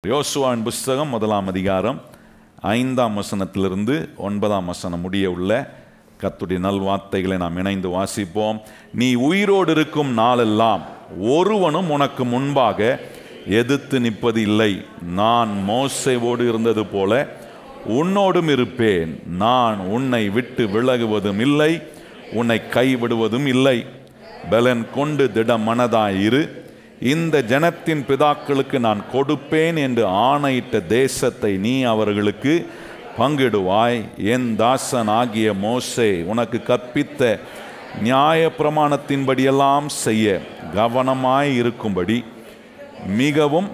யோசுவாவின் புஸ்தகம் 1ஆம் அதிகாரம் 5ஆம் வசனத்திலிருந்து 9ஆம் வசனம் முடிய உள்ள கர்த்தருடைய நல்வார்த்தைகளை நாம் இணைந்து வாசிப்போம். நீ உயிரோடு இருக்கும் நாளெல்லாம் ஒருவனும் உனக்கு முன்பாக எதிர்த்து நிற்பது இல்லை. நான் மோசேவோடு இருந்தது போல உன்னோடும் இருப்பேன். நான் உன்னை விட்டு விலகுவதும் இல்லை, உன்னை கைவிடுவதும் இல்லை. பலன் கொண்டு திட மனதாயிரு. இந்த ஜனத்தின் பிதாக்களுக்கு நான் கொடுப்பேன் என்று ஆணையிட்ட தேசத்தை நீ அவர்களுக்கு பங்கிடுவாய். என் தாசன் ஆகிய மோசே உனக்கு கற்பித்த நியாய பிரமாணத்தின்படியெல்லாம் செய்ய கவனமாய் இருக்கும்படி மிகவும்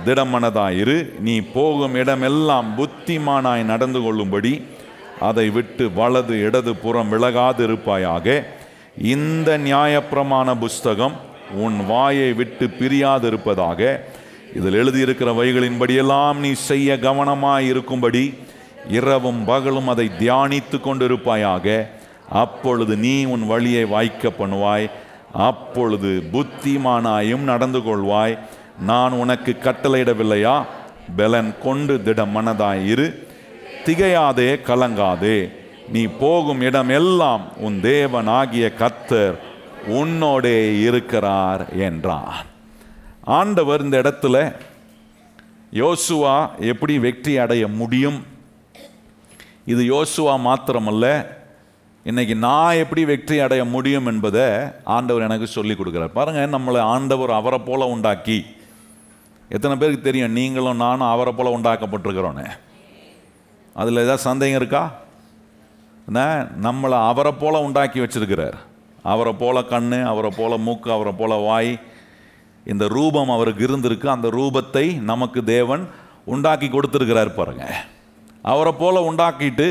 திடமனதாயிரு. நீ போகும் இடமெல்லாம் புத்திமானாய் நடந்து கொள்ளும்படி அதை விட்டு வலது இடது புறம் விலகாதிருப்பாயாக. இந்த நியாயப்பிரமாண புஸ்தகம் உன் வாயை விட்டு பிரியாதிருப்பதாக. இதில் எழுதியிருக்கிற வைகளின்படியெல்லாம் நீ செய்ய கவனமாய் இருக்கும்படி இரவும் பகலும் அதை தியானித்து கொண்டிருப்பாயாக. அப்பொழுது நீ உன் வழியை வாய்க்க பண்ணுவாய், அப்பொழுது புத்திமானாயும் நடந்து கொள்வாய். நான் உனக்கு கட்டளையிடவில்லையா? பலன் கொண்டு திட மனதாயிரு, திகையாதே, கலங்காதே. நீ போகும் இடம் எல்லாம் உன் தேவனாகிய கர்த்தர் உன்னோடே இருக்கிறார் என்றார். ஆண்டவர் இந்த இடத்துல யோசுவா எப்படி வெற்றி அடைய முடியும், இது யோசுவா மாத்திரமல்ல, இன்னைக்கு நான் எப்படி வெற்றி அடைய முடியும் என்பதை ஆண்டவர் எனக்கு சொல்லி கொடுக்குறார். பாருங்க, நம்மளை ஆண்டவர் அவரை போல உண்டாக்கி, எத்தனை பேருக்கு தெரியும் நீங்களும் நானும் அவரை போல உண்டாக்கப்பட்டிருக்கிறோன்னு? அதில் ஏதாவது சந்தேகம் இருக்கா? நம்மளை அவரை போல உண்டாக்கி வச்சிருக்கிறார். அவரை போல கண்ணு, அவரை போல மூக்கு, அவரை போல வாய், இந்த ரூபம் அவருக்கு இருந்திருக்கு. அந்த ரூபத்தை நமக்கு தேவன் உண்டாக்கி கொடுத்துருக்கிறார். பாருங்க, அவரை போல உண்டாக்கிட்டு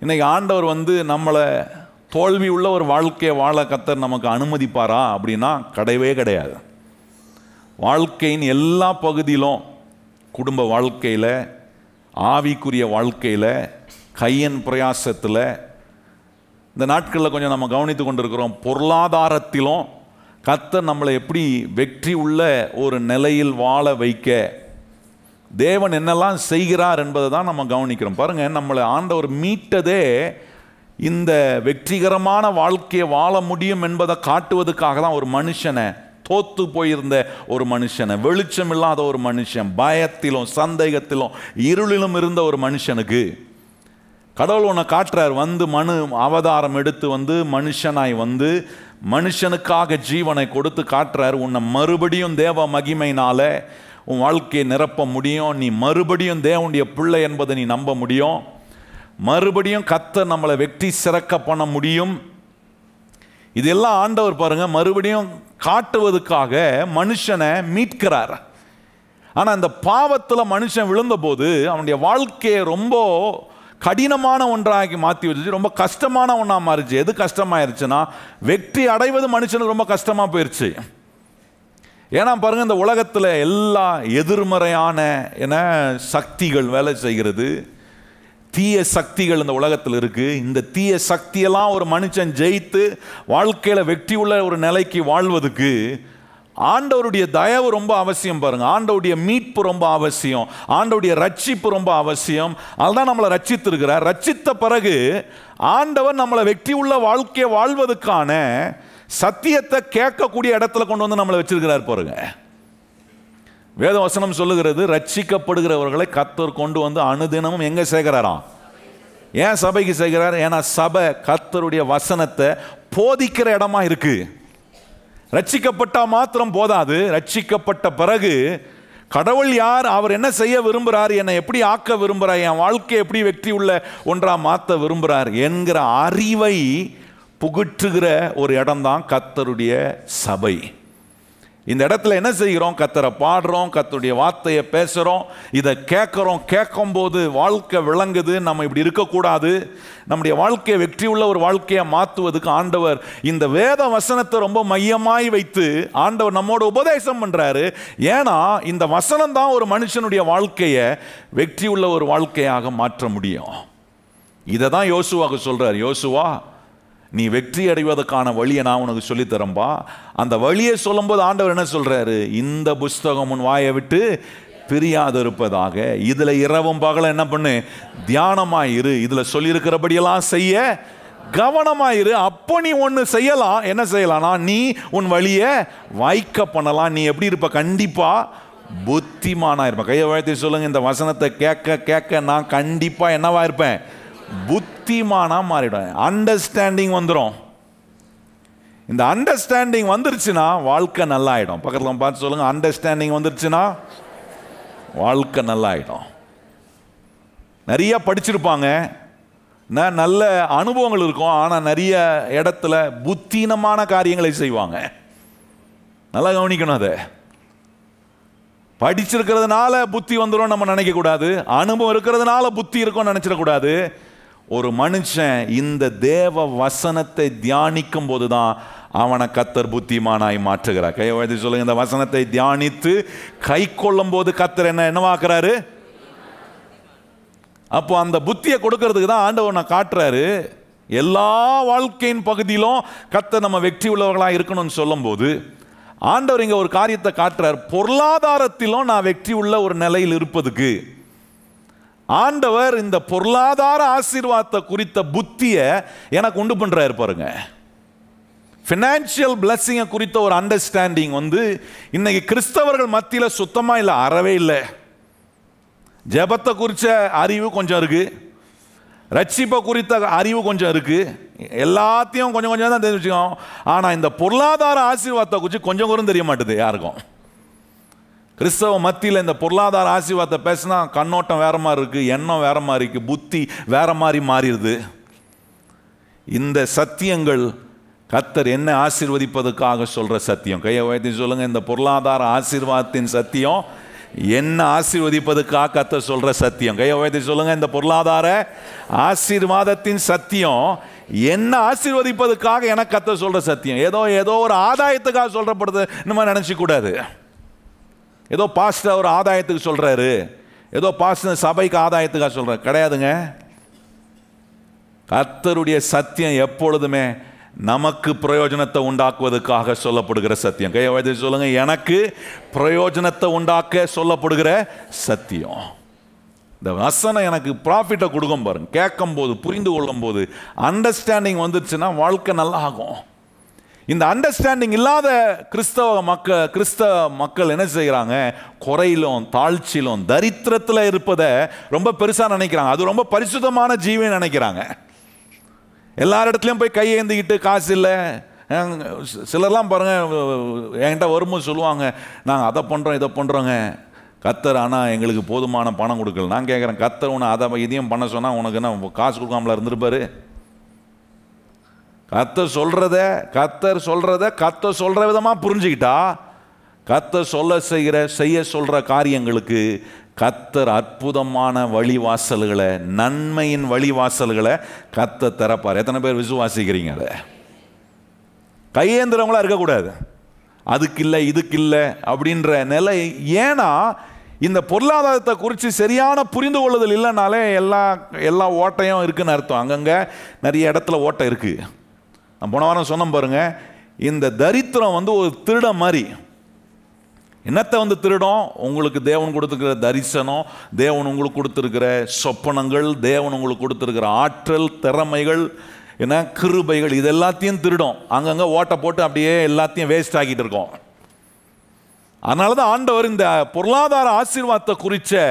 இன்னைக்கு ஆண்டவர் நம்மளை தோல்வி உள்ள ஒரு வாழ்க்கையை வாழ கர்த்தர் நமக்கு அனுமதிப்பாரா அப்படின்னா கிடையவே கிடையாது. வாழ்க்கையின் எல்லா பகுதியிலும், குடும்ப வாழ்க்கையில், ஆவிக்குரிய வாழ்க்கையில், கையின் பிரயாசத்தில், இந்த நாட்களில் கொஞ்சம் நம்ம கவனித்து கொண்டிருக்கிறோம், பொருளாதாரத்திலும் கர்த்தர் நம்மளை எப்படி வெற்றி உள்ள ஒரு நிலையில் வாழ வைக்க தேவன் என்னெல்லாம் செய்கிறார் என்பதை தான் நம்ம கவனிக்கிறோம். பாருங்கள், நம்மளை ஆண்டவர் மீட்டதே இந்த வெற்றிகரமான வாழ்க்கையை வாழ முடியும் என்பதை காட்டுவதற்காக தான். ஒரு மனுஷனை, தோத்து போயிருந்த ஒரு மனுஷனை, வெளிச்சம் இல்லாத ஒரு மனுஷன், பயத்திலும் சந்தேகத்திலும் இருளிலும் இருந்த ஒரு மனுஷனுக்கு கடவுள் உன்னை காட்டுறார். மனு அவதாரம் எடுத்து மனுஷனாய் மனுஷனுக்காக ஜீவனை கொடுத்து காட்டுறார். உன்னை மறுபடியும் தேவ மகிமையினால உன் வாழ்க்கையை நிரப்ப முடியும். நீ மறுபடியும் தேவனுடைய பிள்ளை என்பதை நீ நம்ப முடியும். மறுபடியும் கர்த்தர் நம்மளை வெற்றி சிறக்க பண்ண முடியும். இதெல்லாம் ஆண்டவர் பாருங்க மறுபடியும் காட்டுவதற்காக மனுஷனை மீட்கிறார். ஆனால் இந்த பாவத்தில் மனுஷன் விழுந்த போது அவனுடைய வாழ்க்கையை ரொம்ப கடினமான ஒன்றாகி மாற்றி வச்சு, ரொம்ப கஷ்டமான ஒன்றா மாறிச்சு. எது கஷ்டமாயிருச்சுன்னா, வெற்றி அடைவது மனுஷனுக்கு ரொம்ப கஷ்டமாக போயிடுச்சு. ஏன்னா பாருங்கள், இந்த உலகத்தில் எல்லா எதிர்மறையான சக்திகள் வேலை செய்கிறது. தீய சக்திகள் இந்த உலகத்தில் இருக்குது. இந்த தீய சக்தியெல்லாம் ஒரு மனுஷன் ஜெயித்து வாழ்க்கையில் வெற்றி உள்ள ஒரு நிலைக்கு வாழ்வதுக்கு ஆண்டவருடைய தயவு ரொம்ப அவசியம். பாருங்க, ஆண்டவருடைய மீட்பு ரொம்ப அவசியம், ஆண்டவருடைய ரட்சிப்பு ரொம்ப அவசியம். அதுதான் நம்மளை ரட்சித்திருக்கிறார். ரட்சித்த பிறகு ஆண்டவர் நம்மளை வெற்றி உள்ள வாழ்க்கையை வாழ்வதற்கான சத்தியத்தை கேட்கக்கூடிய இடத்துல கொண்டு நம்மளை வச்சிருக்கிறார். பாருங்க, வேத வசனம் சொல்லுகிறது, ரட்சிக்கப்படுகிறவர்களை கர்த்தர் கொண்டு அனுதினமும் எங்க சேர்க்கிறாராம்? ஏன் சபைக்கு சேர்க்கிறார்? ஏன்னா சபை கர்த்தருடைய வசனத்தை போதிக்கிற இடமா இருக்கு. ரட்சிக்கப்பட்டா மாத்திரம் போதாது, ரட்சிக்கப்பட்ட பிறகு கடவுள் யார், அவர் என்ன செய்ய விரும்புகிறார், என்னை எப்படி ஆக்க விரும்புகிறார், என் வாழ்க்கையை எப்படி வெற்றி உள்ள ஒன்றா மாற்ற விரும்புகிறார் என்கிற அறிவை புகுற்றுகிற ஒரு இடம்தான் கர்த்தருடைய சபை. இந்த இடத்துல என்ன செய்கிறோம்? கர்த்தரை பாடுறோம், கர்த்தருடைய வார்த்தையை பேசுகிறோம், இதை கேட்குறோம். கேட்கும்போது வாழ்க்கை விளங்குது. நம்ம இப்படி இருக்கக்கூடாது. நம்முடைய வாழ்க்கையை வெற்றி உள்ள ஒரு வாழ்க்கையை மாற்றுவதுக்கு ஆண்டவர் இந்த வேத வசனத்தை ரொம்ப மையமாய் வைத்து ஆண்டவர் நம்மோட உபதேசம் பண்ணுறாரு. ஏன்னா இந்த வசனம் தான் ஒரு மனுஷனுடைய வாழ்க்கையை வெற்றி உள்ள ஒரு வாழ்க்கையாக மாற்ற முடியும். இதை தான் யோசுவாவுக்கு சொல்கிறார். யோசுவா, நீ வெற்றி அடைவதற்கான வழியை நான் உனக்கு சொல்லித்தரம்பா. அந்த வழியை சொல்லும்போது ஆண்டவர் என்ன சொல்றாரு? இந்த புஸ்தகம் உன் வாயை விட்டு பிரியாது இருப்பதாக. இதுல இரவும் பகலும் என்ன பண்ணு? தியானமாயிரு. இதுல சொல்லியிருக்கிறபடியெல்லாம் செய்ய கவனமாயிரு. அப்போ நீ ஒன்று செய்யலாம். என்ன செய்யலாம்னா, நீ உன் வழியை வாய்க்க பண்ணலாம். நீ எப்படி இருப்ப? கண்டிப்பா புத்திமானா இருப்ப. கையை வாழ்த்தி சொல்லுங்க, இந்த வசனத்தை கேட்க கேட்க நான் கண்டிப்பா என்னவா இருப்பேன்? புத்திமானா மாறிடுவேன். அண்டர்ஸ்டாண்டிங் வந்துடும். இந்த அண்டர்ஸ்டாண்டிங் வந்துருச்சுன்னா வாழ்க்கை நல்லா ஆயிடும். பக்கத்தில் பார்த்து சொல்லுங்க, அண்டர்ஸ்டாண்டிங் வந்துருச்சுன்னா வாழ்க்கை நல்லா ஆயிடும். நிறைய படிச்சிருப்பாங்க, நல்ல அனுபவங்கள் இருக்கும், ஆனால் நிறைய இடத்துல புத்தீனமான காரியங்களை செய்வாங்க. நல்லா கவனிக்கணும். அதை படிச்சிருக்கிறதுனால புத்தி வந்துடும் நம்ம நினைக்க கூடாது. அனுபவம் இருக்கிறதுனால புத்தி இருக்கும்னு நினைச்சிடக்கூடாது. ஒரு மனுஷன் இந்த தேவ வசனத்தை தியானிக்கும் போதுதான் அவனை கர்த்தர் புத்திமானாய் மாற்றுகிறார். கையை வைத்து சொல்லுங்க, இந்த வசனத்தை தியானித்து கை கொள்ளும் போது கர்த்தர் என்னவாக்குறாரு? அப்போ அந்த புத்தியை கொடுக்கறதுக்கு தான் ஆண்டவர் நான் காட்டுறாரு. எல்லா வாழ்க்கையின் பகுதியிலும் கர்த்தர் நம்ம வெற்றி உள்ளவர்களாக இருக்கணும்னு சொல்லும் போது ஆண்டவர் இங்க ஒரு காரியத்தை காட்டுறார். பொருளாதாரத்திலும் நான் வெற்றி உள்ள ஒரு நிலையில் இருப்பதுக்கு ஆண்டவர் இந்த பொருளாதார ஆசீர்வாதத்தை குறித்த புத்தியை எனக்கு உண்டு பண்றாரு. பாருங்க, ஃபினான்ஷியல் பிளஸிங்கை குறித்த ஒரு அண்டர்ஸ்டாண்டிங் இன்னைக்கு கிறிஸ்தவர்கள் மத்தியில் சுத்தமா இல்லை, அறவே இல்லை. ஜெபத்தை குறித்த அறிவு கொஞ்சம் இருக்கு, ரட்சிப்பை குறித்த அறிவு கொஞ்சம் இருக்கு, எல்லாத்தையும் கொஞ்சம் கொஞ்சம் தான் தெரிஞ்சு வச்சுக்கோம். ஆனால் இந்த பொருளாதார ஆசீர்வாதத்தை குறித்து கொஞ்சம் கூட தெரிய மாட்டுது யாருக்கும். கிறிஸ்தவ மத்தியில் இந்த பொருளாதார ஆசீர்வாதத்தை பேசினா கண்ணோட்டம் வேற மாதிரி இருக்கு, எண்ணம் வேற மாதிரி இருக்கு, புத்தி வேற மாதிரி மாறிடுது. இந்த சத்தியங்கள் கர்த்தர் என்ன ஆசீர்வதிப்பதற்காக சொல்ற சத்தியம். கையை வைத்து சொல்லுங்க, இந்த பொருளாதார ஆசீர்வாதத்தின் சத்தியம் என்ன ஆசீர்வதிப்பதற்காக கர்த்தர் சொல்ற சத்தியம். கையை வைத்து சொல்லுங்க, இந்த பொருளாதார ஆசீர்வாதத்தின் சத்தியம் என்ன ஆசீர்வதிப்பதற்காக எனக்கு கர்த்தர் சொல்ற சத்தியம். ஏதோ ஒரு ஆதாயத்துக்காக சொல்றப்படுது நம்ம நினைச்சு கூடாது. ஏதோ பாஸ்டர் ஒரு ஆதாயத்துக்கு சொல்றாரு, ஏதோ பாஸ்டர் சபைக்கு ஆதாயத்துக்காக சொல்றாரு, கிடையாதுங்க. கர்த்தருடைய சத்தியம் எப்பொழுதுமே நமக்கு பிரயோஜனத்தை உண்டாக்குவதற்காக சொல்லப்படுகிற சத்தியம். கையை வைத்து சொல்லுங்க, எனக்கு பிரயோஜனத்தை உண்டாக்க சொல்லப்படுகிற சத்தியம். இந்த வசனம் எனக்கு ப்ராஃபிட்டை கொடுக்கும் பாருங்க. கேட்கும் போது, புரிந்து கொள்ளும் போது, அண்டர்ஸ்டாண்டிங் வந்துச்சுன்னா வாழ்க்கை நல்லா ஆகும். இந்த அண்டர்ஸ்டாண்டிங் இல்லாத கிறிஸ்தவ மக்கள் என்ன செய்கிறாங்க? குறையிலும் தாழ்ச்சியிலும் தரித்திரத்தில் இருப்பதை ரொம்ப பெருசாக நினைக்கிறாங்க. அது ரொம்ப பரிசுத்தமான ஜீவன் நினைக்கிறாங்க. எல்லாரிடத்துலையும் போய் கையேந்திக்கிட்டு காசு இல்லை. சிலர்லாம் பாருங்க, என்கிட்ட வரும்போது சொல்லுவாங்க, நாங்கள் அதை பண்ணுறோம் இதை பண்ணுறோங்க, கர்த்தர் ஆனால் எங்களுக்கு போதுமான பணம் கொடுக்கல. நான் கேட்குறேன், கர்த்தர் உன்னை அதை இதையும் பண்ண சொன்னால் உனக்கு என்ன காசு கொடுக்காமல இருந்திருப்பாரு? கர்த்தர் சொல்ற விதமாக புரிஞ்சுக்கிட்டா கர்த்தர் செய்ய சொல்ற காரியங்களுக்கு கர்த்தர் அற்புதமான வழிவாசல்களை, நன்மையின் வழிவாசல்களை கர்த்தர் திறப்பார். எத்தனை பேர் விசுவாசிக்கிறீங்க? அதை கையேந்திரவங்களா இருக்கக்கூடாது. அதுக்கு இல்லை இதுக்கு இல்லை அப்படின்ற நிலை. ஏன்னா இந்த பொருளாதாரத்தை குறித்து சரியான புரிந்து கொள்ளுதல் இல்லைனாலே எல்லா ஓட்டையும் இருக்குன்னு அர்த்தம். அங்கங்கே நிறைய இடத்துல ஓட்டை இருக்கு. நான் போன வாரம் சொன்ன பாருங்க, இந்த தரித்திரம் ஒரு திருட மாதிரி. என்னத்தை திருடும்? உங்களுக்கு தேவன் கொடுத்துருக்கிற தரிசனம், தேவன் உங்களுக்கு கொடுத்துருக்கிற சொப்பனங்கள், தேவன் உங்களுக்கு கொடுத்துருக்கிற ஆற்றல், திறமைகள், கிருபைகள், இது எல்லாத்தையும் திருடும். அங்கங்கே ஓட்டை போட்டு அப்படியே எல்லாத்தையும் வேஸ்ட் ஆக்கிட்டு இருக்கோம். அதனால தான் ஆண்டவர் இந்த பொருளாதார ஆசீர்வாதத்தை குறித்த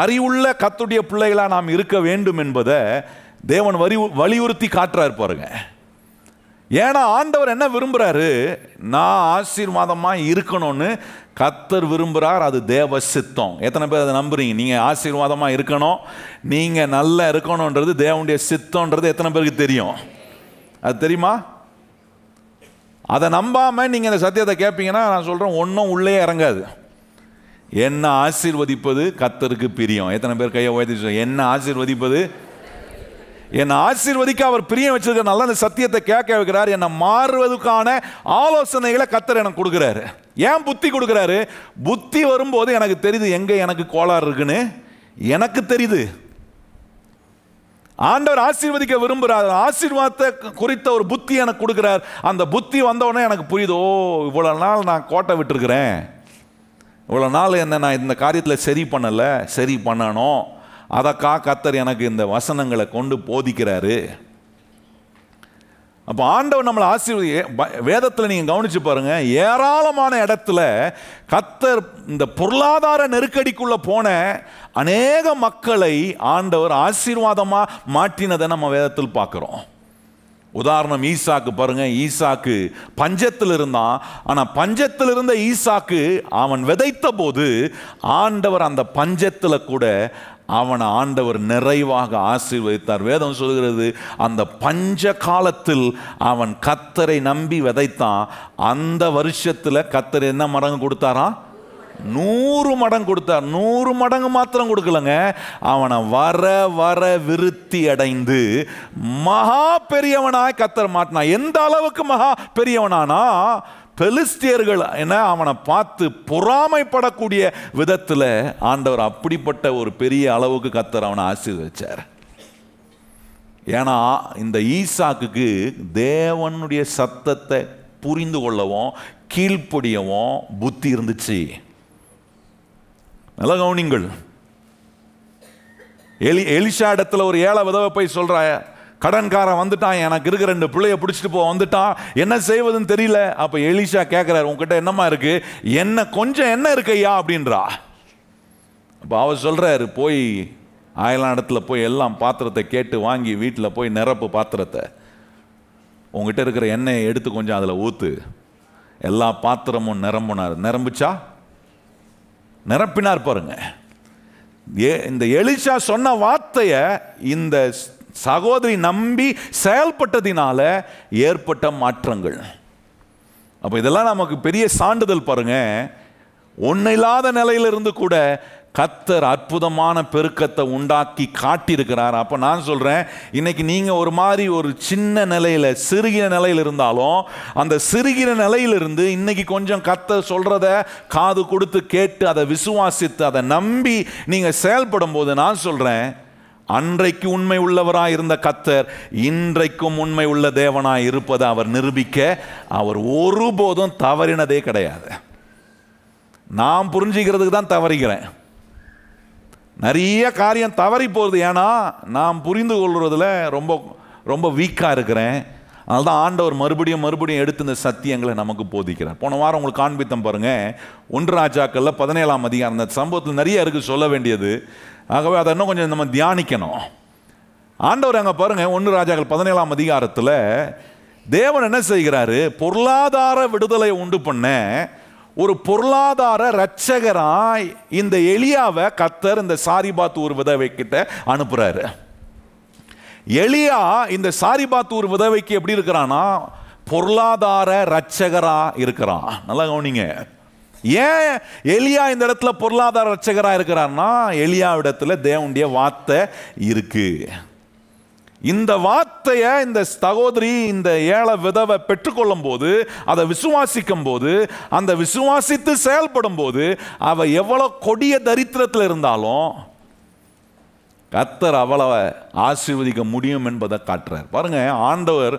அறிவுள்ள கர்த்தருடைய பிள்ளைகளாக நாம் இருக்க வேண்டும் என்பதை தேவன் வலியுறுத்தி காட்டுறாரு பாருங்க. ஏன்னா ஆண்டவர் என்ன விரும்புகிறாரு? நான் ஆசீர்வாதமாக இருக்கணும்னு கர்த்தர் விரும்புகிறார். அது தேவ சித்தம். எத்தனை பேர் அதை நம்புறீங்க? நீங்கள் ஆசீர்வாதமாக இருக்கணும், நீங்கள் நல்லா இருக்கணுன்றது தேவனுடைய சித்தம்ன்றது எத்தனை பேருக்கு தெரியும்? அது தெரியுமா? அதை நம்பாமல் நீங்கள் இந்த சத்தியத்தை கேட்பீங்கன்னா நான் சொல்கிறேன், ஒன்றும் உள்ளே இறங்காது. என்ன ஆசீர்வதிப்பது கர்த்தருக்கு பிரியம். எத்தனை பேர் கையை உயர்த்தி என்ன ஆசீர்வதிப்பது? என்னை ஆசீர்வதிக்க அவர் பிரியம் வச்சிருக்கிறனால அந்த சத்தியத்தை கேட்க வைக்கிறார். என்னை மாறுவதற்கான ஆலோசனைகளை கர்த்தர் எனக்கு கொடுக்குறாரு. ஏன் புத்தி கொடுக்குறாரு? புத்தி வரும்போது எனக்கு தெரியுது எங்கே எனக்கு கோளாறு இருக்குன்னு எனக்கு தெரியுது. ஆண்டவர் ஆசீர்வதிக்க விரும்புகிறார். ஆசீர்வாதத்தை குறித்த ஒரு புத்தி எனக்கு கொடுக்கிறார். அந்த புத்தி வந்தவுடனே எனக்கு புரியுது, ஓ இவ்வளோ நாள் நான் கோட்டை விட்டுருக்கிறேன், இவ்வளோ நாள் என்ன நான் இந்த காரியத்தில் சரி பண்ணலை, சரி பண்ணணும், அதற்காக கர்த்தர் எனக்கு இந்த வசனங்களை கொண்டு போதிக்கிறாரு. அப்போ ஆண்டவர் நம்மளை வேதத்தில் நீங்கள் கவனிச்சு பாருங்க, ஏராளமான இடத்துல கர்த்தர் இந்த பொருளாதார நெருக்கடிக்குள்ள போன அநேக மக்களை ஆண்டவர் ஆசீர்வாதமாக மாற்றினதை நம்ம வேதத்தில் பார்க்குறோம். உதாரணம் ஈசாக்கு பாருங்க. ஈசாக்கு பஞ்சத்தில் இருந்தான். ஆனால் பஞ்சத்தில் இருந்த ஈசாக்கு அவன் விதைத்த போது ஆண்டவர் அந்த பஞ்சத்தில் கூட அவனை ஆண்டவர் நிறைவாக ஆசீர்வதித்தார். வேதம் சொல்கிறது, அந்த பஞ்ச காலத்தில் அவன் கர்த்தரை நம்பி விதைத்தான். அந்த வருஷத்தில் கர்த்தர் என்ன மடங்கு கொடுத்தாரா? 100 மடங்கு கொடுத்தார். 100 மடங்கு மாத்திரம் கொடுக்கலங்க, அவனை வர வர விருத்தி அடைந்து மகா பெரியவனாய் கர்த்தர் மாட்டினான். எந்த அளவுக்கு மகா பெரியவனானா, பெலிஸ்தியர்கள் என்ன அவனை பார்த்து பொறாமைப்படக்கூடிய விதத்தில் ஆண்டவர் அப்படிப்பட்ட ஒரு பெரிய அளவுக்கு கர்த்தர் அவனை ஆசீர்வதிச்சார். ஏன்னா இந்த ஈசாக்குக்கு தேவனுடைய சத்தத்தை புரிந்து கொள்ளவும் கீழ்ப்படியவும் புத்தி இருந்துச்சு. நல்ல கவனிங்கள். எலிஷா இடத்துல ஒரு ஏழை விதவை போய் சொல்றா, கடன்காரன் வந்துட்டான், எனக்கு இருக்கிற 2 பிள்ளைய பிடிச்சிட்டு போ வந்துட்டான், என்ன செய்வதுன்னு தெரியல. அப்ப எலிஷா கேட்கிறார், உங்ககிட்ட என்னமா இருக்கு? என்ன கொஞ்சம் என்ன இருக்கையா அப்படின்றா. அப்ப அவர் சொல்றாரு, போய் ஆயலாம் இடத்துல போய் எல்லாம் பாத்திரத்தை கேட்டு வாங்கி வீட்டில் போய் நிரப்பு பாத்திரத்தை, உங்ககிட்ட இருக்கிற எண்ணெயை எடுத்து கொஞ்சம் அதில் ஊத்து. எல்லா பாத்திரமும் நிரம்புச்சா? நிரப்பினார் பாருங்க. இந்த எலிஷா சொன்ன வார்த்தையை இந்த சகோதரி நம்பி செயல்பட்டதினால ஏற்பட்ட மாற்றங்கள். அப்ப இதெல்லாம் நமக்கு பெரிய சான்றிதழ் பாருங்க. ஒன்னும் இல்லாத நிலையிலிருந்து கூட கர்த்தர் அற்புதமான பெருக்கத்தை உண்டாக்கி காட்டியிருக்கிறார். அப்போ நான் சொல்கிறேன், இன்னைக்கு நீங்கள் ஒரு மாதிரி ஒரு சின்ன நிலையில் சிறுகிற நிலையில் இருந்தாலும் அந்த சிறுகிற நிலையிலிருந்து இன்னைக்கு கொஞ்சம் கர்த்தர் சொல்கிறத காது கொடுத்து கேட்டு அதை விசுவாசித்து அதை நம்பி நீங்கள் செயல்படும் போது நான் சொல்கிறேன், அன்றைக்கு உண்மை உள்ளவராய் இருந்த கர்த்தர் இன்றைக்கும் உண்மை உள்ள தேவனாய் இருப்பதை அவர் நிரூபிக்க அவர் ஒருபோதும் தவறினதே கிடையாது. நான் புரிஞ்சுக்கிறதுக்கு தான் தவறிக்கிறேன். நிறைய காரியம் தவறி போகுது. ஏன்னா நான் புரிந்து கொள்வதில் ரொம்ப ரொம்ப வீக்காக இருக்கிறேன். அதனால தான் ஆண்டவர் மறுபடியும் எடுத்து இந்த சத்தியங்களை நமக்கு போதிக்கிறார். போன வாரம் உங்களுக்கு காண்பித்தம் பாருங்க, 1 ராஜாக்கள்ல 17ஆம் அதிகாரம். அந்த சம்பவத்தில் நிறைய இருக்குது சொல்ல வேண்டியது. ஆகவே அதை இன்னும் கொஞ்சம் நம்ம தியானிக்கணும். ஆண்டவர் அங்கே பாருங்க, 1 ராஜாக்கள் 17ஆம் அதிகாரத்தில் தேவன் என்ன செய்கிறாரு? பொருளாதார விடுதலை உண்டு பண்ண ஒரு பொருளாதார இரட்சகராய் இந்த எலியாவை கர்த்தர் இந்த சாரிபாத் ஊர் விதவை கிட்ட அனுப்புறாரு. எலியா இந்த சாரிபாத் ஊர் விதவைக்கு எப்படி இருக்கிறான்னா, பொருளாதார இரட்சகரா இருக்கிறான். நல்லா கவனிங்க. ஏன் எலியா இந்த இடத்துல பொருளாதார இரட்சகரா இருக்கிறார்னா, எலியாவிடத்துல தேவனுடைய வார்த்தை இருக்கு. இந்த வார்த்தையை இந்த சகோதரி இந்த ஏழை விதவை பெற்றுக்கொள்ளும் போது, அதை விசுவாசிக்கும் போது, அந்த விசுவாசித்து செயல்படும் போது, அவ எவ்வளவு கொடிய தரித்திரத்தில் இருந்தாலும் கர்த்தர் அவளை ஆசீர்வதிக்க முடியும் என்பதை காட்டுறார். பாருங்க, ஆண்டவர்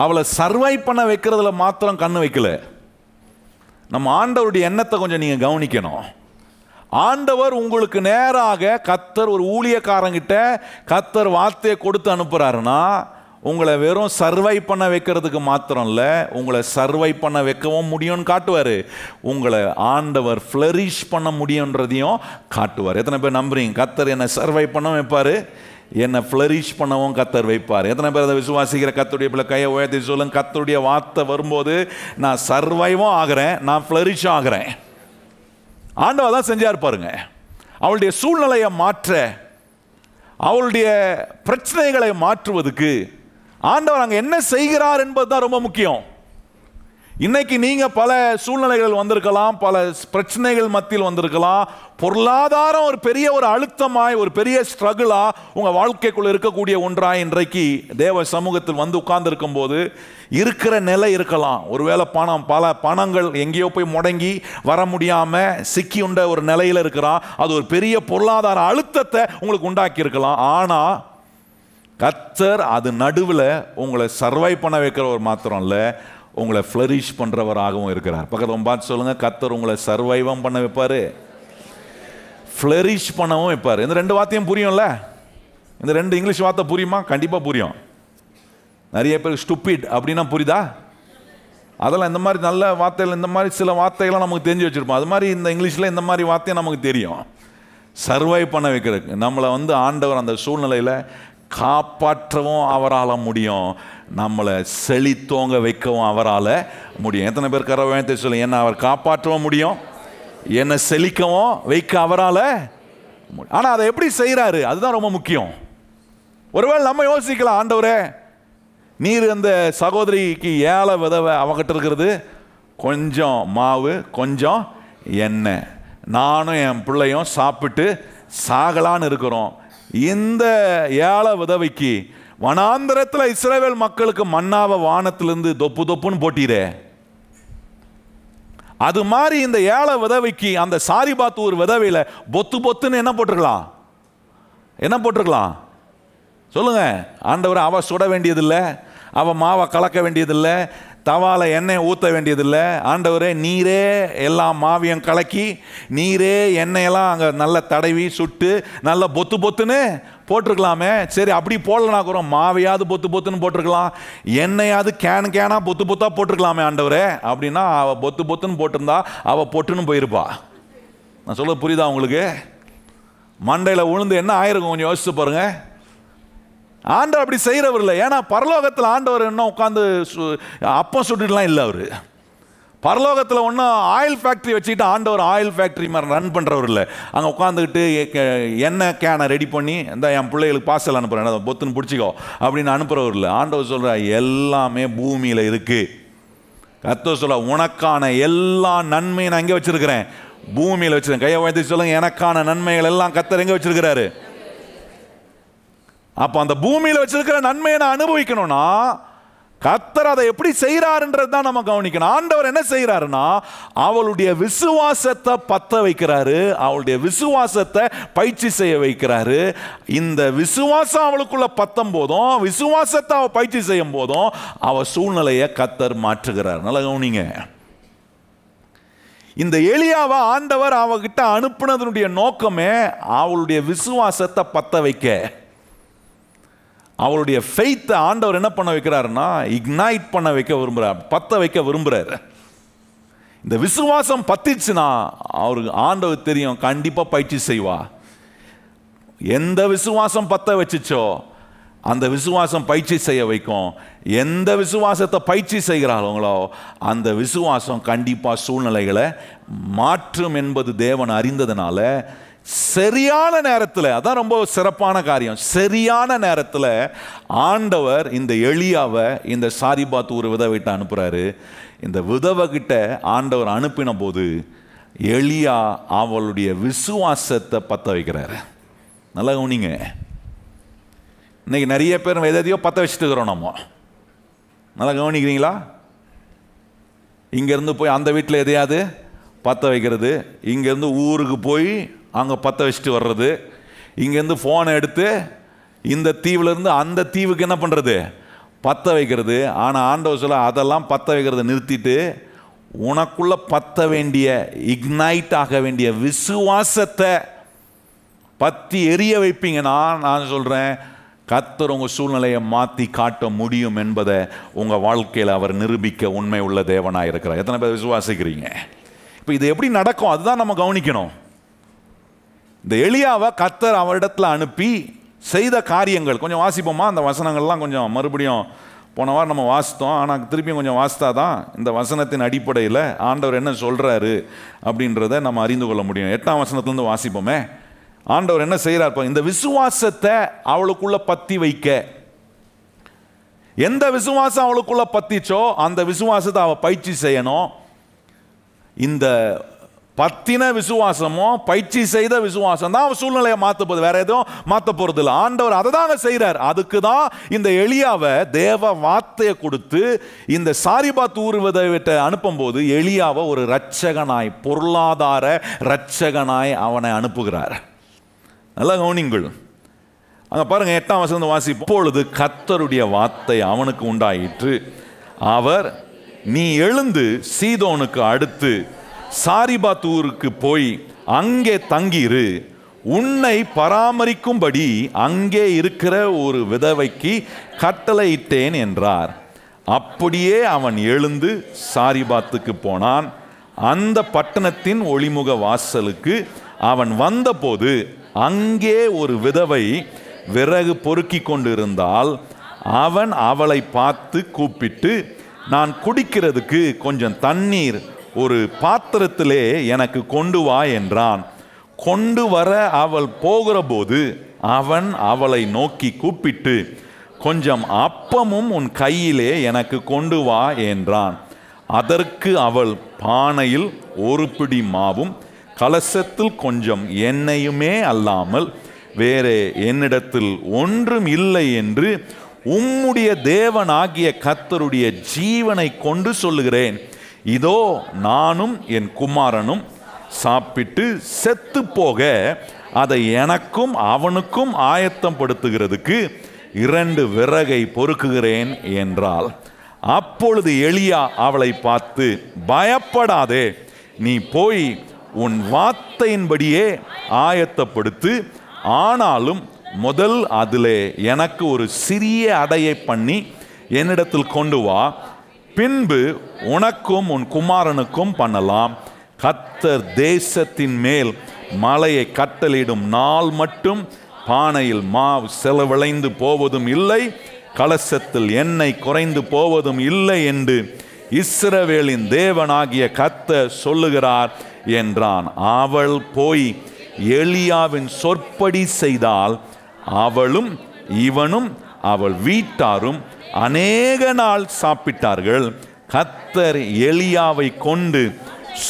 அவளை சர்வை பண்ண வைக்கிறதுல மாத்திரம் கண்ணு வைக்கல. நம்ம ஆண்டவருடைய எண்ணத்தை கொஞ்சம் நீங்க கவனிக்கணும். ஆண்டவர் உங்களுக்கு நேராக கர்த்தர் ஒரு ஊழியக்காரங்கிட்ட கர்த்தர் வார்த்தையை கொடுத்து அனுப்புறாருன்னா, உங்களை வெறும் சர்வை பண்ண வைக்கிறதுக்கு மாத்திரம் இல்லை, உங்களை சர்வை பண்ண வைக்கவும் முடியும்னு காட்டுவார். உங்களை ஆண்டவர் ஃப்ளரிஷ் பண்ண முடியுன்றதையும் காட்டுவார். எத்தனை பேர் நம்புறீங்க? கர்த்தர் என்னை சர்வை பண்ண வைப்பார், என்னை ஃப்ளரிஷ் பண்ணவும் கர்த்தர் வைப்பார். எத்தனை பேர் அதை விசுவாசிக்கிற? கர்த்தருடைய பிள்ளை கையை உயர்த்தி சொல்லுங்க. கர்த்தருடைய வார்த்தை வரும்போது நான் சர்வைவும் ஆகிறேன், நான் ஃப்ளரிஷும் ஆகிறேன். ஆண்டவர் தான் செஞ்சார் பாருங்க. அவளுடைய சூழ்நிலையை மாற்ற, அவளுடைய பிரச்சனைகளை மாற்றுவதற்கு ஆண்டவர் அங்கே என்ன செய்கிறார் என்பது தான் ரொம்ப முக்கியம். இன்னைக்கு நீங்க பல சூழ்நிலைகள் வந்திருக்கலாம், பல பிரச்சனைகள் மத்தியில் வந்திருக்கலாம். பொருளாதாரம் ஒரு பெரிய ஒரு அழுத்தமாய், ஒரு பெரிய ஸ்ட்ரகிளா உங்க வாழ்க்கைக்குள்ள இருக்கக்கூடிய ஒன்றாய் இன்றைக்கு தேவ சமூகத்தில் வந்து உட்கார்ந்து இருக்கும் போது இருக்கிற நிலை இருக்கலாம். ஒருவேளை பல பணங்கள் எங்கேயோ போய் முடங்கி வர முடியாம சிக்கி உண்ட ஒரு நிலையில இருக்கிறான். அது ஒரு பெரிய பொருளாதார அழுத்தத்தை உங்களுக்கு உண்டாக்கி இருக்கலாம். ஆனா கர்த்தர் அது நடுவில் உங்களை சர்வை பண்ண வைக்கிறவர் மாத்திரம் இல்லை, உங்களை ஃப்ளரிஷ் பண்ணுறவராகவும் இருக்கிறார். பக்கத்தில் பார்த்து சொல்லுங்கள், கர்த்தர் உங்களை சர்வைவும் பண்ண வைப்பார், ஃப்ளரிஷ் பண்ணவும் வைப்பார். இந்த ரெண்டு வார்த்தையும் புரியும்ல? இந்த ரெண்டு இங்கிலீஷ் வார்த்தை புரியுமா? கண்டிப்பாக புரியும். நிறைய பேர் ஸ்டூபிட் அப்படின்னா புரியுதா? அதெல்லாம் இந்த மாதிரி நல்ல வார்த்தைகள், இந்த மாதிரி சில வார்த்தைகள்லாம் நமக்கு தெரிஞ்சு வச்சுருப்போம். அது மாதிரி இந்த இங்கிலீஷில் இந்த மாதிரி வார்த்தையும் நமக்கு தெரியும். சர்வை பண்ண வைக்கிறதுக்கு நம்மளை ஆண்டவர் அந்த சூழ்நிலையில் காப்பாற்றவும் அவரால் முடியும், நம்மளை செழித்தோங்க வைக்கவும் அவரால் முடியும். எத்தனை பேர் கரவத்தை சொல்லி, என்ன அவர் காப்பாற்றவும் முடியும், என்னை செழிக்கவும் வைக்க அவரால். ஆனால் அதை எப்படி செய்கிறாரு, அதுதான் ரொம்ப முக்கியம். ஒருவேளை நம்ம யோசிக்கலாம், ஆண்டவரே நீர் அந்த சகோதரிக்கு ஏழை விதவை அவகிட்ட இருக்கிறது கொஞ்சம் மாவு கொஞ்சம் எண்ணெய், நானும் என் பிள்ளையும் சாப்பிட்டு சாகலான்னு இருக்கிறோம். இந்த ஏழை விதவைக்கு வனாந்தரத்தில் இஸ்ரவேல் மக்களுக்கு மன்னாவை வானத்திலிருந்து தொப்பு தொப்புன்னு போட்டீரே, அது மாதிரி இந்த ஏழை விதவைக்கு அந்த சாரிபாத்தூர் விதவையில் பொத்து பொத்துன்னு என்ன போட்டிருக்கலாம்? என்ன போட்டிருக்கலாம் சொல்லுங்க? ஆண்டவரை அவ சுட வேண்டியதில்லை, அவள் மாவை கலக்க வேண்டியதில்லை, தவால எண்ணெய் ஊற்ற வேண்டியதில்லை. ஆண்டவரே நீரே எல்லா மாவியம் கலக்கி நீரே எண்ணெயெல்லாம் அங்கே நல்ல தடவி சுட்டு நல்ல பொத்து பொத்துன்னு போட்டிருக்கலாமே. சரி, அப்படி போடலனா கூட மாவையாவது பொத்து பொத்துன்னு போட்டிருக்கலாம், எண்ணெயாவது கேனாக பொத்து பொத்தா போட்டிருக்கலாமே ஆண்டவரே அப்படின்னா, அவள் பொத்து பொத்துன்னு போட்டிருந்தா அவள் பொட்டுன்னு போயிருப்பா. நான் சொல்ல புரியுதா உங்களுக்கு? மண்டையில் உளுந்து என்ன ஆயிருக்கும் கொஞ்சம் யோசிச்சு பாருங்க. ஆண்டவர் அப்படி செய்கிறவர் இல்லை. ஏன்னா பரலோகத்தில் ஆண்டவர் இன்னும் உட்காந்து அப்பம் சுட்டுலாம் இல்லை. அவர் பரலோகத்தில் ஒன்றும் ஆயில் ஃபேக்ட்ரி வச்சுக்கிட்டு ஆண்டவர் ஆயில் ஃபேக்ட்ரி மாதிரி ரன் பண்ணுறவர் இல்லை. அங்கே உட்காந்துக்கிட்டு எண்ணெய் கேனை ரெடி பண்ணி இந்த என் பிள்ளைகளுக்கு பார்சல் அனுப்புகிறேன் பொத்துன்னு பிடிச்சிக்கோ அப்படின்னு அனுப்புகிறவர் இல்லை. ஆண்டவர் சொல்கிற எல்லாமே பூமியில் இருக்குது. கர்த்தர் சொல்ல, உனக்கான எல்லா நன்மையும் நான் எங்கே வச்சுருக்கிறேன்? பூமியில் வச்சுருக்கேன். கையை வைத்து சொல்லுங்க, எனக்கான நன்மைகள் எல்லாம் கர்த்தர் எங்கே வச்சிருக்கிறாரு? அப்போ அந்த பூமியில் வச்சிருக்கிற நன்மையை நான் அனுபவிக்கணும்னா கர்த்தர் அதை எப்படி செய்கிறாருன்றது தான் நம்ம கவனிக்கணும். ஆண்டவர் என்ன செய்கிறாருன்னா, அவளுடைய விசுவாசத்தை பத்த வைக்கிறாரு, அவளுடைய விசுவாசத்தை பயிற்சி செய்ய வைக்கிறாரு. இந்த விசுவாசம் அவளுக்குள்ள பத்தம் போதும், விசுவாசத்தை அவள் பயிற்சி செய்யும் போதும் அவள் சூழ்நிலையை கர்த்தர் மாற்றுகிறார். நல்லா கவனிங்க. இந்த எலியாவை ஆண்டவர் அவகிட்ட அனுப்புனதனுடைய நோக்கமே அவளுடைய விசுவாசத்தை பத்த வைக்க, அவளுடைய ஃபெய்த்தை ஆண்டவர் என்ன பண்ண வைக்கிறாருன்னா இக்னைட் பண்ண வைக்க விரும்புகிறார், பத்த வைக்க விரும்புகிறார். இந்த விசுவாசம் பத்திச்சுன்னா அவருக்கு ஆண்டவர் தெரியும் கண்டிப்பாக பயிற்சி செய்வா. எந்த விசுவாசம் பத்த வச்சுச்சோ அந்த விசுவாசம் பயிற்சி செய்ய வைக்கும். எந்த விசுவாசத்தை பயிற்சி செய்கிறாங்களோ அந்த விசுவாசம் கண்டிப்பாக சூழ்நிலைகளை மாற்றும் என்பது தேவன் அறிந்ததுனால சரியான நேரத்தில், அதான் ரொம்ப சிறப்பான காரியம், சரியான நேரத்தில் ஆண்டவர் இந்த எலியாவை இந்த சாரிபாத் ஒரு விதவைகிட்ட அனுப்புகிறாரு. இந்த விதவைகிட்ட ஆண்டவர் அனுப்பின போது எலியா அவளுடைய விசுவாசத்தை பற்ற வைக்கிறாரு. நல்லா கவனிங்க. இன்னைக்கு நிறைய பேர் எதையோ பற்ற வச்சுட்டு இருக்கிறோம் நம்ம. நல்லா கவனிக்கிறீங்களா? இங்கேருந்து போய் அந்த வீட்டில் எதையாவது பற்ற வைக்கிறது, இங்கேருந்து ஊருக்கு போய் அங்கே பற்ற வச்சுட்டு வர்றது, இங்கேருந்து ஃபோனை எடுத்து இந்த தீவுலேருந்து அந்த தீவுக்கு என்ன பண்ணுறது, பற்ற வைக்கிறது. ஆனால் ஆண்டவர் சொல்ல, அதெல்லாம் பற்ற வைக்கிறத நிறுத்திட்டு உனக்குள்ளே பற்ற வேண்டிய, இக்னைட் ஆக வேண்டிய விசுவாசத்தை பற்றி எரிய வைப்பீங்கன்னா நான் சொல்கிறேன் கர்த்தர் உங்கள் சூழ்நிலையை மாற்றி காட்ட முடியும் என்பதை உங்கள் வாழ்க்கையில் அவர் நிரூபிக்க உண்மை உள்ள தேவனாக இருக்கிறார். எத்தனை பேர் விசுவாசிக்கிறீங்க? இப்போ இது எப்படி நடக்கும் அதுதான் நம்ம கவனிக்கணும். இந்த எலியாவை கர்த்தர் அவரிடத்தில் அனுப்பி செய்த காரியங்கள் கொஞ்சம் வாசிப்போமா? அந்த வசனங்கள்லாம் கொஞ்சம் மறுபடியும் போன வாரம் நம்ம வாசித்தோம், ஆனால் திருப்பியும் கொஞ்சம் வாசித்தா தான் இந்த வசனத்தின் அடிப்படையில் ஆண்டவர் என்ன சொல்கிறாரு அப்படின்றத நம்ம அறிந்து கொள்ள முடியும். 8ஆம் வசனத்துலேருந்து வாசிப்போமே. ஆண்டவர் என்ன செய்கிறார்? இந்த விசுவாசத்தை அவளுக்குள்ள பற்றி வைக்க, எந்த விசுவாசம் அவளுக்குள்ள பற்றிச்சோ அந்த விசுவாசத்தை அவள் பயிற்சி செய்யணும். இந்த பத்தின விசுவாசமோ பயிற்சி செய்த விசுவாசம் தான் அவன் சூழ்நிலையை மாற்ற போகுது, வேற எதுவும் மாற்ற போறது இல்லை. ஆண்டவர் அதை தாங்க செய்கிறார். அதுக்கு தான் இந்த எலியாவை தேவ வார்த்தையை கொடுத்து இந்த சாரிபாத் ஊர்வதை அனுப்பும் போது எலியாவை ஒரு இரட்சகனாய், பொருளாதார இரட்சகனாய் அவனை அனுப்புகிறார். நல்லா கவனிங்கள். அங்க பாருங்க 8ஆம் வசனம் வாசிப்போம். அப்பொழுது கர்த்தருடைய வார்த்தை அவனுக்கு உண்டாயிற்று. அவர், நீ எழுந்து சீதோனுக்கு அடுத்து சாரிபாத்தூருக்கு போய் அங்கே தங்கியிரு, உன்னை பராமரிக்கும்படி அங்கே இருக்கிற ஒரு விதவைக்கு கட்டளையிட்டேன் என்றார். அப்படியே அவன் எழுந்து சாரிபாத்துக்கு போனான். அந்த பட்டணத்தின் ஒளிமுக வாசலுக்கு அவன் வந்தபோது அங்கே ஒரு விதவை விறகு பொறுக்கி கொண்டிருந்தால், அவன் அவளை பார்த்து கூப்பிட்டு, நான் குடிக்கிறதுக்கு கொஞ்சம் தண்ணீர் ஒரு பாத்திரத்திலே எனக்கு கொண்டு வா என்றான். கொண்டு வர அவள் போகிற போது அவன் அவளை நோக்கி கூப்பிட்டு, கொஞ்சம் அப்பமும் உன் கையிலே எனக்கு கொண்டு வா என்றான். அதற்கு அவள், பானையில் ஒரு பிடி மாவும் கலசத்தில் கொஞ்சம் எண்ணெயுமே அல்லாமல் வேறே என்னிடத்தில் ஒன்றும் இல்லை என்று உம்முடைய தேவனாகிய கர்த்தருடைய ஜீவனை கொண்டு சொல்லுகிறேன். இதோ நானும் என் குமாரனும் சாப்பிட்டு செத்து போக அதை எனக்கும் அவனுக்கும் ஆயத்தம் படுத்துகிறதுக்கு 2 விறகை பொறுக்குகிறேன் என்றாள். அப்பொழுது எலியா அவளை பார்த்து, பயப்படாதே, நீ போய் உன் வார்த்தையின்படியே ஆயத்தப்படுத்து, ஆனாலும் முதல் அதிலே எனக்கு ஒரு சிறிய அடையை பண்ணி என்னிடத்தில் கொண்டு வா, பின்பு உனக்கும் உன் குமாரனுக்கும் பண்ணலாம். கர்த்தர் தேசத்தின் மேல் மலையை கட்டளையிடும் நாள் மட்டும் பானையில் மாவு செலவழிந்து போவதும் இல்லை, கலசத்தில் எண்ணெய் குறைந்து போவதும் இல்லை என்று இஸ்ரவேலின் தேவனாகிய கர்த்தர் சொல்லுகிறார் என்றான். அவள் போய் எலியாவின் சொற்படி செய்தால், அவளும் இவனும் அவள் வீட்டாரும் அநேக நாள் சாப்பிட்டார்கள். கர்த்தர் எலியாவை கொண்டு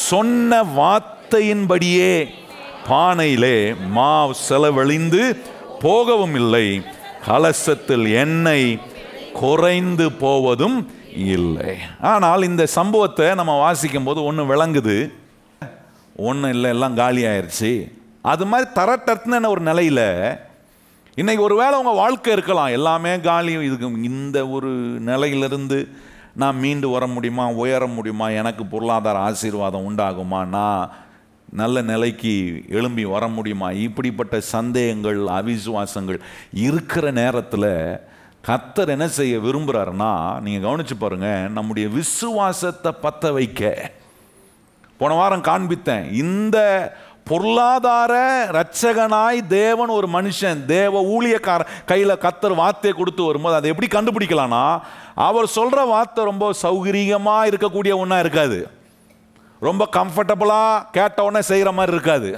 சொன்ன வார்த்தையின்படியே பானையிலே மாவு செலவழிந்து போகவும் இல்லை, கலசத்தில் எண்ணெய் குறைந்து போவதும் இல்லை. ஆனால் இந்த சம்பவத்தை நம்ம வாசிக்கும் போது ஒன்று விளங்குது, ஒன்றும் இல்லை, எல்லாம் காலி ஆயிடுச்சு. அது மாதிரி தரட்டத்துன ஒரு நிலையில் இன்னைக்கு ஒரு வேளை உங்கள் வாழ்க்கை இருக்கலாம், எல்லாமே காலி. இதுக்கு இந்த ஒரு நிலையிலிருந்து நான் மீண்டு வர முடியுமா, உயர முடியுமா, எனக்கு பொருளாதார ஆசீர்வாதம் உண்டாகுமா, நான் நல்ல நிலைக்கு எழும்பி வர முடியுமா, இப்படிப்பட்ட சந்தேகங்கள் அவிசுவாசங்கள் இருக்கிற நேரத்தில் கர்த்தர் என்ன செய்ய விரும்புகிறாருன்னா, நீங்கள் கவனிச்சு பாருங்க, நம்முடைய விசுவாசத்தை பற்ற வைக்க. போன வாரம் காண்பித்தேன், இந்த பொருளாதார இரட்சகனாய் தேவன் ஒரு மனுஷன் தேவ ஊழியக்கார கையில் கர்த்தர் வார்த்தையை கொடுத்து வரும்போது அதை எப்படி கண்டுபிடிக்கலாம்னா, அவர் சொல்கிற வார்த்தை ரொம்ப சௌகரியமாக இருக்கக்கூடிய ஒன்றா இருக்காது, ரொம்ப கம்ஃபர்டபுளாக கேட்ட உடனே செய்கிற மாதிரி இருக்காது.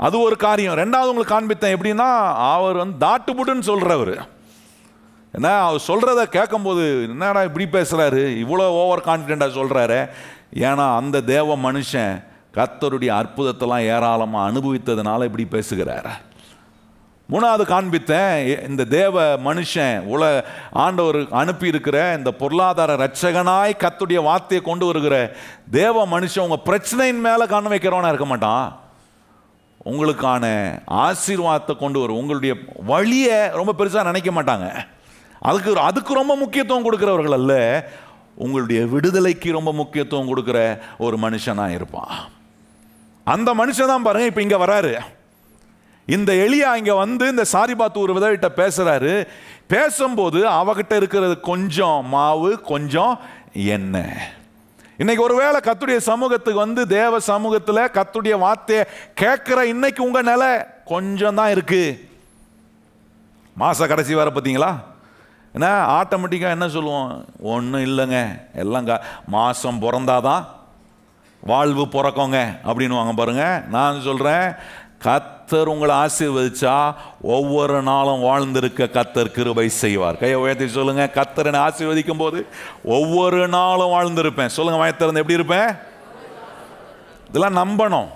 அது ஒரு காரியம். ரெண்டாவது உங்களுக்கு காண்பித்தேன் எப்படின்னா, அவர் தாட்டுப்புட்டுன்னு சொல்கிறவர். ஏன்னா அவர் சொல்கிறத கேட்கும்போது என்னடா இப்படி பேசுகிறாரு, இவ்வளோ ஓவர் கான்ஃபிடென்ட்டாக சொல்கிறாரு. ஏன்னா அந்த தேவ மனுஷன் கர்த்தருடைய அற்புதத்தெல்லாம் ஏராளமாக அனுபவித்ததுனால இப்படி பேசுகிறார். மூணாவது காண்பித்தேன், இந்த தேவ மனுஷன் ஆண்டவர் அனுப்பி இருக்கிற இந்த பொருளாதார இரட்சகனாய் கர்த்தருடைய வார்த்தையை கொண்டு வருகிற தேவ மனுஷன் உங்கள் பிரச்சனையின் மேலே கண் வைக்கிறவனா இருக்க மாட்டான், உங்களுக்கான ஆசீர்வாதத்தை கொண்டு வரும். உங்களுடைய வழியை ரொம்ப பெருசாக நினைக்க மாட்டாங்க, அதுக்கு ரொம்ப முக்கியத்துவம் கொடுக்குறவர்கள் அல்ல, உங்களுடைய விடுதலைக்கு ரொம்ப முக்கியத்துவம் கொடுக்குற ஒரு மனுஷனாக இருப்பான். அந்த மனுஷன் தான் பாருங்க இப்போ இங்கே வராரு. இந்த எலியா இங்கே வந்து இந்த சாரிபாத்து ஒரு விதவிட்ட பேசுகிறாரு. பேசும்போது அவகிட்ட இருக்கிறது கொஞ்சம் மாவு, கொஞ்சம் எண்ணெய். இன்னைக்கு ஒருவேளை கர்த்தருடைய சமூகத்துக்கு வந்து தேவ சமூகத்தில் கர்த்தருடைய வார்த்தையை கேட்குற இன்னைக்கு உங்கள் நிலை கொஞ்சம் தான் இருக்கு. மாத கடைசி வர பார்த்தீங்களா, ஏன்னா ஆட்டோமேட்டிக்காக என்ன சொல்லுவோம், ஒன்றும் இல்லைங்க, எல்லாம் மாதம் பிறந்தாதான் வாழ்வு பிறக்கோங்க அப்படின்வாங்க பாருங்க. நான் சொல்கிறேன், கர்த்தர் உங்களை ஆசீர்வதிச்சா ஒவ்வொரு நாளும் வாழ்ந்திருக்க கர்த்தர் கிருபை செய்வார். கையை உயர்த்தி சொல்லுங்க, கர்த்தர் என்னை ஆசீர்வதிக்கும் போது ஒவ்வொரு நாளும் வாழ்ந்திருப்பேன். சொல்லுங்க, வாயத்திறந்து எப்படி இருப்பேன்? இதெல்லாம் நம்பணும்.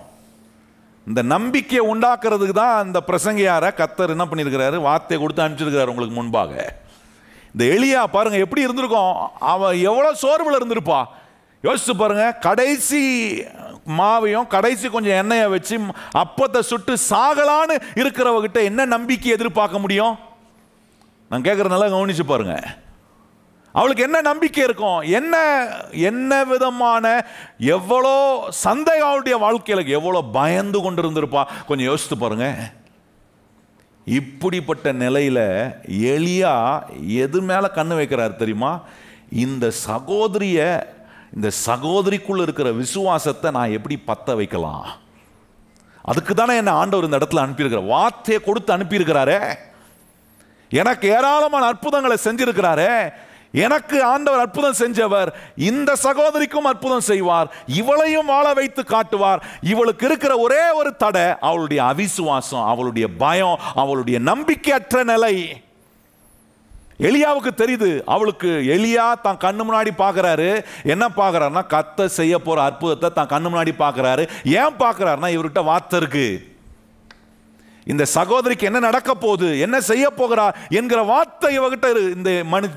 இந்த நம்பிக்கையை உண்டாக்குறதுக்கு தான் இந்த பிரசங்கியாரை கர்த்தர் என்ன பண்ணியிருக்கிறாரு, வார்த்தையை கொடுத்து அனுப்பிச்சிருக்கிறார் உங்களுக்கு முன்பாக. இந்த எலியா பாருங்க எப்படி இருந்திருக்கும், அவன் எவ்வளோ சோர்வில் இருந்திருப்பா யோசிச்சு பாருங்க. கடைசி மாவையும் கடைசி கொஞ்சம் எண்ணெயை வச்சு அப்பத்தை சுட்டு சாகலான்னு இருக்கிறவகிட்ட என்ன நம்பிக்கை எதிர்பார்க்க முடியும்? நான் கேட்குறதுனால கவனிச்சு பாருங்க. அவளுக்கு என்ன நம்பிக்கை இருக்கும்? என்ன விதமான எவ்வளோ சந்தேகம் அவளுடைய வாழ்க்கையில், எவ்வளோ பயந்து கொண்டு இருந்திருப்பா. கொஞ்சம் யோசித்து பாருங்க. இப்படிப்பட்ட நிலையில் எலியா எது மேலே கண்ணு வைக்கிறார் தெரியுமா? இந்த சகோதரிக்குள்ள இருக்கிற விசுவாசத்தை நான் எப்படி பத்த வைக்கலாம், அதுக்கு தானே என்ன ஆண்டவர் இந்த இடத்துல அனுப்பியிருக்கிறார். வார்த்தையை கொடுத்து அனுப்பியிருக்கிறாரே, எனக்கு ஏராளமான அற்புதங்களை செஞ்சிருக்கிறாரே. எனக்கு ஆண்டவர் அற்புதம் செஞ்சவர், இந்த சகோதரிக்கும் அற்புதம் செய்வார், இவளையும் வாழ வைத்து காட்டுவார். இவளுக்கு இருக்கிற ஒரே ஒரு தடை அவளுடைய அவிசுவாசம், அவளுடைய பயம், அவளுடைய நம்பிக்கையற்ற நிலை. எலியாவுக்கு தெரியுது. அவளுக்கு எலியா தான் கண்ணு முன்னாடி பார்க்கிறாரு. என்ன பார்க்கிறாருன்னா, கர்த்தர் செய்ய போற அற்புதத்தை தான் கண்ணு முன்னாடி பார்க்கிறாரு. ஏன் பார்க்கிறாருன்னா, இவர்கிட்ட வார்த்தை இருக்கு. இந்த சகோதரிக்கு என்ன நடக்க போகுது, என்ன செய்ய போகிறா என்கிற வார்த்தை இவகிட்ட இந்த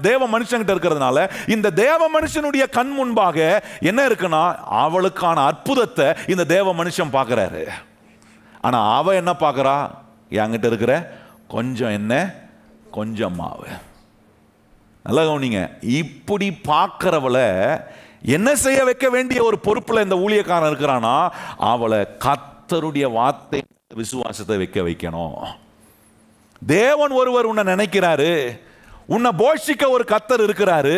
தேவ மனுஷன்கிட்ட இருக்கிறதுனால, இந்த தேவ மனுஷனுடைய கண் முன்பாக என்ன இருக்குன்னா, அவளுக்கான அற்புதத்தை இந்த தேவ மனுஷன் பார்க்கிறாரு. ஆனா அவ என்ன பார்க்கிறா? என்கிட்ட இருக்கிற கொஞ்சம் எண்ணெய், கொஞ்சம் மாவு. நல்லா கவனிங்க. இப்படி பார்க்கிறவளை என்ன செய்ய வைக்க வேண்டிய ஒரு பொறுப்புல இந்த ஊழியக்காரன் இருக்கிறானா, அவளை கர்த்தருடைய வார்த்தை விசுவாசத்தை வைக்கணும். தேவன் ஒருவர் உன்னை நினைக்கிறாரு, உன்னை போஷிக்க ஒரு கர்த்தர் இருக்கிறாரு.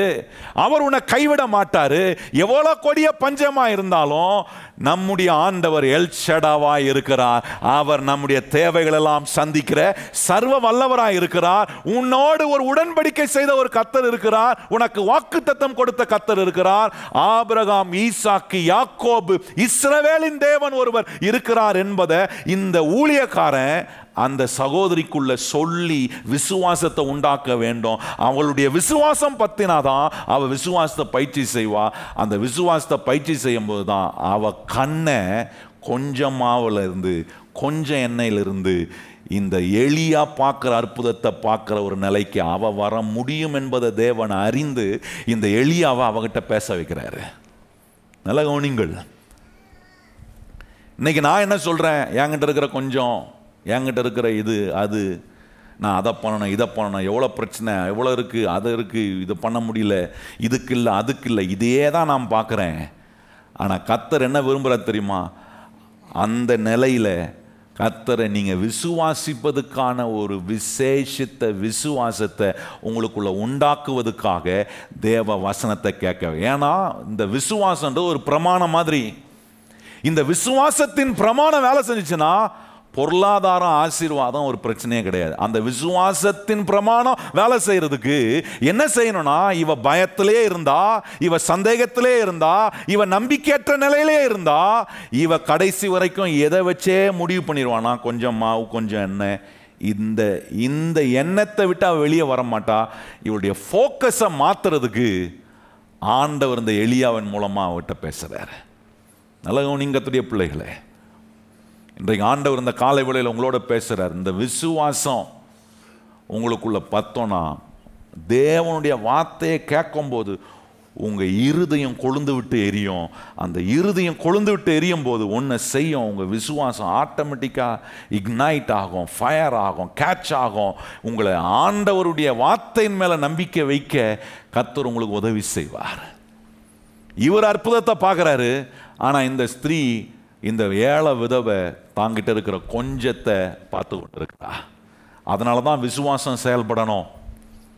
அவர் உன்னை கைவிட மாட்டாரு. எவ்வளவு கொடிய பஞ்சமா இருந்தாலும் நம்முடைய ஆண்டவர் எல் ஷடாவா இருக்கிறார். அவர் நம்முடைய தேவைகள் எல்லாம் சந்திக்கிற சர்வ வல்லவராய் இருக்கிறார். உன்னோடு ஒரு உடன்படிக்கை செய்த ஒரு கர்த்தர் இருக்கிறார். உனக்கு வாக்குத்தத்தம் கொடுத்த கர்த்தர் இருக்கிறார். ஆபிரகாம், ஈசாக்கு, யாக்கோபு, இஸ்ரவேலின் தேவன் ஒருவர் இருக்கிறார் என்பதை இந்த ஊழியக்காரன் அந்த சகோதரிக்குள்ள சொல்லி விசுவாசத்தை உண்டாக்க வேண்டும். அவளுடைய விசுவாசம் பத்தினாதான் அவ விசுவாசத்தை பயிற்சி செய்வா. அந்த விசுவாசத்தை பயிற்சி செய்யும் போதுதான் அவ கண்ணை கொஞ்சம் மாவுல இருந்து, கொஞ்சம் எண்ணெயிலிருந்து இந்த எலியா பார்க்கிற அற்புதத்தை பார்க்கிற ஒரு நிலைக்கு அவ வர முடியும் என்பதை தேவன் அறிந்து இந்த எலியாவை அவகிட்ட பேச வைக்கிறாரு. நல்ல கவனிங்கள். இன்னைக்கு நான் என்ன சொல்றேன்? என்கிட்ட இருக்கிற கொஞ்சம், என்கிட்ட இருக்கிற இது அது, நான் அதை பண்ணணும் இதை பண்ணணும், எவ்வளோ பிரச்சனை எவ்வளோ இருக்குது, அது இருக்குது, இதை பண்ண முடியல, இதுக்கு இல்லை அதுக்கு இல்லை, இதையே தான் நான் பார்க்குறேன். ஆனால் கர்த்தர் என்ன விரும்புகிறார் தெரியுமா? அந்த நிலையில் கர்த்தரை நீங்கள் விசுவாசிப்பதுக்கான ஒரு விசேஷித்த விசுவாசத்தை உங்களுக்குள்ள உண்டாக்குவதுக்காக தேவ வசனத்தை கேட்க. ஏன்னா இந்த விசுவாசன்றது ஒரு பிரமாணம் மாதிரி. இந்த விசுவாசத்தின் பிரமாணம் வேலை செஞ்சுச்சுன்னா பொருளாதாரம் ஆசீர்வாதம் ஒரு பிரச்சனையே கிடையாது. அந்த விசுவாசத்தின் பிரமாணம் வேலை செய்யறதுக்கு என்ன செய்யணும்னா, இவ பயத்திலே இருந்தா, இவ சந்தேகத்திலே இருந்தா, இவ நம்பிக்கையற்ற நிலையிலே இருந்தா, இவ கடைசி வரைக்கும் எதை வச்சே முடிவு பண்ணிடுவானா, கொஞ்சம் மாவு கொஞ்சம் எண்ணெய், இந்த எண்ணத்தை விட்டு அவ வெளியே வர மாட்டா. இவளுடைய ஃபோக்கஸை மாத்துறதுக்கு ஆண்டவர் இந்த எலியாவின் மூலமா அவர்கிட்ட பேசுறாரு. நல்ல கவனிங்கத்துடைய பிள்ளைகளே, இன்றைக்கு ஆண்டவர் இந்த காலை வேளையில் உங்களோட பேசுகிறார். இந்த விசுவாசம் உங்களுக்குள்ள பத்தோன்னா, தேவனுடைய வார்த்தையை கேட்கும்போது உங்கள் இருதயம் கொழுந்து விட்டு எரியும். அந்த இருதயம் கொழுந்து விட்டு எரியும் போது ஒன்று செய்யும், உங்கள் விசுவாசம் ஆட்டோமேட்டிக்காக இக்னைட் ஆகும், ஃபயர் ஆகும், கேட்ச் ஆகும். உங்களை ஆண்டவருடைய வார்த்தையின் மேலே நம்பிக்கை வைக்க கர்த்தர் உங்களுக்கு உதவி செய்வார். இவர் அற்புதத்தை பார்க்குறாரு. ஆனால் இந்த ஸ்திரீ, இந்த ஏழை விதவை தாங்கிட்ட இருக்கிற கொஞ்சத்தை பார்த்து கொண்டு இருக்கா. அதனால தான் விசுவாசம் செயல்படணும்.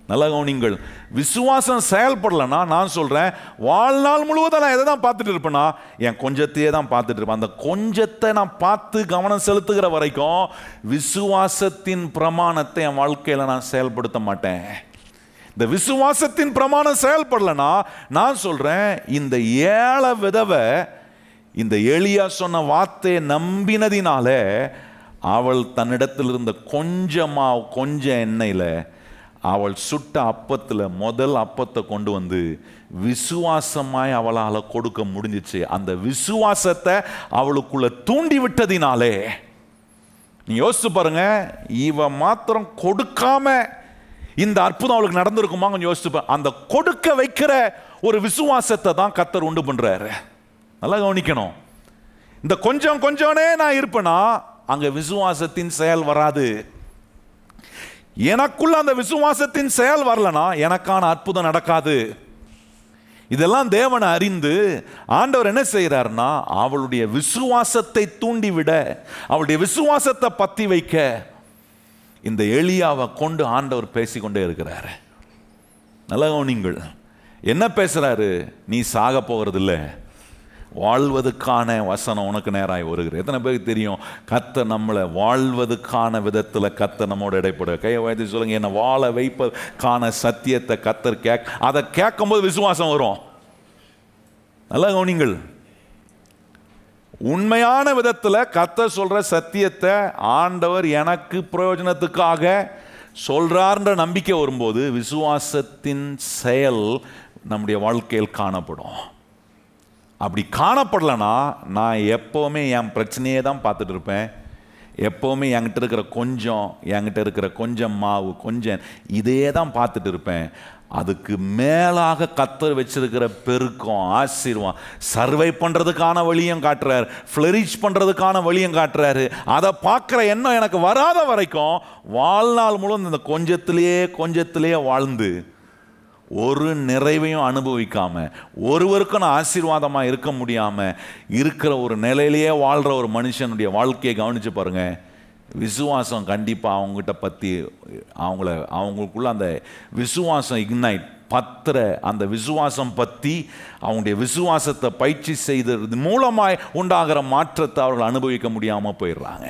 நல்ல கவனிங்கள். விசுவாசம் செயல்படலைன்னா, நான் சொல்கிறேன், வாழ்நாள் முழுவதும் நான் எதை தான் பார்த்துட்டு இருப்பேன்னா, என் கொஞ்சத்தையே தான் பார்த்துட்டு இருப்பேன். அந்த கொஞ்சத்தை நான் பார்த்து கவனம் செலுத்துகிற வரைக்கும் விசுவாசத்தின் பிரமாணத்தை என் வாழ்க்கையில் நான் செயல்படுத்த மாட்டேன். இந்த விசுவாசத்தின் பிரமாணம் செயல்படலைன்னா, நான் சொல்கிறேன், இந்த ஏழை விதவை இந்த எலியா சொன்ன வார்த்தையை நம்பினதினால அவள் தன்னிடத்தில் இருந்த கொஞ்சம் எண்ணெயில் அவள் சுட்ட அப்பத்தில் முதல் அப்பத்தை கொண்டு வந்து விசுவாசமாய் அவளால் கொடுக்க முடிஞ்சிச்சு. அந்த விசுவாசத்தை அவளுக்குள்ள தூண்டி விட்டதினாலே, நீ யோசிச்சு பாருங்க, இவ மாத்திரம் கொடுக்காம இந்த அற்புதம் அவளுக்கு நடந்திருக்குமா? கொஞ்சம் யோசிச்சு. அந்த கொடுக்க வைக்கிற ஒரு விசுவாசத்தை தான் கர்த்தர் உண்டு பண்றாரு. நல்லா கவனிக்கணும். இந்த கொஞ்சம் கொஞ்சோனே நான் இருப்பேனா அங்க விசுவாசத்தின் செயல் வராது. எனக்குள்ள அந்த விசுவாசத்தின் செயல் வரலனா எனக்கான அற்புதம் நடக்காது. இதெல்லாம் தேவனை அறிந்து ஆண்டவர் என்ன செய்யறாருன்னா, அவளுடைய விசுவாசத்தை தூண்டிவிட, அவளுடைய விசுவாசத்தை பத்தி வைக்க இந்த எலியாவை கொண்டு ஆண்டவர் பேசிக்கொண்டே இருக்கிறாரு. நல்ல நீங்கள் என்ன பேசுறாரு? நீ சாக போகிறது இல்லை, வாழ்வதுக்கான வசனம் உனக்கு நேராய் வருகிறது. எத்தனை பேருக்கு தெரியும் கர்த்தர் நம்மளை வாழ்வதுக்கான விதத்தில் கர்த்தர் நம்மோட இடைப்பட கையை வைத்து சொல்லுங்க, என்னை வாழ வைப்பதற்கான சத்தியத்தை கர்த்தர் அதை கேட்கும் போது விசுவாசம் வரும். நல்ல கவனிங்கள், உண்மையான விதத்தில் கர்த்தர் சொல்ற சத்தியத்தை ஆண்டவர் எனக்கு பிரயோஜனத்துக்காக சொல்றார்ன்ற நம்பிக்கை வரும்போது விசுவாசத்தின் செயல் நம்முடைய வாழ்க்கையில் காணப்படும். அப்படி காணப்படலைன்னா நான் எப்போவுமே என் பிரச்சனையே தான் பார்த்துட்டு இருப்பேன். எப்போவுமே என்கிட்ட இருக்கிற கொஞ்சம் மாவு கொஞ்சம் இதே தான் பார்த்துட்டு இருப்பேன். அதுக்கு மேலாக கர்த்தர் வச்சிருக்கிற பெருக்கம் ஆசீர்வாதம் சர்வை பண்ணுறதுக்கான வழியும் காட்டுறாரு, ஃப்ளரிஷ் பண்ணுறதுக்கான வழியும் காட்டுறாரு. அதை பார்க்குற எண்ணம் எனக்கு வராத வரைக்கும் வாழ்நாள் முழுவதும் இந்த கொஞ்சத்திலேயே வாழ்ந்து ஒரு நிறைவையும் அனுபவிக்காம, ஒருவருக்கும் நான் ஆசீர்வாதமாக இருக்க முடியாம இருக்கிற ஒரு நிலையிலேயே வாழ்கிற ஒரு மனுஷனுடைய வாழ்க்கையை கவனிச்சு பாருங்க. விசுவாசம் கண்டிப்பாக அவங்ககிட்ட பற்றி அவங்களுக்குள்ள அந்த விசுவாசம் இக்னைட் பத்திர அந்த விசுவாசம் பற்றி அவங்களுடைய விசுவாசத்தை பயிற்சி செய்தது மூலமாய் உண்டாகிற மாற்றத்தை அவர்கள் அனுபவிக்க முடியாமல் போயிடுறாங்க.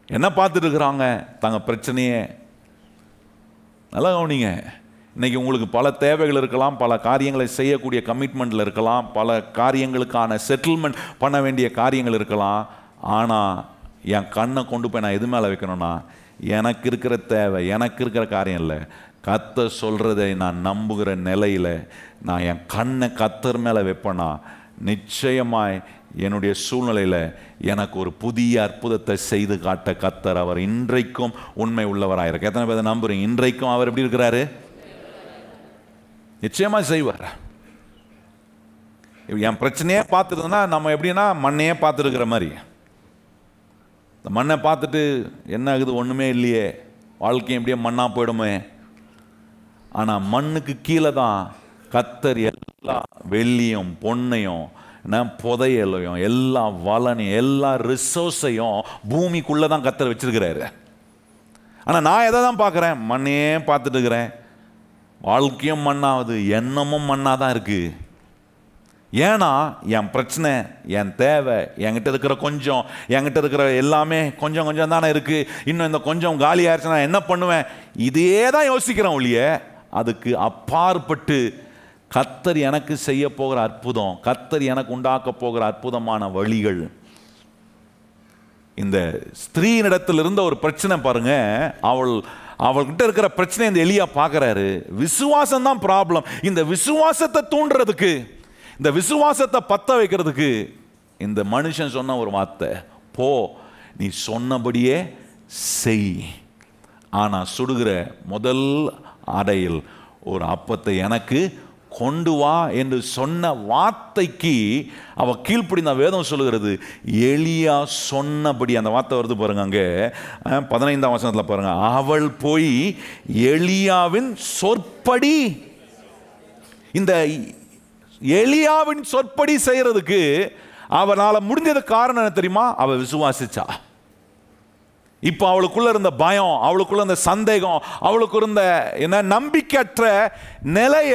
என்ன பார்த்துட்டு இருக்கிறாங்க? தங்க பிரச்சனையே. நல்லா கவனிங்க, இன்னைக்கு உங்களுக்கு பல தேவைகள் இருக்கலாம், பல காரியங்களை செய்யக்கூடிய கமிட்மெண்ட்டில் இருக்கலாம், பல காரியங்களுக்கான செட்டில்மெண்ட் பண்ண வேண்டிய காரியங்கள் இருக்கலாம். ஆனால் என் கண்ணை கொண்டு போய் நான் எது மேலே வைக்கணும்னா, எனக்கு இருக்கிற தேவை, எனக்கு இருக்கிற காரியம் இல்லை, கர்த்தர் சொல்கிறதை நான் நம்புகிற நிலையில் நான் என் கண்ணை கர்த்தர் மேலே வைப்பேனா நிச்சயமாய் என்னுடைய சூழ்நிலையில் எனக்கு ஒரு புதிய அற்புதத்தை செய்து காட்ட கர்த்தர் அவர் இன்றைக்கும் உண்மை உள்ளவராக இருக்கு. எத்தனை பேர் நம்புறீங்க? இன்றைக்கும் அவர் எப்படி இருக்கிறாரு? நிச்சயமாக செய்வார். என் பிரச்சனையே பார்த்துருந்தோன்னா நம்ம எப்படின்னா மண்ணையே பார்த்துருக்கிற மாதிரி, இந்த மண்ணை பார்த்துட்டு என்ன ஆகுது, ஒன்றுமே இல்லையே, வாழ்க்கையும் எப்படியே மண்ணாக போயிடுமே. ஆனால் மண்ணுக்கு கீழே தான் கர்த்தர் எல்லா வெள்ளியும் பொன்னையும் புதையலையும் எல்லா வளனையும் எல்லா ரிசோர்ஸையும் பூமிக்குள்ளே தான் கர்த்தர் வச்சிருக்கிறாரு. ஆனால் நான் எதை தான் பார்க்குறேன்? மண்ணையே பார்த்துட்டு இருக்கிறேன். வாழ்க்கையும் மண்ணாகுது, எண்ணமும் மண்ணாக தான் இருக்குது. ஏன்னா என் பிரச்சனை, என் தேவை, என்கிட்ட இருக்கிற கொஞ்சம், என்கிட்ட இருக்கிற எல்லாமே கொஞ்சம் கொஞ்சம் தானே இருக்குது. இன்னும் இந்த கொஞ்சம் காலி ஆயிடுச்சுன்னா என்ன பண்ணுவேன்? இதே தான் யோசிக்கிறேன் ஒழிய அதுக்கு அப்பாற்பட்டு கர்த்தர் எனக்கு செய்ய போகிற அற்புதம், கர்த்தர் எனக்கு உண்டாக்க போகிற அற்புதமான வழிகள். இந்த ஸ்திரீனிடத்தில் இருந்த ஒரு பிரச்சனை பாருங்க, அவள்கிட்ட இருக்கிற பிரச்சனை இந்த எலியா பார்க்குறாரு. விசுவாசம் தான் ப்ராப்ளம். இந்த விசுவாசத்தை தூண்டுறதுக்கு, இந்த விசுவாசத்தை பத்த வைக்கிறதுக்கு இந்த மனுஷன் சொன்ன ஒரு வார்த்தை, போ நீ சொன்னபடியே செய். ஆனால் சுடுகிற முதல் அடையில் ஒரு அப்பத்தை எனக்கு கொண்டு வா என்று சொன்ன வார்த்தைக்கு அவ கீழ்ப்படிந்த வேதம் சொல்லுகிறது. எலியா சொன்னபடி, அந்த வார்த்தை வருது பாருங்க அங்கே 15ஆம் வசனத்தில் பாருங்க, அவள் போய் எலியாவின் சொற்படி, இந்த எலியாவின் சொற்படி செய்யறதுக்கு அவளால் முடிஞ்சது காரணம் என்ன தெரியுமா? அவ விசுவாசிச்சா. இப்போ அவளுக்குள்ள இருந்த பயம், அவளுக்குள்ள இருந்த சந்தேகம், அவளுக்கு இருந்த என்ன நம்பிக்கையற்ற நிலைய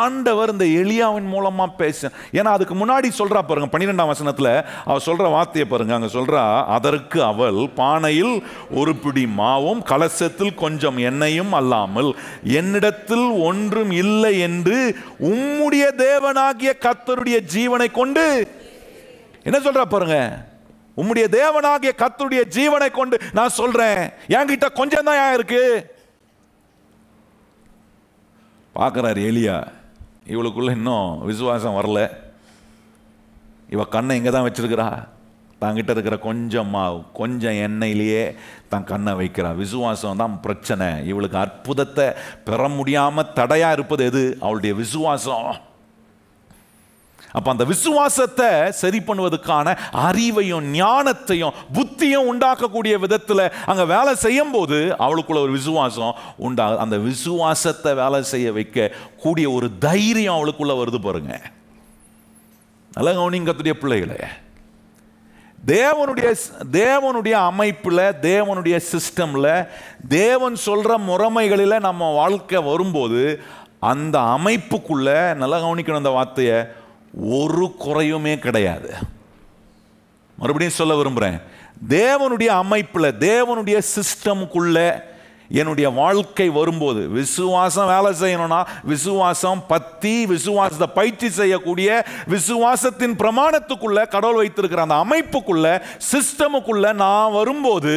ஆண்டவர் இந்த எலியாவின் மூலமா பேச. ஏன்னா அதுக்கு முன்னாடி சொல்றா பாருங்க 12ஆம் வசனத்துல அவ சொல்ற வார்த்தையை பாருங்க. அங்க சொல்றா, அதற்கு அவள் பானையில் ஒரு பிடி மாவும் கலசத்தில் கொஞ்சம் எண்ணெயும் அல்லாமல் என்னிடத்தில் ஒன்றும் இல்லை என்று உம்முடைய தேவனாகிய கர்த்தருடைய ஜீவனை கொண்டு, என்ன சொல்றா பாருங்க, உம்முடைய தேவனாகிய கர்த்தருடைய ஜீவனை கொண்டு நான் சொல்றேன், என்கிட்ட கொஞ்சம் தான் இருக்கு. பார்க்கிறார் எலியா, இவளுக்குள்ள இன்னும் விசுவாசம் வரல. இவ கண்ணை இங்கே தான் வச்சிருக்கிறா. தங்கிட்ட இருக்கிற கொஞ்சம் மாவு கொஞ்சம் எண்ணெயிலேயே தன் கண்ணை வைக்கிறா. விசுவாசம் தான் பிரச்சனை. இவளுக்கு அற்புதத்தை பெற முடியாம தடையா இருப்பது எது? அவளுடைய விசுவாசம். அப்ப அந்த விசுவாசத்தை சரி பண்ணுவதற்கான அறிவையும் ஞானத்தையும் புத்தியும் உண்டாக்கக்கூடிய விதத்தில் அங்க வேலை செய்யும் போது அவளுக்குள்ள ஒரு விசுவாசம் உண்டாகுது. அந்த விசுவாசத்தை வேலை செய்ய வைக்க கூடிய ஒரு தைரியம் அவளுக்குள்ள வருது பாருங்க. நல்ல கவனிங்க கர்த்தருடைய பிள்ளைகளே, தேவனுடைய அமைப்பில், தேவனுடைய சிஸ்டம்ல, தேவன் சொல்ற முறைமைகளில் நம்ம வாழ்க்கை வரும்போது அந்த அமைப்புக்குள்ள நல்லா கவனிக்கணும் அந்த வார்த்தையை, ஒரு குறையுமே கிடையாது. மறுபடியும் சொல்ல விரும்புகிறேன், தேவனுடைய அமைப்பில், தேவனுடைய சிஸ்டமுக்குள்ள என்னுடைய வாழ்க்கை வரும்போது விசுவாசம் வேலை செய்யணும்னா விசுவாசம் பத்தி, விசுவாசத்தை பயிற்சி செய்யக்கூடிய விசுவாசத்தின் பிரமாணத்துக்குள்ள கடவுள் வைத்திருக்கிற அந்த அமைப்புக்குள்ள, சிஸ்டமுக்குள்ள நான் வரும்போது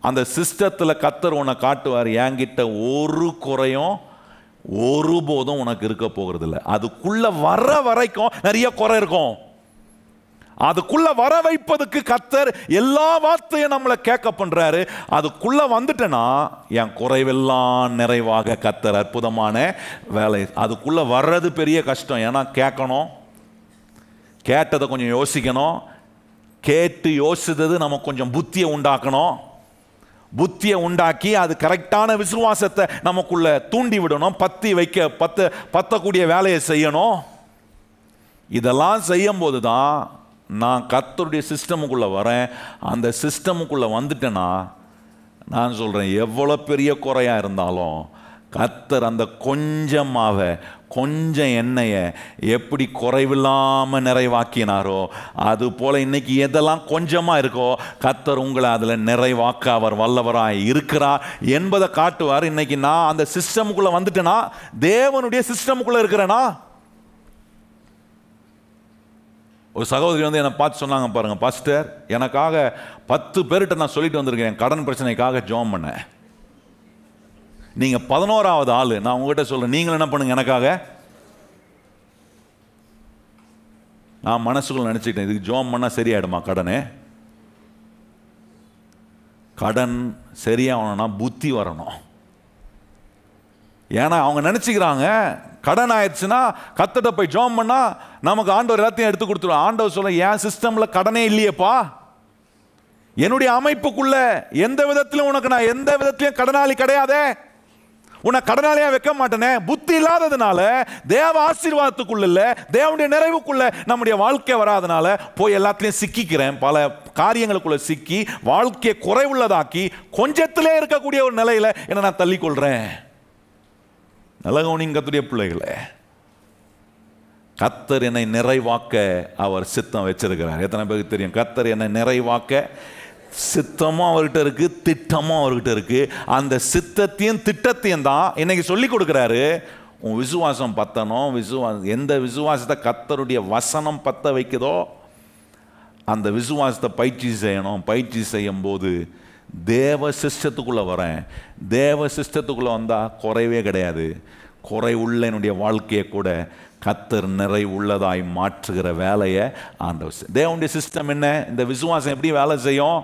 அந்த சிஸ்டத்தில் கர்த்தர் உன்னை காட்டுவார், என்கிட்ட ஒரு குறையும் ஒருபோதும் உனக்கு இருக்க போகிறது இல்லை. அதுக்குள்ள வர வரைக்கும் நிறைய குறை இருக்கும். அதுக்குள்ள வர வைப்பதுக்கு கர்த்தர் எல்லா வார்த்தையும் நம்மளை கேட்க பண்றாரு. அதுக்குள்ள வந்துட்டேன்னா என் குறைவெல்லாம் நிறைவாக கர்த்தர் அற்புதமான வேலை. அதுக்குள்ள வர்றது பெரிய கஷ்டம். ஏன்னா கேட்கணும், கேட்டதை கொஞ்சம் யோசிக்கணும், கேட்டு யோசித்தது நம்ம கொஞ்சம் புத்தியை உண்டாக்கணும், புத்தியை உண்டாக்கி அது கரெக்டான விசுவாசத்தை நமக்குள்ள தூண்டி விடணும், பத்தக்கூடிய வேலையை செய்யணும். இதெல்லாம் செய்யும் போது தான் நான் கர்த்தருடைய சிஸ்டமுக்குள்ள வரேன். அந்த சிஸ்டமுக்குள்ள வந்துட்டேன்னா நான் சொல்றேன், எவ்வளோ பெரிய குறையா இருந்தாலும் கர்த்தர் அந்த கொஞ்சம் எண்ணெயை எப்படி குறைவில்லாமல் நிறைவாக்கினாரோ அது போல இன்னைக்கு எதெல்லாம் கொஞ்சமாக இருக்கோ கர்த்தர் உங்களை அதில் நிறைவாக்க அவர் வல்லவராய் இருக்கிறார் என்பதை காட்டுவார். இன்னைக்கு நான் அந்த சிஸ்டமுக்குள்ளே வந்துட்டேன்னா, தேவனுடைய சிஸ்டமுக்குள்ளே இருக்கிறேன்னா. ஒரு சகோதரி வந்து என்னை பார்த்து சொன்னாங்க, பாருங்க பாஸ்டர், எனக்காக 10 பேர்கிட்ட நான் சொல்லிட்டு வந்திருக்கேன் கடன் பிரச்சனைக்காக ஜெபம் பண்ணேன். நீங்கள் 11வது ஆள். நான் உங்ககிட்ட சொல்கிறேன், நீங்கள் என்ன பண்ணுங்க எனக்காக. நான் மனசுக்குள்ள நினச்சிக்கிட்டேன், இதுக்கு ஜெபம் பண்ணால் சரியாயிடுமா கடனே? கடன் சரியாகணும்னா புத்தி வரணும். ஏன்னா அவங்க நினச்சிக்கிறாங்க கடன் ஆயிடுச்சுன்னா கர்த்தர்ட்ட போய் ஜெபம் பண்ணா நமக்கு ஆண்டவர் எல்லாத்தையும் எடுத்து கொடுத்துருவோம். ஆண்டவர் சொல்ல, என் சிஸ்டமில் கடனே இல்லையேப்பா, என்னுடைய அமைப்புக்குள்ள எந்த விதத்திலும் உனக்கு நான் எந்த விதத்திலையும் கடனாளி கிடையாதே, உன்னை கடனாளியா வைக்க மாட்டேனே. புத்தி இல்லாததுனால தேவ ஆசீர்வாதத்துக்குள்ள இல்ல, தேவனுடைய நிறைவுக்குள்ள நம்முடைய வாழ்க்கை வராதனால போய் எல்லாத்திலையும் சிக்கிக்கிறேன். பல காரியங்களுக்குள்ள சிக்கி வாழ்க்கையை குறைவுள்ளதாக்கி கொஞ்சத்திலே இருக்கக்கூடிய ஒரு நிலையில என்ன நான் தள்ளிக்கொள்றேன். நல்ல கவனிங்க கர்த்தருடைய பிள்ளைகளே, கர்த்தர் என்னை நிறைவாக்க அவர் சித்தம் வச்சிருக்கிறார். எத்தனை பேருக்கு தெரியும் கர்த்தர் என்னை நிறைவாக்க சித்தமும் அவர்கிட்ட இருக்கு, திட்டமும் அவர்கிட்ட இருக்கு. அந்த சித்தத்தையும் திட்டத்தையும் தான் இன்னைக்கு சொல்லி கொடுக்குறாரு. உன் விசுவாசம் பத்தணும். எந்த விசுவாசத்தை கர்த்தருடைய வசனம் பத்த வைக்குதோ அந்த விசுவாசத்தை பயிற்சி செய்யணும். பயிற்சி செய்யும் போது தேவ சிஸ்டத்துக்குள்ளே வரேன். தேவ சிஸ்டத்துக்குள்ளே வந்தால் குறைவே கிடையாது. குறை உள்ள என்னுடைய வாழ்க்கையை கூட கர்த்தர் நிறை உள்ளதாய் மாற்றுகிற வேலையை ஆண்டவர். தேவனுடைய சிஸ்டம் என்ன? இந்த விசுவாசம் எப்படி வேலை செய்யும்?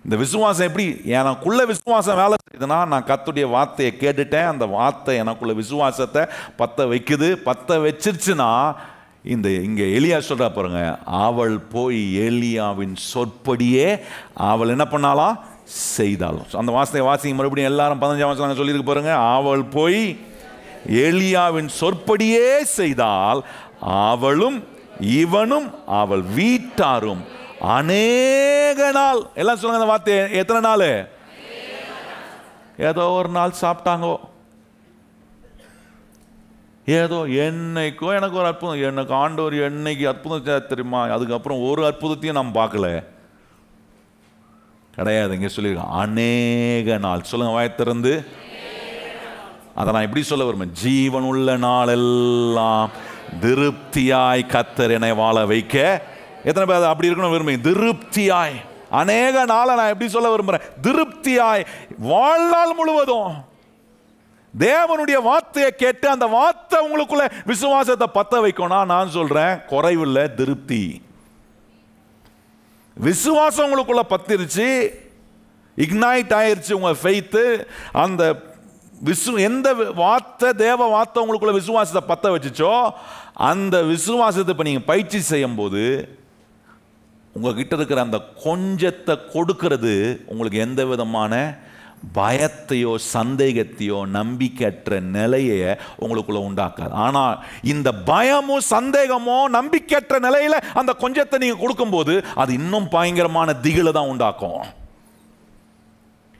இந்த விசுவாசம் எப்படி எனக்குள்ள விசுவாசம் வேலை செய்யுதுன்னா, நான் கர்த்தருடைய வார்த்தையை கேட்டுட்டேன், அந்த வார்த்தை எனக்குள்ள விசுவாசத்தை பற்ற வைக்குது. பற்ற வச்சிருச்சுன்னா இங்கே எலியா சொல்றா பாருங்க, அவள் போய் எலியாவின் சொற்படியே அவள் என்ன பண்ணாலாம் செய்தாலும். அந்த வாசனை வாசிங்க மறுபடியும் எல்லாரும் 15ஆம் வசனம் சொல்லியிருக்கு பாருங்க. அவள் போய் எலியாவின் சொற்படியே செய்தால் அவளும் இவனும் அவள் வீட்டாரும் அநேக நாள், எல்லாம் சொல்லுங்க அந்த வார்த்தை, எத்தனை நாள்? ஏதோ ஒரு நாள் சாப்பிட்டாங்கோ, ஏதோ என்னைக்கோ எனக்கு ஒரு அற்புதம், எனக்கு ஆண்டவர் என்னைக்கு அற்புதம் தெரியுமா, அதுக்கப்புறம் ஒரு அற்புதத்தையும் நாம் பார்க்கல கிடையாது. இங்கே சொல்லியிருக்கோம் அநேக நாள். சொல்லுங்க வாய் திறந்து. அதை நான் எப்படி சொல்ல வருவேன்? ஜீவன் உள்ள நாளெல்லாம் திருப்தியாய் கர்த்தர் என்னை வாழ வைக்க. எத்தனை பேர் அப்படி இருக்கணும் விரும்புங்க? திருப்தியாய். அநேக நாளை நான் எப்படி சொல்ல விரும்புகிறேன்? திருப்தியாய் வாழ்நாள் முழுவதும் தேவனுடைய வார்த்தையை கேட்டு அந்த வார்த்தை உங்களுக்குள்ள விசுவாசத்தை பத்த வைக்கணும். நான் சொல்றேன் குறைவில்லை, திருப்தி. விசுவாசம் உங்களுக்குள்ள பத்திருச்சு, இக்னைட் ஆயிருச்சு உங்க ஃபெய்த். அந்த எந்த வார்த்தை, தேவ வார்த்தை உங்களுக்குள்ள விசுவாசத்தை பத்த வச்சுச்சோ அந்த விசுவாசத்தை இப்போ நீங்கள் பயிற்சி செய்யும் போது உங்ககிட்ட இருக்கிற அந்த கொஞ்சத்தை கொடுக்கிறது உங்களுக்கு எந்த விதமான பயத்தையோ சந்தேகத்தையோ நம்பிக்கையற்ற நிலையை உங்களுக்குள்ள உண்டாக்காது. ஆனால் இந்த பயமோ சந்தேகமோ நம்பிக்கையற்ற நிலையில அந்த கொஞ்சத்தை நீங்க கொடுக்கும்போது அது இன்னும் பயங்கரமான திகிலை தான் உண்டாக்கும்.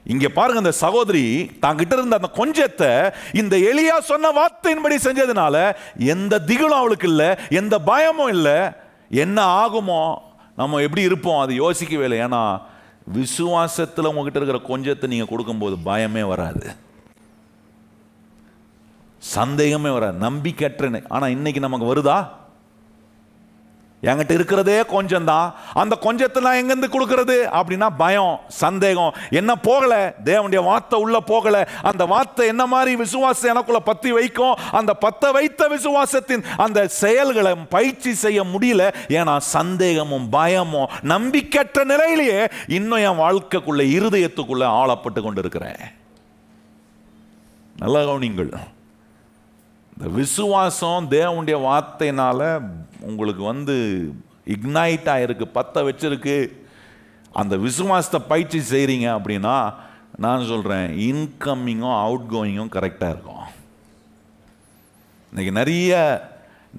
இங்க பாருங்க, இந்த சகோதரி தாங்கிட்ட இருந்த அந்த கொஞ்சத்தை இந்த எலியா சொன்ன வார்த்தையின்படி செஞ்சதுனால எந்த திகிலும் அவளுக்கு இல்லை, எந்த பயமும் இல்லை. என்ன ஆகுமோ, நம்ம எப்படி இருப்போம் அது யோசிக்கவே இல்லை. ஏன்னா விசுவாசத்தில் உங்ககிட்ட இருக்கிற கொஞ்சத்தை நீங்க கொடுக்கும்போது பயமே வராது, சந்தேகமே வராது, நம்பிக்கையற்ற. ஆனா இன்னைக்கு நமக்கு வருதா? என்கிட்ட இருக்கிறதே கொஞ்சம் தான், அந்த கொஞ்சத்தை நான் எங்கேருந்து கொடுக்கறது அப்படின்னா பயம், சந்தேகம். என்ன போகல, தேவனுடைய வார்த்தை உள்ள போகல. அந்த வார்த்தை என்ன மாதிரி விசுவாசம் எனக்குள்ள பத்தி வைக்கும், அந்த பத்த வைத்த விசுவாசத்தின் அந்த செயல்களை பயிற்சி செய்ய முடியல. ஏன்னா சந்தேகமும் பயமும் நம்பிக்கையற்ற நிலையிலேயே இன்னும் என் வாழ்க்கைக்குள்ள இருதயத்துக்குள்ள ஆளப்பட்டு கொண்டு இருக்கிறேன். நல்ல கவனிங்கள், இந்த விசுவாசம் தேவனுடைய வார்த்தையினால உங்களுக்கு இக்னைட் ஆயிருக்கு, பத்த வச்சிருக்கு. அந்த விசுவாசத்தை பயிற்சி செய்கிறீங்க அப்படின்னா நான் சொல்கிறேன், இன்கம்மிங்கும் அவுட் கோயிங்கும் கரெக்டாக இருக்கும். இன்னைக்கு நிறைய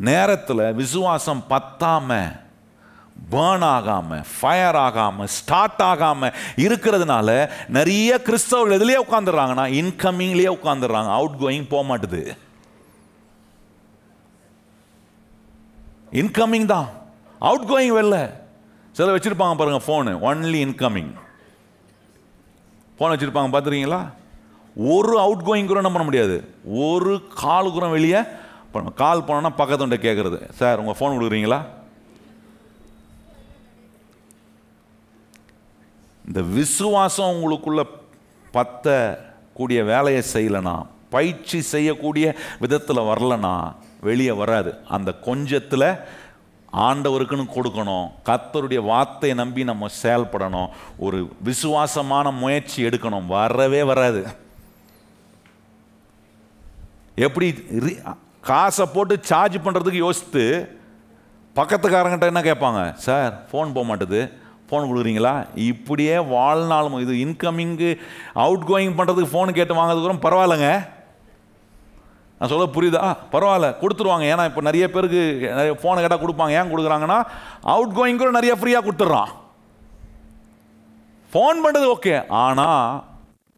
நேரத்தில் விசுவாசம் பத்தாமல், பேர்ன் ஆகாமல், ஃபயர் ஆகாமல், ஸ்டார்ட் ஆகாமல் இருக்கிறதுனால நிறைய கிறிஸ்தவர்கள் எதுலேயே உட்காந்துடுறாங்கன்னா இன்கம்மிங்லேயே உட்காந்துடுறாங்க, அவுட் கோயிங் போக மாட்டுது. இன்கமிங் தான், அவுட் கோயிங் வெளில. சில வச்சிருப்பாங்க பாருங்க ஃபோனு, ஒன்லி இன்கமிங் ஃபோன் வச்சிருப்பாங்க, பார்த்துருக்கீங்களா? ஒரு அவுட் கோயிங் கூட என்ன பண்ண முடியாது, ஒரு கால் கூட வெளியே கால் பண்ணோன்னா பக்கத்துண்ட கேட்குறது, சார் உங்கள் ஃபோன் கொடுக்குறீங்களா? இந்த விசுவாசம் உங்களுக்குள்ள பத்த கூடிய வேலையை செய்யலைனா, பயிற்சி செய்யக்கூடிய விதத்தில் வரலனா வெளியே வராது. அந்த கொஞ்சத்தில் ஆண்டவருக்குன்னு கொடுக்கணும், கர்த்தருடைய வார்த்தையை நம்பி நம்ம செயல்படணும், ஒரு விசுவாசமான முயற்சி எடுக்கணும், வரவே வராது. எப்படி காசை போட்டு சார்ஜ் பண்ணுறதுக்கு யோசித்து பக்கத்துக்காரங்கிட்ட என்ன கேட்பாங்க, சார் ஃபோன் போக மாட்டுது, ஃபோன் கொடுக்குறீங்களா? இப்படியே வாழ்நாளும் இது இன்கமிங்கு அவுட் கோயிங் பண்ணுறதுக்கு ஃபோன் கேட்டு வாங்கிறதுக்கு பரவாயில்லைங்க. நான் சொல்ல புரியுதா? பரவாயில்ல, கொடுத்துருவாங்க. ஏன்னா இப்போ நிறைய பேருக்கு நிறைய ஃபோனை கேட்டால் கொடுப்பாங்க. ஏன் கொடுக்குறாங்கன்னா அவுட் கோயிங் கூட நிறைய ஃப்ரீயாக கொடுத்துட்றான். ஃபோன் பண்ணுறது ஓகே, ஆனால்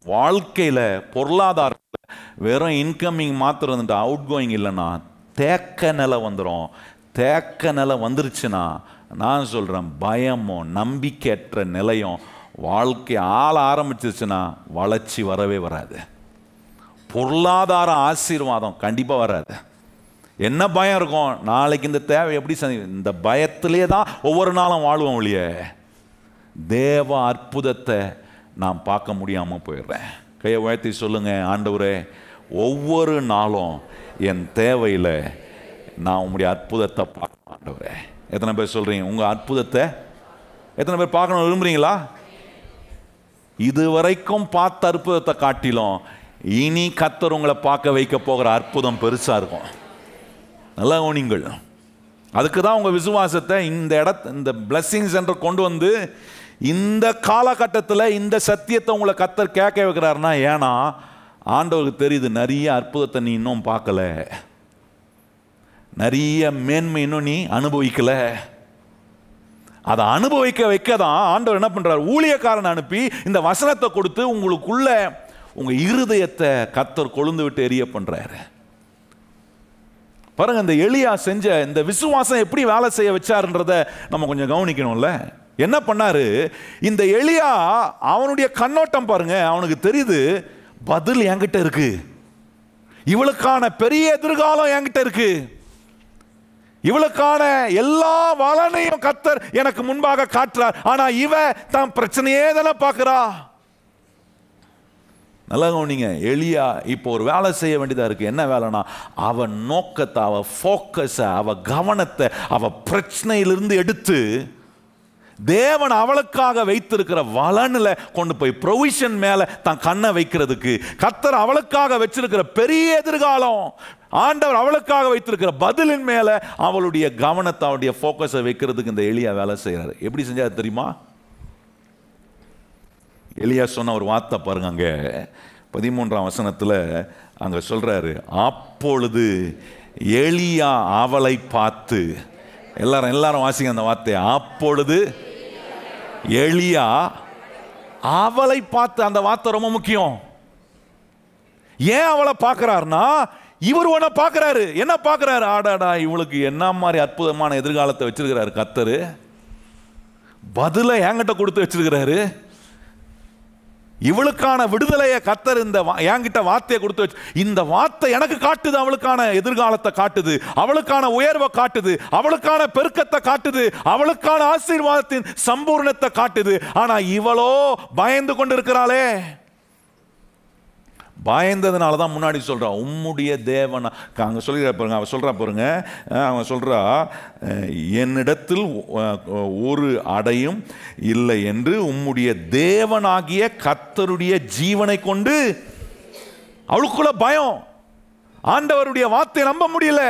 வாழ்க்கையில் பொருளாதாரத்தில் வெறும் இன்கமிங் மாத்திரம் அவுட் கோயிங் இல்லைன்னா தேக்க நிலை வந்துடும். தேக்க நிலை வந்துருச்சுன்னா நான் சொல்கிறேன், பயமும் நம்பிக்கையற்ற நிலையும் வாழ்க்கை ஆள ஆரம்பிச்சிருச்சுன்னா வளர்ச்சி வரவே வராது, பொருளாதார ஆசீர்வாதம் கண்டிப்பாக வராது. என்ன பயம் இருக்கும், நாளைக்கு இந்த தேவை எப்படி இந்த பயத்திலே தான் ஒவ்வொரு நாளும் வாழ்வோம் இல்லையே, தேவ அற்புதத்தை நான் பார்க்க முடியாமல் போயிடுறேன். கையை உயர்த்தி சொல்லுங்க, ஆண்டவரே ஒவ்வொரு நாளும் என் தேவையில் நான் உங்களுடைய அற்புதத்தை பார்க்கணும் ஆண்டவரே. எத்தனை பேர் சொல்கிறீங்க உங்கள் அற்புதத்தை? எத்தனை பேர் பார்க்கணும் விரும்புகிறீங்களா? இதுவரைக்கும் பார்த்த அற்புதத்தை காட்டிலும் இனி கர்த்தர் உங்களை பார்க்க வைக்க போகிற அற்புதம் பெருசாக இருக்கும். நல்லா கவனிங்கள். அதுக்கு தான் உங்கள் விசுவாசத்தை இந்த பிளெஸிங்ஸ் என்று கொண்டு வந்து இந்த காலகட்டத்தில் இந்த சத்தியத்தை உங்களை கர்த்தர் கேட்க வைக்கிறாருன்னா, ஏன்னா ஆண்டவருக்கு தெரியுது நிறைய அற்புதத்தை நீ இன்னும் பார்க்கல, நிறைய மேன்மை இன்னும் நீ அனுபவிக்கல. அதை அனுபவிக்க வைக்க தான் ஆண்டவர் என்ன பண்றார், ஊழியக்காரனை அனுப்பி இந்த வசனத்தை கொடுத்து உங்களுக்குள்ள உங்க இருதயத்தை கர்த்தர் கொழுந்து விட்டு எரிய பண்றாரு. பாருங்க, இந்த எலியா செஞ்ச இந்த விசுவாசம் எப்படி வேலை செய்ய வச்சாருன்றத நம்ம கொஞ்சம் கவனிக்கணும்ல. என்ன பண்ணாரு இந்த எலியா? அவனுடைய கண்ணோட்டம் பாருங்க, அவனுக்கு தெரியுது பதில் என்கிட்ட இருக்கு, இவளுக்கான பெரிய எதிர்காலம் என்கிட்ட இருக்கு, இவளுக்கான எல்லா வளனையும் கர்த்தர் எனக்கு முன்பாக காட்டுறார். ஆனா இவ தான் பிரச்சனையே தானே பார்க்கிறா. நல்லா கவனிங்க, எலியா இப்போ ஒரு வேலை செய்ய வேண்டியதா இருக்கு. என்ன வேலைனா, அவ நோக்கத்தை, அவ ஃபோக்கஸை, அவ கவனத்தை அவ பிரச்சனையிலிருந்து எடுத்து தேவன் அவளுக்காக வைத்திருக்கிற வளன்ல கொண்டு போய் ப்ரொவிஷன் மேல தான் கண்ணை வைக்கிறதுக்கு, கர்த்தர் அவளுக்காக வச்சிருக்கிற பெரிய எதிர்காலம், ஆண்டவர் அவளுக்காக வைத்திருக்கிற பதிலின் மேல அவளுடைய கவனத்தை, அவளுடைய போக்கஸை வைக்கிறதுக்கு இந்த எலியா வேலை செய்யறாரு. எப்படி செஞ்சாரு தெரியுமா? எலியா சொன்ன ஒரு வார்த்தை பாருங்க, அங்க 13ஆம் வசனத்துல அங்க சொல்றாரு, அப்பொழுது எலியா அவளை பார்த்து, எல்லாரும் வாசிங்க அந்த வார்த்தையை, அப்பொழுது எலியா அவளை பார்த்து. அந்த வார்த்தை ரொம்ப முக்கியம். ஏன் அவளை பார்க்கிறாருன்னா, இவர் ஒன்ன பார்க்கிறாரு. என்ன பார்க்கிறாரு? ஆடாடா, இவளுக்கு என்ன மாதிரி அற்புதமான எதிர்காலத்தை வச்சிருக்கிறாரு கர்த்தர், பதில என்கிட்ட கொடுத்து வச்சிருக்கிறாரு, இவளுக்கான விடுதலையை கர்த்தர் இந்த என்கிட்ட வார்த்தையை கொடுத்து வச்சு, இந்த வார்த்தை எனக்கு காட்டுது, அவளுக்கான எதிர்காலத்தை காட்டுது, அவளுக்கான உயர்வை காட்டுது, அவளுக்கான பெருக்கத்தை காட்டுது, அவளுக்கான ஆசீர்வாதத்தின் சம்பூர்ணத்தை காட்டுது. ஆனா இவளோ பயந்து கொண்டு இருக்கிறாளே. பயந்ததுனால தான் முன்னாடி சொல்றான், உம்முடைய தேவன் அங்க சொல்லிடுற பாருங்க. அவன் சொல்றா பாருங்க, அவன் சொல்றா, என்னிடத்தில் ஒரு அடையும் இல்லை என்று உம்முடைய தேவனாகிய கர்த்தருடைய ஜீவனை கொண்டு. அவளுக்குள்ள பயம், ஆண்டவருடைய வார்த்தையை நம்ப முடியல.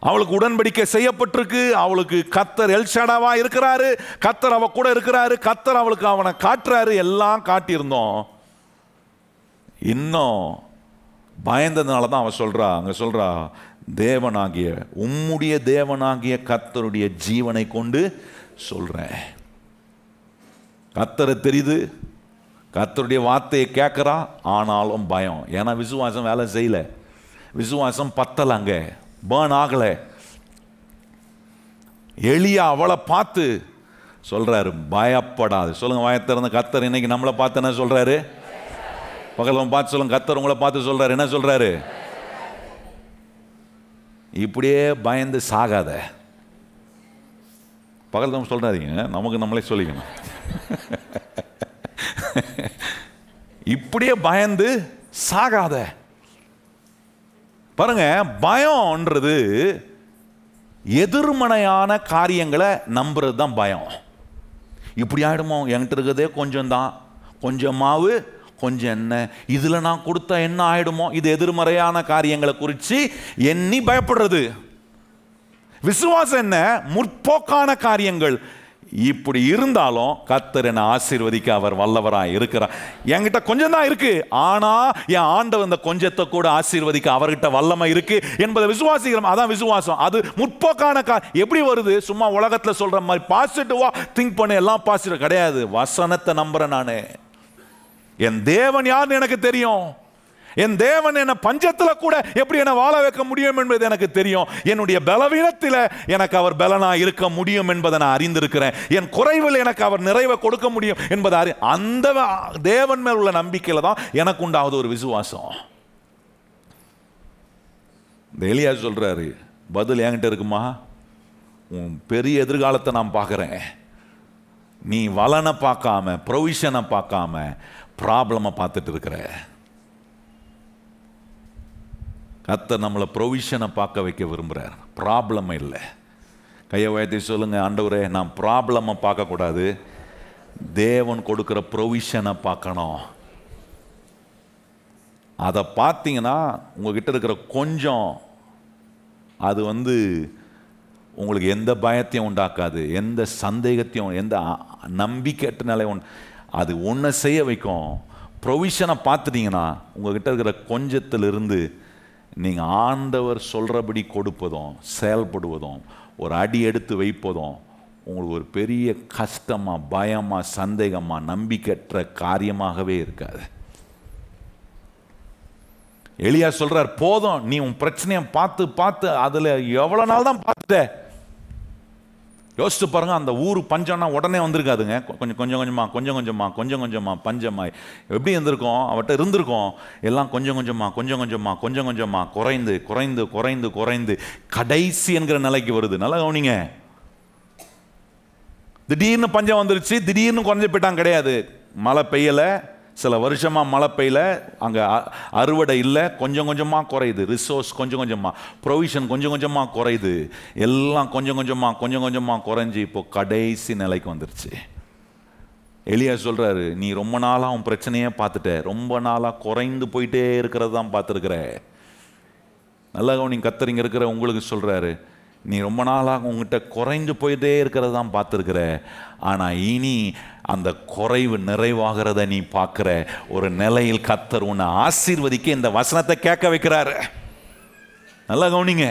அவளுக்கு உடன்படிக்கை செய்யப்பட்டிருக்கு, அவளுக்கு கர்த்தர் எல்ஷடாவா இருக்கிறாரு, கர்த்தர் அவ கூட இருக்கிறாரு, கர்த்தர் அவளுக்கு அவனை காட்டுறாரு, எல்லாம் காட்டியிருந்தோம். இன்னும் பயந்ததுனால தான் அவன் சொல்றா, அங்க சொல்றா, தேவனாகிய உம்முடைய தேவனாகிய கர்த்தருடைய ஜீவனை கொண்டு சொல்றேன். கர்த்தரை தெரியுது, கர்த்தருடைய வார்த்தையை கேட்கிறா, ஆனாலும் பயம். ஏன்னா விசுவாசம் வேலை செய்யல, விசுவாசம் பத்தல, அங்க பேர்ன் ஆகல. எலியா அவளை பார்த்து சொல்றாரு, பயப்படாது. சொல்லுங்க வாயத்திறந்த கர்த்தர் இன்னைக்கு நம்மளை பார்த்து என்ன சொல்றாரு? பகல் பார்த்து சொல்லுங்க, கர்த்தர் உங்களை பார்த்து சொல்றாரு, என்ன சொல்றாரு? இப்படியே பயந்து சாகாத. பகல் சொல்றாதீங்க, நமக்கு நம்மளே சொல்லிக்கணும். இப்படியே பயந்து சாகாத. பாருங்க, பயம்ன்றது எதிர்மறையான காரியங்களை நம்புறது தான் பயம். இப்படி ஆயிடுமோ, என்கிட்ட இருக்கிறதே கொஞ்சம் தான், கொஞ்சம் மாவு கொஞ்சம் என்ன, இதுல நான் கொடுத்தா என்ன ஆயிடுமோ, இது எதிர்மறையான காரியங்களை குறித்து எண்ணி பயப்படுறது. விசுவாசம் என்ன? முற்போக்கான காரியங்கள். இப்படி இருந்தாலும் கர்த்தர் என்னை ஆசீர்வதிக்க அவர் வல்லவராய் இருக்கிறார். என்கிட்ட கொஞ்சம் தான் இருக்கு, ஆனா என் ஆண்டவர் இந்த கொஞ்சத்தை கூட ஆசீர்வதிக்க அவர்கிட்ட வல்லமை இருக்கு என்பதை விசுவாசிக்கிறோம். அதான் விசுவாசம். அது முற்போக்கான எப்படி வருது? சும்மா உலகத்துல சொல்ற மாதிரி பாசிட்டிவா திங்க் பண்ண எல்லாம் பாசிட்டிவ் கிடையாது. வசனத்தை நம்புறேன் நானு. என் தேவன் யாருன்னு எனக்கு தெரியும். என் தேவன் என்ன பஞ்சத்துல கூட எப்படி என்ன வாழ வைக்க முடியும் என்பது எனக்கு தெரியும். என்னுடைய பலவீனத்தில் எனக்கு அவர் பலனா இருக்க முடியும் என்பதை நான் அறிந்திருக்கிறேன். என் குறைவில் எனக்கு அவர் நிறைவை கொடுக்க முடியும் என்பதை அந்த தேவன் மேல் உள்ள நம்பிக்கையில தான் எனக்கு உண்டாவது ஒரு விசுவாசம். எலியா சொல்றாரு, பதில் என்கிட்ட இருக்குமா? உன் பெரிய எதிர்காலத்தை நான் பார்க்கிறேன். நீ வலனை பார்க்காம, ப்ரொவிஷனை பார்க்காம ப்ராப்ளமை பார்த்துட்டு இருக்கிற. கர்த்தர் நம்மளை ப்ரொவிஷனை பார்க்க வைக்க விரும்புகிறார், ப்ராப்ளம் இல்லை. கையை உயர்த்தி சொல்லுங்க, ஆண்டவரே, நான் ப்ராப்ளமை பார்க்கக்கூடாது, தேவன் கொடுக்குற ப்ரொவிஷனை பார்க்கணும். அதை பார்த்தீங்கன்னா உங்ககிட்ட இருக்கிற கொஞ்சம் அது உங்களுக்கு எந்த பயத்தையும் உண்டாக்காது, எந்த சந்தேகத்தையும், எந்த நம்பிக்கையற்ற நிலையும் அது ஒன்றை செய்ய வைக்கும். ப்ரொவிஷனை பார்த்துட்டீங்கன்னா உங்ககிட்ட இருக்கிற கொஞ்சத்திலிருந்து நீங்கள் ஆண்டவர் சொல்கிறபடி கொடுப்பதும் செயல்படுவதும் ஒரு அடி எடுத்து வைப்பதும் உங்களுக்கு ஒரு பெரிய கஷ்டமாக, பயமாக, சந்தேகமாக, நம்பிக்கையற்ற காரியமாகவே இருக்காது. எலியா சொல்றார், போதும், நீ உன் பிரச்சனையை பார்த்து பார்த்து அதில் எவ்வளோ நாள் தான் பார்த்துட்ட. யோசிச்சு பாருங்க, அந்த ஊர் பஞ்சம்னா உடனே வந்திருக்காதுங்க. கொஞ்சம் கொஞ்சமா பஞ்சமாய் எப்படி இருந்திருக்கும்? அவட்ட இருந்திருக்கும் எல்லாம் கொஞ்சம் கொஞ்சமா குறைந்து குறைந்து குறைந்து குறைந்து கடைசி என்கிற நிலைக்கு வருது. நல்லா கவனிங்க, திடீர்னு பஞ்சம் வந்துருச்சு, திடீர்னு குறைஞ்சு போயிட்டாங்க கிடையாது. மழை பெய்யல, சில வருஷமாக மழை பெய்யல, அங்கே அறுவடை இல்லை, கொஞ்சம் கொஞ்சமாக குறையுது. ரிசோர்ஸ் கொஞ்சம் கொஞ்சமாக, ப்ரொவிஷன் கொஞ்சம் கொஞ்சமாக குறையுது. எல்லாம் கொஞ்சம் கொஞ்சமாக குறைஞ்சி இப்போ கடைசி நிலைக்கு வந்துருச்சு. எலியா சொல்கிறாரு, நீ ரொம்ப நாளாக உன் பிரச்சனையே பார்த்துட்ட, ரொம்ப நாளாக குறைந்து போயிட்டே இருக்கிறது தான் பார்த்துருக்குற. நல்லா கவனிங்க, கர்த்தர் இருக்கிற உங்களுக்கு சொல்கிறாரு, நீ ரொம்ப நாளாக உங்ககிட்ட குறைந்து போயிட்டே இருக்கிறது தான் பார்த்துருக்குற. ஆனால் இனி அந்த குறைவு நிறைவாகிறத நீ பார்க்குற ஒரு நிலையில் கர்த்தர் உன்னை ஆசீர்வதிக்க இந்த வசனத்தை கேட்க வைக்கிறாரு. நல்லா கவனிங்க,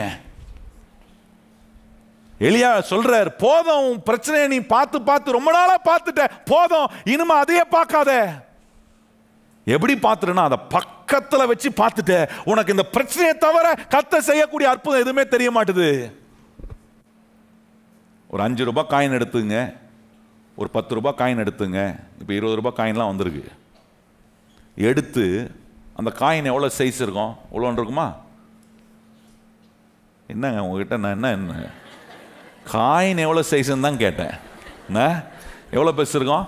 எலியா சொல்றார், போதும் உன் பிரச்சனையை நீ பார்த்து ரொம்ப நாளா பார்த்துட்ட, போதும், இனிமே அதையே பார்க்காத. எப்படி பார்த்துட்டா, அதை பக்கத்தில் வச்சு பார்த்துட்ட. உனக்கு இந்த பிரச்சனையை தவிர கர்த்தர் செய்யக்கூடிய அற்புதம் எதுவுமே தெரிய மாட்டுது. ஒரு 5 ரூபாய் காயின் எடுத்துங்க, ஒரு 10 ரூபாய் காயின் எடுத்துங்க. இப்போ 20 ரூபாய் காயின்லாம் வந்திருக்கு. எடுத்து அந்த காயின் எவ்வளோ சைஸ் இருக்கும், இவ்வளோன்னு இருக்குமா? என்னங்க உங்ககிட்ட நான் என்ன காயின் எவ்வளோ சைஸ்ன்னு தான் கேட்டேன். எவ்வளோ பெருசு இருக்கும்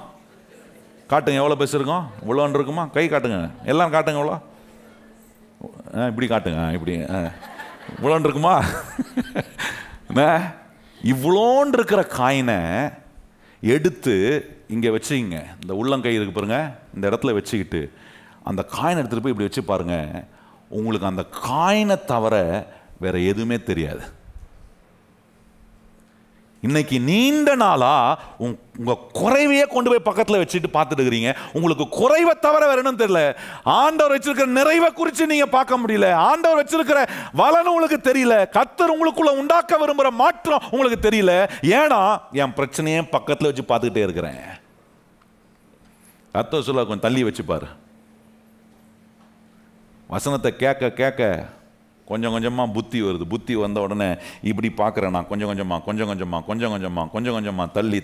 காட்டுங்க, எவ்வளோ பெருசு இருக்கும், இவ்வளோன்னு இருக்குமா? கை காட்டுங்க, எல்லாம் காட்டுங்க, எவ்வளோ, இப்படி காட்டுங்க, இப்படி இவ்வளோன்னு இருக்குமா? இவ்வளோன்னு இருக்கிற காயினை எடுத்து இங்கே வச்சுக்கிங்க. இந்த உள்ளங்கை இருக்கு பாருங்க, இந்த இடத்துல வச்சுக்கிட்டு அந்த காயினை எடுத்துகிட்டு போய் இப்படி வச்சு பாருங்க. உங்களுக்கு அந்த காயினை தவிர வேற எதுவுமே தெரியாது. இன்னைக்கு நீண்ட நாளா உங்க குறைவையே கொண்டு போய் பக்கத்தில் வச்சுட்டு பார்த்துட்டு இருக்கிறீங்க. உங்களுக்கு குறைவை தவிர வேற என்னன்னு தெரியல. ஆண்டவர் வச்சிருக்கிற நிறைவை குறித்து நீங்க பார்க்க முடியல. ஆண்டவர் வச்சிருக்கிற வளனும் உங்களுக்கு தெரியல. கர்த்தர் உங்களுக்குள்ள உண்டாக்க விரும்புகிற மாற்றம் உங்களுக்கு தெரியல. ஏன்னா என் பிரச்சனையே பக்கத்தில் வச்சு பார்த்துக்கிட்டே இருக்கிறேன். கர்த்தர் சொல்ல, கொஞ்சம் தள்ளி வச்சு பாரு. வசனத்தை கேட்க கேட்க கொஞ்சம் கொஞ்சமாக புத்தி வருது. புத்தி வந்த உடனே இப்படி பார்க்குறேன் நான், கொஞ்சம் கொஞ்சமாக தள்ளி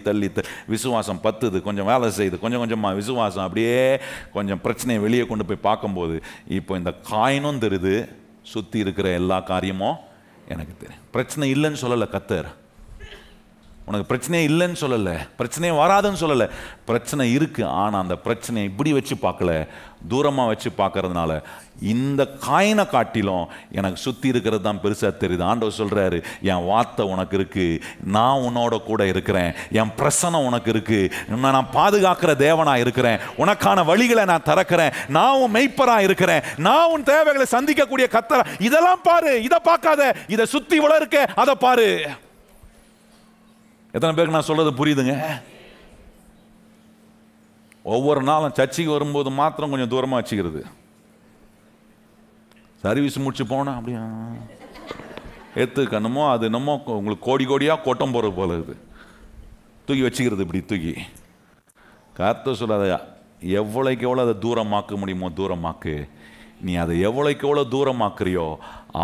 விசுவாசம் பத்துது, கொஞ்சம் வேலை செய்யுது, கொஞ்சம் விசுவாசம் அப்படியே கொஞ்சம் பிரச்சனையை வெளியே கொண்டு போய் பார்க்கும்போது இப்போ இந்த காயினும் தெரியுது, சுற்றி இருக்கிற எல்லா காரியமும் எனக்கு தெரியும். பிரச்சனை இல்லைன்னு சொல்லலை கர்த்தர், உனக்கு பிரச்சனையே இல்லைன்னு சொல்லலை, பிரச்சனையே வராதுன்னு சொல்லலை. பிரச்சனை இருக்குது, ஆனால் அந்த பிரச்சனையை இப்படி வச்சு பார்க்கல, தூரமாக வச்சு பார்க்கறதுனால இந்த காயினை காட்டிலும் எனக்கு சுற்றி இருக்கிறது தான் பெருசாக தெரியுது. ஆண்டவர் சொல்கிறாரு, என் வார்த்தை உனக்கு இருக்குது, நான் உன்னோட கூட இருக்கிறேன், என் பிரசனம் உனக்கு இருக்குது, நான் பாதுகாக்கிற தேவனாக இருக்கிறேன், உனக்கான வழிகளை நான் திறக்கிறேன், நான் உன் மெய்ப்பராக இருக்கிறேன், நான் உன் தேவைகளை சந்திக்கக்கூடிய கர்த்தர். இதெல்லாம் பாரு, இதை பார்க்காத, இதை சுற்றி இவ்வளோ இருக்க, அதை பாரு. எத்தனை பேருக்கு நான் சொல்றது புரியுதுங்க? ஒவ்வொரு நாளும் சர்ச்சைக்கு வரும்போது மாத்திரம் கொஞ்சம் தூரமாக வச்சுக்கிறது. சர்வீஸ் முடிச்சு போனால் அப்படியா எடுத்துக்கணுமோ, அது என்னமோ உங்களுக்கு கோடி கோடியாக கொட்டம் போகிறது போல இருக்குது, தூக்கி வச்சுக்கிறது இப்படி தூக்கி. கர்த்தர் சொல்லாத, எவ்வளோக்கு எவ்வளோ அதை தூரமாக்க முடியுமோ தூரமாக்கு. நீ அதை எவ்வளோக்கு எவ்வளோ தூரமாக்குறியோ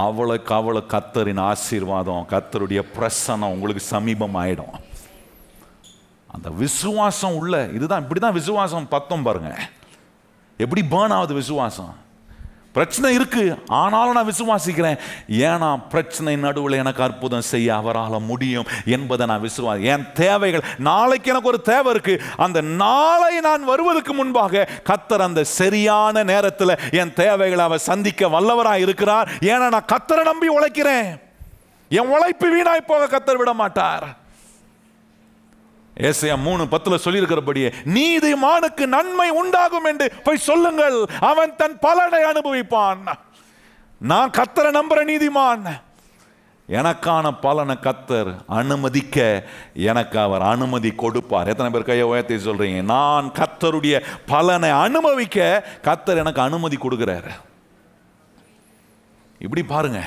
அவளுக்கு அவ்வளோ கர்த்தரின் ஆசீர்வாதம், கர்த்தருடைய பிரசன்னம் உங்களுக்கு சமீபம் ஆயிடும். அந்த விசுவாசம் உள்ள, இதுதான் இப்படி தான் விசுவாசம் பத்தம் பாருங்க, எப்படி பேர்ன் ஆகுது விசுவாசம். பிரச்சனை இருக்கு, ஆனாலும் நான் விசுவாசிக்கிறேன். ஏன்னா பிரச்சனை நடுவில் எனக்கு அற்புதம் செய்ய அவரால் முடியும் என்பதை நான் விசுவாசி. என் தேவைகள், நாளைக்கு எனக்கு ஒரு தேவை இருக்கு, அந்த நாளை நான் வருவதற்கு முன்பாக கர்த்தர் அந்த சரியான நேரத்தில் என் தேவைகளை அவர் சந்திக்க வல்லவராக இருக்கிறார். ஏன்னா நான் கர்த்தரை நம்பி உழைக்கிறேன். என் உழைப்பு வீணாய் போக கர்த்தர் விட மாட்டார். ஏசாயா 3:10 சொல்லியிருக்கிறபடியே, நீதிமானுக்கு நன்மை உண்டாகும் என்று போய் சொல்லுங்கள், அவன் தன் பலனை அனுபவிப்பான். நான் கர்த்தரை நம்புற நீதிமான், எனக்கான பலனை கர்த்தர் அனுமதிக்க எனக்கு அவர் அனுமதி கொடுப்பார். எத்தனை பேர் கையை உயர்த்தி சொல்றீங்க, நான் கர்த்தருடைய பலனை அனுபவிக்க கர்த்தர் எனக்கு அனுமதி கொடுக்கிறார். இப்படி பாருங்க,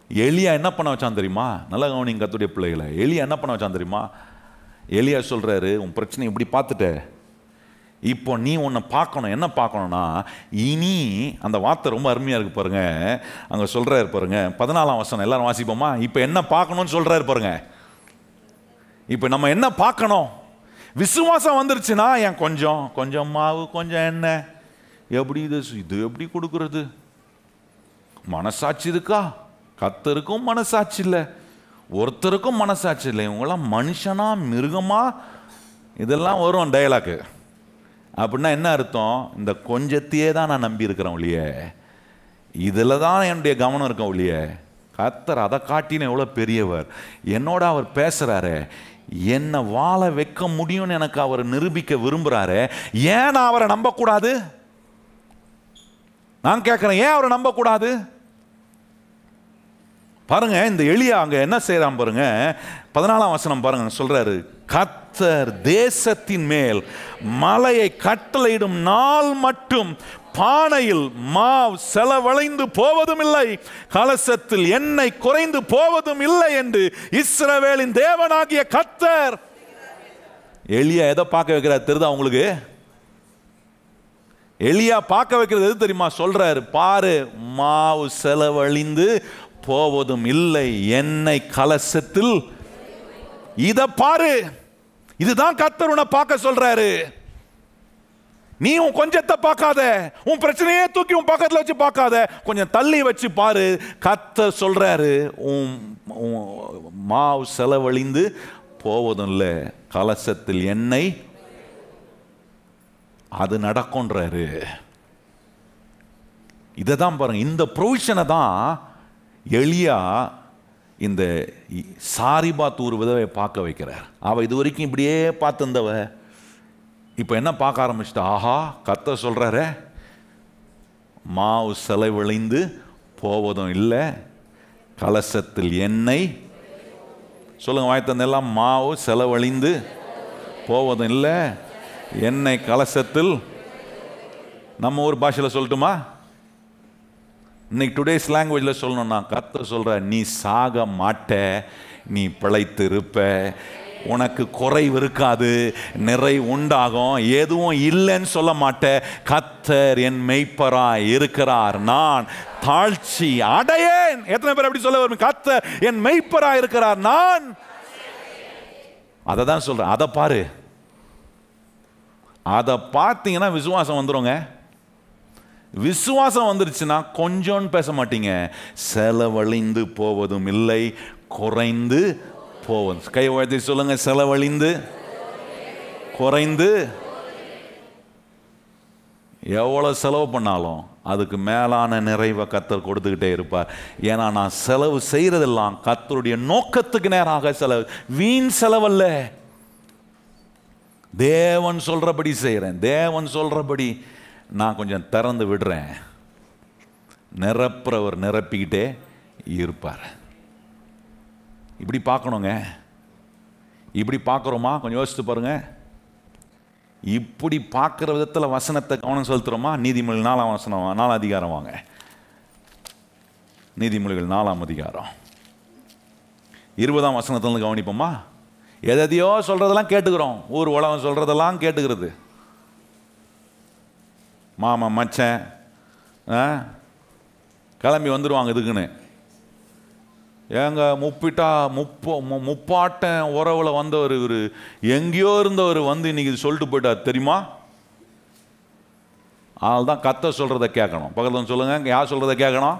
எலியா என்ன பண்ண வச்சான் தெரியுமா? நல்லா கவனிங்க கர்த்தருடைய பிள்ளைகளை. எலியா என்ன பண்ண வச்சான் தெரியுமா? எலியா சொல்றாரு, உன் பிரச்சனை இப்படி பார்த்துட்ட, இப்போ நீ உன்னை பார்க்கணும். என்ன பார்க்கணும்னா, இனி அந்த வார்த்தை ரொம்ப அருமையா இருக்கு பாருங்க. அங்க சொல்றாரு பாருங்க, 14ஆம் வசனம் எல்லாரும் வாசிப்போமா? இப்போ என்ன பார்க்கணும்னு சொல்றாரு பாருங்க. இப்போ நம்ம என்ன பார்க்கணும்? விசுவாசம் வந்துருச்சுன்னா, என் கொஞ்சம் மாவு கொஞ்சம் எண்ணெய், எப்படி இது எப்படி கொடுக்கறது? மனசாட்சி இருக்கா? கர்த்தருக்கும் மனசாட்சி இல்லை, ஒருத்தருக்கும் மனசாட்சி இல்லை. இவங்களாம் மனுஷனா மிருகமா? இதெல்லாம் வரும் டயலாக்கு. அப்படின்னா என்ன அர்த்தம்? இந்த கொஞ்சத்தையே தான் நான் நம்பி இருக்கிறேன் ஒழிய, இதில் தான் என்னுடைய கவனம் இருக்கேன் ஒழிய, கர்த்தர் அதை காட்டின எவ்வளோ பெரியவர், என்னோட அவர் பேசுகிறாரு, என்னை வாழ வைக்க முடியும்னு எனக்கு அவர் நிரூபிக்க விரும்புகிறாரு. ஏன் நான் அவரை நம்பக்கூடாது? நான் கேட்குறேன், ஏன் அவரை நம்பக்கூடாது? பாருங்க, இந்த எலியா அங்க என்ன செய்யறான் பாருங்க. 14ஆம் வசனம் பாருங்க, சொல்றாரு, கர்த்தர் தேசத்தின் மேல் மலையை கட்டளையிடும் நாள் மட்டும் பானையில் மாவு செலவழிந்து போவதும் இல்லை, கலசத்தில் எண்ணெய் குறைந்து போவதும் இல்லை என்று இஸ்ரவேலின் தேவனாகிய கர்த்தர். எலியா எதை பார்க்க வைக்கிறார் தெரியுதா உங்களுக்கு? எலியா பார்க்க வைக்கிறது எது தெரியுமா? சொல்றாரு, பாரு, மாவு செலவழிந்து போவதும் இல்லை, எண்ணெய் கலசத்தில். இத பாரு, இதுதான் கர்த்தர் உன்னை பார்க்க சொல்றாரு. நீ உன் கொஞ்சத்தை பார்க்காத, உன் பிரச்சனையே தூக்கி உன் பக்கத்தில் வச்சு பார்க்காத, கொஞ்சம் தள்ளி வச்சு பாரு. கர்த்தர் சொல்றாரு, உன் மாவு செலவழிந்து போவதும் இல்லை, கலசத்தில் எண்ணெய் அது நடக்கும்ன்றாரு. இதை தான் பாருங்க, இந்த ப்ரொவிஷனை தான் எலியா இந்த சாரிபாத் ஒரு விதவை பார்க்க வைக்கிறார். அவ இது வரைக்கும் இப்படியே பார்த்துருந்தவ இப்போ என்ன பார்க்க ஆரம்பிச்சிட்டா, ஆஹா, கர்த்தர் சொல்றாரு, மாவு செலவழிந்து போவதும் இல்லை, கலசத்தில் எண்ணெய். சொல்லுங்க வாய்த்தந்தெல்லாம், மாவு செலவழிந்து போவதும் இல்லை, எண்ணெய் கலசத்தில். நம்ம ஊர் பாஷையில் சொல்லட்டுமா? இன்னைக்கு டுடேஸ் லாங்குவேஜில் சொல்லணும்னா, கர்த்தர் சொல்ற, நீ சாக மாட்ட, நீ பிழைத்து இருப்ப, உனக்கு குறைவு இருக்காது, நிறை உண்டாகும், எதுவும் இல்லைன்னு சொல்ல மாட்டேன். கர்த்தர் என் மெய்ப்பராய் இருக்கிறார், நான் தாழ்ச்சி அடையேன். எத்தனை பேர் அப்படி சொல்ல வரும்? கர்த்தர் என் மெய்ப்பராய் இருக்கிறார், நான். அதை தான் சொல்றேன். அதை பாரு, அதை பார்த்தீங்கன்னா விசுவாசம் வந்துருங்க. விசுவாசம் வந்துருச்சுன்னா கொஞ்சம் பேச மாட்டீங்க. செலவழிந்து போவதும் இல்லை, குறைந்து போவதும். கை உயர்த்தி சொல்லுங்க, செலவழிந்து குறைந்து. எவ்வளவு செலவு பண்ணாலும் அதுக்கு மேலான நிறைவை கர்த்தர் கொடுத்துக்கிட்டே இருப்பார். ஏன்னா நான் செலவு செய்யறதெல்லாம் கர்த்தருடைய நோக்கத்துக்கு நேராக செலவு, வீண் செலவல்ல. தேவன் சொல்றபடி செய்கிறேன், தேவன் சொல்றபடி நான் கொஞ்சம் திறந்து விடுறேன். நிரப்புறவர் நிரப்பிக்கிட்டே இருப்பார். இப்படி பார்க்கணுங்க. இப்படி பார்க்குறோமா? கொஞ்சம் யோசித்து பாருங்க. இப்படி பார்க்குற விதத்தில் வசனத்தை கவனம் செலுத்துகிறோமா? நீதிமொழிகள் 4ஆம் வசனம், 4ஆம் அதிகாரம் வாங்க. நீதிமொழிகள் 4ஆம் அதிகாரம் 20ஆம் வசனத்திலிருந்து கவனிப்போமா? எதையோ சொல்கிறதெல்லாம் கேட்டுக்கிறோம், ஊர் உலகம் சொல்கிறதெல்லாம் கேட்டுக்கிறது. மாமா மச்சன் கிளம்பி வந்துடுவாங்க இதுக்குன்னு. ஏங்க முப்பாட்டன் உறவில் வந்தவர் இவர், எங்கேயோ இருந்தவர் வந்து இன்னைக்கு சொல்லிட்டு போயிட்டார் தெரியுமா? அதனால தான் கர்த்தர் சொல்கிறத கேட்கணும். பக்கத்தில் சொல்லுங்க, யார் சொல்கிறத கேட்கணும்?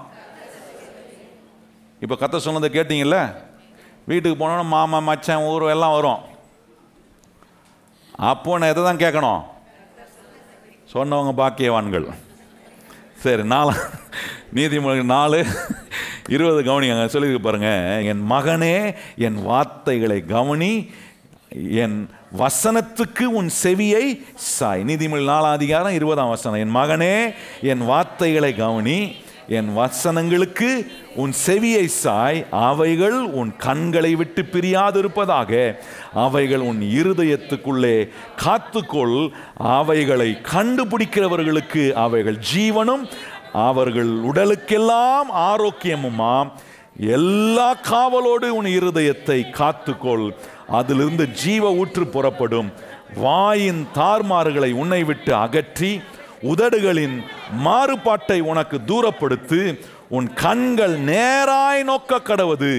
இப்போ கர்த்தர் சொன்னதை கேட்டீங்கல்ல, வீட்டுக்கு போனோன்னா மாமா மச்சான் ஊர் எல்லாம் வரும். அப்போ நான் எதை தான் கேட்கணும்? சொன்னவங்க பாக்கியவான்கள். சரி, நீதிமொழிகள் 4:20 கவனிங்க. சொல்லி பாருங்க, என் மகனே என் வார்த்தைகளை கவனி, என் வசனத்துக்கு உன் செவியை சாய். நீதிமொழி 4ஆம் அதிகாரம் 20ஆம் வசனம். என் மகனே என் வார்த்தைகளை கவனி, என் வசனங்களுக்கு உன் செவியை சாய், அவைகள் உன் கண்களை விட்டு பிரியாதிருப்பதாக, அவைகள் உன் இருதயத்துக்குள்ளே காத்துக்கொள், அவைகளை கண்டுபிடிக்கிறவர்களுக்கு அவைகள் ஜீவனும் அவர்கள் உடலுக்கெல்லாம் ஆரோக்கியமுமாம். எல்லா காவலோடு உன் இருதயத்தை காத்துக்கொள், அதிலிருந்து ஜீவ ஊற்று புறப்படும். வாயின் தார்மார்களை உன்னை விட்டு அகற்றி உதடுகளின் மாறுபாட்டை உனக்கு தூரப்படுத்து. உன் கண்கள் நேராய் நோக்க கடவது,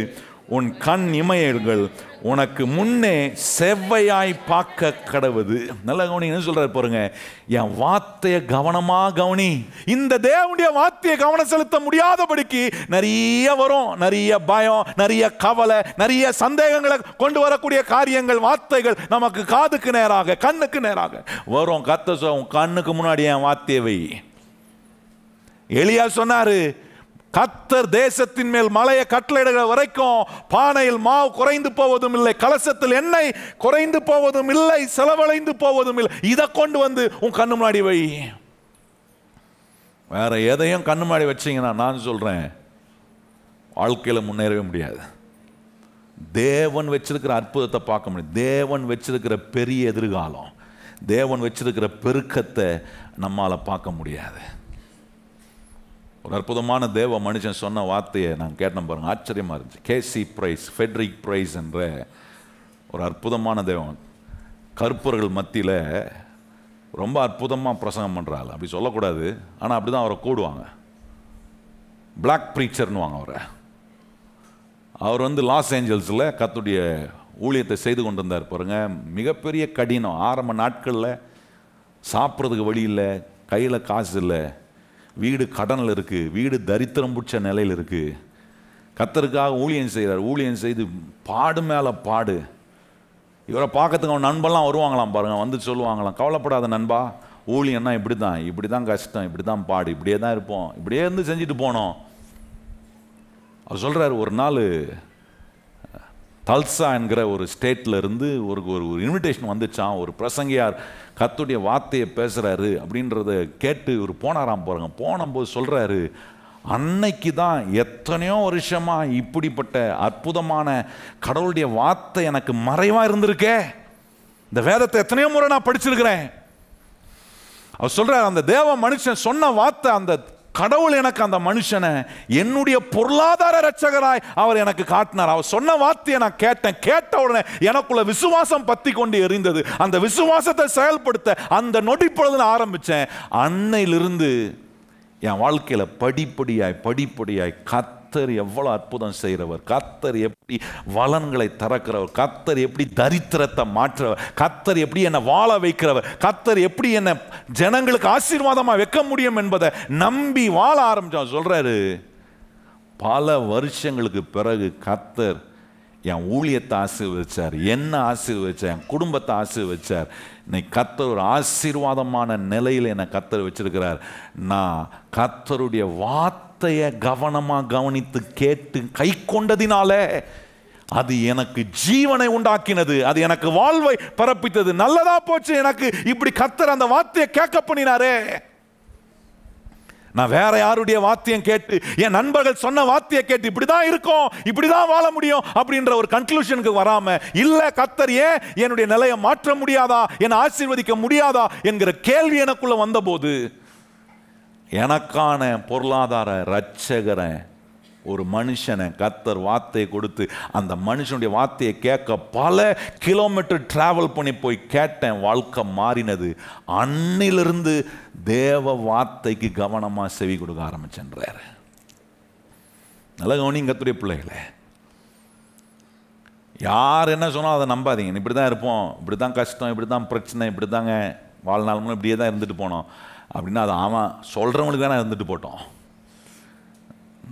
உன் கண் இமையல்கள் உனக்கு முன்னே செவ்வையாய் பார்க்க கடவுது. நல்ல கவனி, என்ன சொல்றாரு பாருங்க, என் வார்த்தையை கவனமா கவனி. இந்த தேவனுடைய வார்த்தையை கவனம் செலுத்த முடியாதபடிக்கு நிறைய வரும், நிறைய பயம், நிறைய கவலை, நிறைய சந்தேகங்களை கொண்டு வரக்கூடிய காரியங்கள், வார்த்தைகள் நமக்கு காதுக்கு நேராக, கண்ணுக்கு நேராக வரும். கர்த்தர் உன் கண்ணுக்கு முன்னாடி என் வார்த்தையை வை. எலியா சொன்னாரு, கர்த்தர் தேசத்தின் மேல் மலையை கட்டளையிடுகிற வரைக்கும் பானையில் மாவு குறைந்து போவதும் இல்லை, கலசத்தில் எண்ணெய் குறைந்து போவதும் இல்லை, செலவழிந்து போவதும் இல்லை. இதை கொண்டு வந்து உன் கண்ணு முன்னாடி வை. வேற எதையும் கண்ணு முன்னாடி வச்சீங்கன்னா நான் சொல்றேன், வாழ்க்கையில் முன்னேறவே முடியாது. தேவன் வச்சிருக்கிற அற்புதத்தை பார்க்க முடியும். தேவன் வச்சிருக்கிற பெரிய எதிர்காலம், தேவன் வச்சிருக்கிற பெருக்கத்தை நம்மால் பார்க்க முடியாது. ஒரு அற்புதமான தேவ மனுஷன் சொன்ன வார்த்தையை நான் கேட்டேன் பாருங்க, ஆச்சரியமா இருந்துச்சு. கேசி பிரைஸ், ஃபெட்ரிக் பிரைஸ் என்ற ஒரு அற்புதமான தேவன், கருப்பர்கள் மத்தியில் ரொம்ப அற்புதமாக பிரசங்கம் பண்ணுறாள். அப்படி சொல்லக்கூடாது, ஆனால் அப்படி தான் அவரை கூடுவாங்க. பிளாக் ப்ரீச்சர்னு வாங்க அவரை. அவர் வந்து லாஸ் ஏஞ்சல்ஸில் கர்த்தருடைய ஊழியத்தை செய்து கொண்டு இருந்தார் பாருங்க. மிகப்பெரிய கடினம். ஆரம்ப நாட்களில் சாப்பிட்றதுக்கு வழி இல்லை, கையில் காசு இல்லை, வீடு கடனில் இருக்குது, வீடு தரித்திரம் பிடிச்ச நிலையில் இருக்குது. கர்த்தருக்காக ஊழியம் செய்கிறார். ஊழியம் செய்து பாடு மேலே பாடு. இவரை பார்க்கறதுக்கு அவன் நண்பெல்லாம் வருவாங்களாம் பாருங்க, வந்து சொல்லுவாங்களாம், கவலைப்படாத நண்பா, ஊழியம்னா இப்படி தான் கஷ்டம், இப்படி தான் பாடு, இப்படியே தான் இருப்போம், இப்படியே இருந்து செஞ்சுட்டு போனோம். அவர் சொல்கிறார், ஒரு நாள் தல்சா என்கிற ஒரு ஸ்டேட்டில் இருந்து ஒரு இன்விடேஷன் வந்துச்சான். ஒரு பிரசங்கியார் கர்த்தருடைய வார்த்தையை பேசுகிறாரு அப்படின்றத கேட்டு இவர் போனாராம் பாருங்க. போனபோது சொல்கிறாரு, அன்னைக்கு தான் எத்தனையோ வருஷமாக இப்படிப்பட்ட அற்புதமான கடவுளுடைய வார்த்தை எனக்கு மறைவாக இருந்திருக்கே. இந்த வேதத்தை எத்தனையோ முறை நான் படிச்சிருக்கிறேன். அவர் சொல்கிறார், அந்த தேவ மனுஷன் சொன்ன வார்த்தை, அந்த கடவுள் எனக்கு அந்த மனுஷனை என்னுடைய பொருளாதார ரட்சகராய் அவர் எனக்கு காட்டினார். அவர் சொன்ன வார்த்தையை நான் கேட்டேன். கேட்ட உடனே எனக்குள்ள விசுவாசம் பத்தி கொண்டு எரிந்தது. அந்த விசுவாசத்தை செயல்படுத்த அந்த நொடி பொழுது நான் ஆரம்பிச்சேன். அன்னையிலிருந்து என் வாழ்க்கையில படிப்படியாய் கர்த்தர் எவ்வளவு அற்புதம் செய்கிறவர், கர்த்தர் எப்படி வளன்களை திறக்கிறவர், கர்த்தர் எப்படி தரித்திரத்தை மாற்றவர், கர்த்தர் எப்படி என்னை வாழ வைக்கிறவர், கர்த்தர் எப்படி என்னை ஜனங்களுக்கு ஆசீர்வாதமாக வைக்க முடியும் என்பதை நம்பி வாழ ஆரம்பிச்சார். சொல்றாரு, பல வருஷங்களுக்கு பிறகு கர்த்தர் என் ஊழியத்தை ஆசீர்வதிச்சார், என்ன ஆசீர்வதிச்சார், என் குடும்பத்தை ஆசீர்வதிச்சார். இன்னைக்கு கர்த்தர் ஒரு ஆசீர்வாதமான நிலையில் என்னை கர்த்தர் வச்சிருக்கிறார். நான் கர்த்தருடைய வார்த்தையை கவனமாக கவனித்து கேட்டு கை கொண்டதினால அது எனக்கு ஜீவனை உண்டாக்கினது, அது எனக்கு வாழ்வை பரப்பித்தது. நல்லதா போச்சு எனக்கு இப்படி கர்த்தர் அந்த வார்த்தையை கேட்க பண்ணினாரே. நான் வேற யாருடைய வார்த்தையும் கேட்டு, என் நண்பர்கள் சொன்ன வார்த்தையை கேட்டு இப்படிதான் இருக்கும், இப்படிதான் வாழ முடியும் அப்படின்ற ஒரு கன்க்ளூஷனுக்கு வராம, இல்ல கர்த்தர் ஏன் என்னுடைய நிலையை மாற்ற முடியாதா, என்னை ஆசீர்வதிக்க முடியாதா என்கிற கேள்வி எனக்குள்ள வந்தபோது, எனக்கான பொருளாதார ரட்சகரை ஒரு மனுஷனை கர்த்தர் வார்த்தையை கொடுத்து, அந்த மனுஷனுடைய வார்த்தையை கேட்க பல கிலோமீட்டர் டிராவல் பண்ணி போய் கேட்டேன். வாழ்க்கை மாறினது. அன்னிலிருந்து தேவ வார்த்தைக்கு கவனமா செவி கொடுக்க ஆரம்பிச்சேன்றார். நல்ல கவனிங்க கர்த்தருடைய பிள்ளைகளே, யார் என்ன சொன்னாலும் அதை நம்பாதீங்க. இப்படி தான் இருப்போம், இப்படி தான் கஷ்டம், இப்படி தான் பிரச்சனை, இப்படி தாங்க வாழ்நாள் இப்படியே தான் இருந்துட்டு போனோம் அப்படின்னா அது ஆமாம் சொல்கிறவங்களுக்கு தானே இருந்துட்டு போட்டோம்.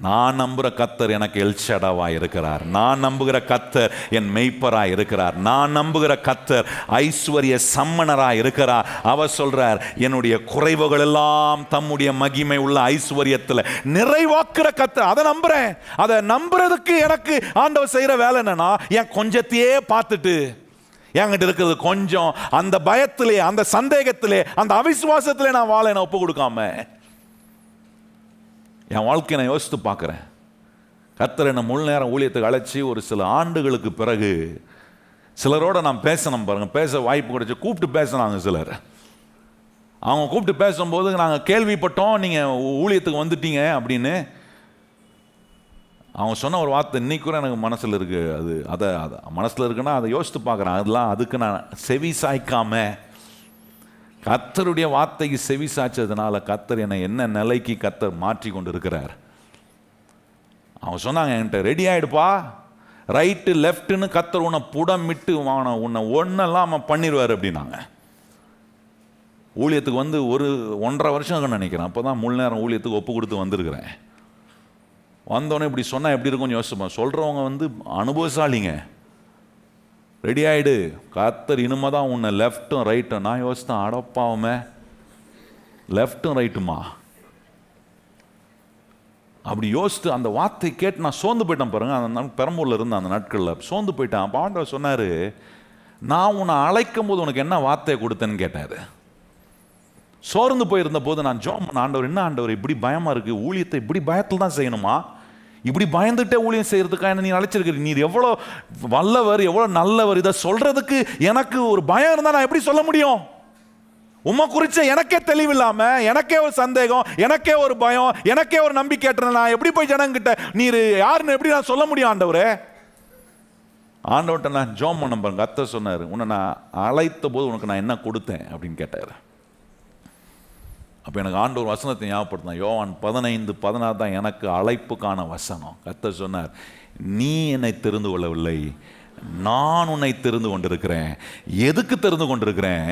நான் நம்புகிற கர்த்தர் எனக்கு எல்ஷடாவாக இருக்கிறார். நான் நம்புகிற கர்த்தர் என் மெய்ப்பராக இருக்கிறார். நான் நம்புகிற கர்த்தர் ஐஸ்வர்ய சம்மனராக இருக்கிறார். அவர் சொல்றார், என்னுடைய குறைவுகள் எல்லாம் தம்முடைய மகிமை உள்ள ஐஸ்வர்யத்தில் நிறைவாக்குற கர்த்தர். அதை நம்புறேன். அதை நம்புறதுக்கு எனக்கு ஆண்டவர் செய்கிற வேலை என்னன்னா, என் கொஞ்சத்தையே பார்த்துட்டு என்கிட்ட இருக்கிறது கொஞ்சம், அந்த பயத்திலே, அந்த சந்தேகத்திலே, அந்த அவிசுவாசத்திலே நான் வாழ என்ன ஒப்பு கொடுக்காம என் வாழ்க்கையை நான் யோசித்து பார்க்குறேன். கர்த்தர் என்னை முழு நேரம் ஊழியத்துக்கு அழைச்சி ஒரு சில ஆண்டுகளுக்கு பிறகு சிலரோட நான் பேசணும் பாருங்க, பேச வாய்ப்பு கிடைச்சி கூப்பிட்டு பேசினாங்க சிலர். அவங்க கூப்பிட்டு பேசும்போது நாங்கள் கேள்விப்பட்டோம் நீங்கள் ஊழியத்துக்கு வந்துட்டீங்க அப்படின்னு. அவங்க சொன்ன ஒரு வார்த்தை இன்னைக்கு கூட எனக்கு மனசில் இருக்குது. அதை மனசில் இருக்குன்னா அதை யோசித்து பார்க்குறேன். அதுக்கு நான் செவி சாய்க்காம கர்த்தருடைய வார்த்தைக்கு செவி சாய்ச்சதுனால கர்த்தர் என்னை என்ன நிலைக்கு கர்த்தர் மாற்றி கொண்டு இருக்கிறார். அவங்க சொன்னாங்க, என்கிட்ட ரெடி ஆகிடுப்பா, ரைட்டு லெஃப்ட்டுன்னு கர்த்தர் உன்னை புடமிட்டு உன்னை ஒன்னெல்லாம் அவன் பண்ணிடுவார் அப்படின்னாங்க. ஊழியத்துக்கு வந்து 1.5 வருஷம் நினைக்கிறேன். அப்போ தான் முழு நேரம் ஊழியத்துக்கு ஒப்பு கொடுத்து வந்திருக்கிறேன். வந்தோடனே இப்படி சொன்னால் எப்படி இருக்கும்னு யோசிப்பேன். சொல்கிறவங்க வந்து அனுபவசாலிங்க. ரெடி ஆகிடு, கர்த்தர் இனிமே தான் உன்னை லெஃப்ட்டும் ரைட்டும். நான் யோசித்தேன், அடப்பாவுமே லெஃப்ட்டும் ரைட்டுமா அப்படி யோசித்து அந்த வார்த்தை கேட்டு நான் சோர்ந்து போயிட்டேன் பாருங்க. அந்த பெரம்பூரில் இருந்த அந்த நாட்களில் சோர்ந்து போயிட்டேன். அப்போ ஆண்டவர் சொன்னார், நான் உன்னை அழைக்கும் போது உனக்கு என்ன வார்த்தையை கொடுத்தேன்னு கேட்டார். சோர்ந்து போயிருந்த போது நான் ஜெபம் பண்ண, ஆண்டவர் என்ன ஆண்டவர் இப்படி பயமாக இருக்குது, ஊழியத்தை இப்படி பயத்தில் தான் செய்யணுமா, இப்படி பயந்துட்டே ஊழியம் செய்யறதுக்காக என்ன நீ அழைச்சிருக்கிறீ, நீர் எவ்வளோ வல்லவர் எவ்வளோ நல்லவர், இதை சொல்றதுக்கு எனக்கு ஒரு பயம் இருந்தால் நான் எப்படி சொல்ல முடியும்? உம்மை குறிச்ச எனக்கே தெளிவில்லாம, எனக்கே ஒரு சந்தேகம், எனக்கே ஒரு பயம், எனக்கே ஒரு நம்பிக்கை, நான் எப்படி போய் ஜனங்கிட்ட நீர் யாருன்னு எப்படி நான் சொல்ல முடியும் ஆண்டவரே? ஆண்டவர்கிட்ட நான் ஜெபம் பண்ண பாருங்க. கர்த்தர் சொன்னார், உன்னை நான் அழைத்த போது உனக்கு நான் என்ன கொடுத்தேன் அப்படின்னு கேட்டார். அப்போ எனக்கு ஆண்டவர் வசனத்தை ஞாபகப்படுத்தினா, யோவான் 15:16 தான் எனக்கு அழைப்புக்கான வசனம். கர்த்தர் சொன்னார், நீ என்னை தெரிந்து கொள்ளவில்லை, நான் உன்னை தெரிந்து கொண்டிருக்கிறேன். எதுக்கு தெரிந்து கொண்டிருக்கிறேன்?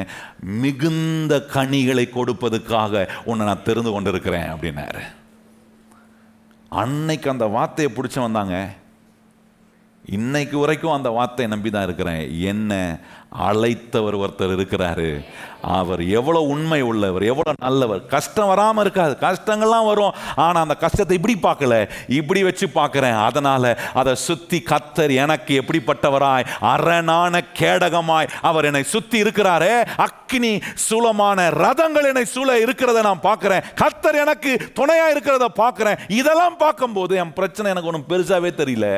மிகுந்த கனிகளை கொடுப்பதுக்காக உன்னை நான் தெரிந்து கொண்டிருக்கிறேன் அப்படின்னாரு. அன்னைக்கு அந்த வார்த்தையை பிடிச்ச வந்தாங்க. இன்னைக்கு வரைக்கும் அந்த வார்த்தையை நம்பி தான் இருக்கிறேன். என்ன அழைத்தவர் ஒருத்தர் இருக்கிறாரு. அவர் எவ்வளோ உண்மை உள்ளவர், எவ்வளோ நல்லவர். கஷ்டம் வராமல் இருக்காது, கஷ்டங்கள்லாம் வரும். ஆனால் அந்த கஷ்டத்தை இப்படி பார்க்கல, இப்படி வச்சு பார்க்குறேன். அதனால் அதை சுற்றி கர்த்தர் எனக்கு எப்படிப்பட்டவராய், அரணான கேடகமாய் அவர் என்னை சுற்றி இருக்கிறாரே. அக்கினி சூலமான ரதங்கள் என்னை சூழ இருக்கிறத நான் பார்க்குறேன். கர்த்தர் எனக்கு துணையாக இருக்கிறத பார்க்குறேன். இதெல்லாம் பார்க்கும்போது என் பிரச்சனை எனக்கு ஒன்றும் பெருசாகவே தெரியல.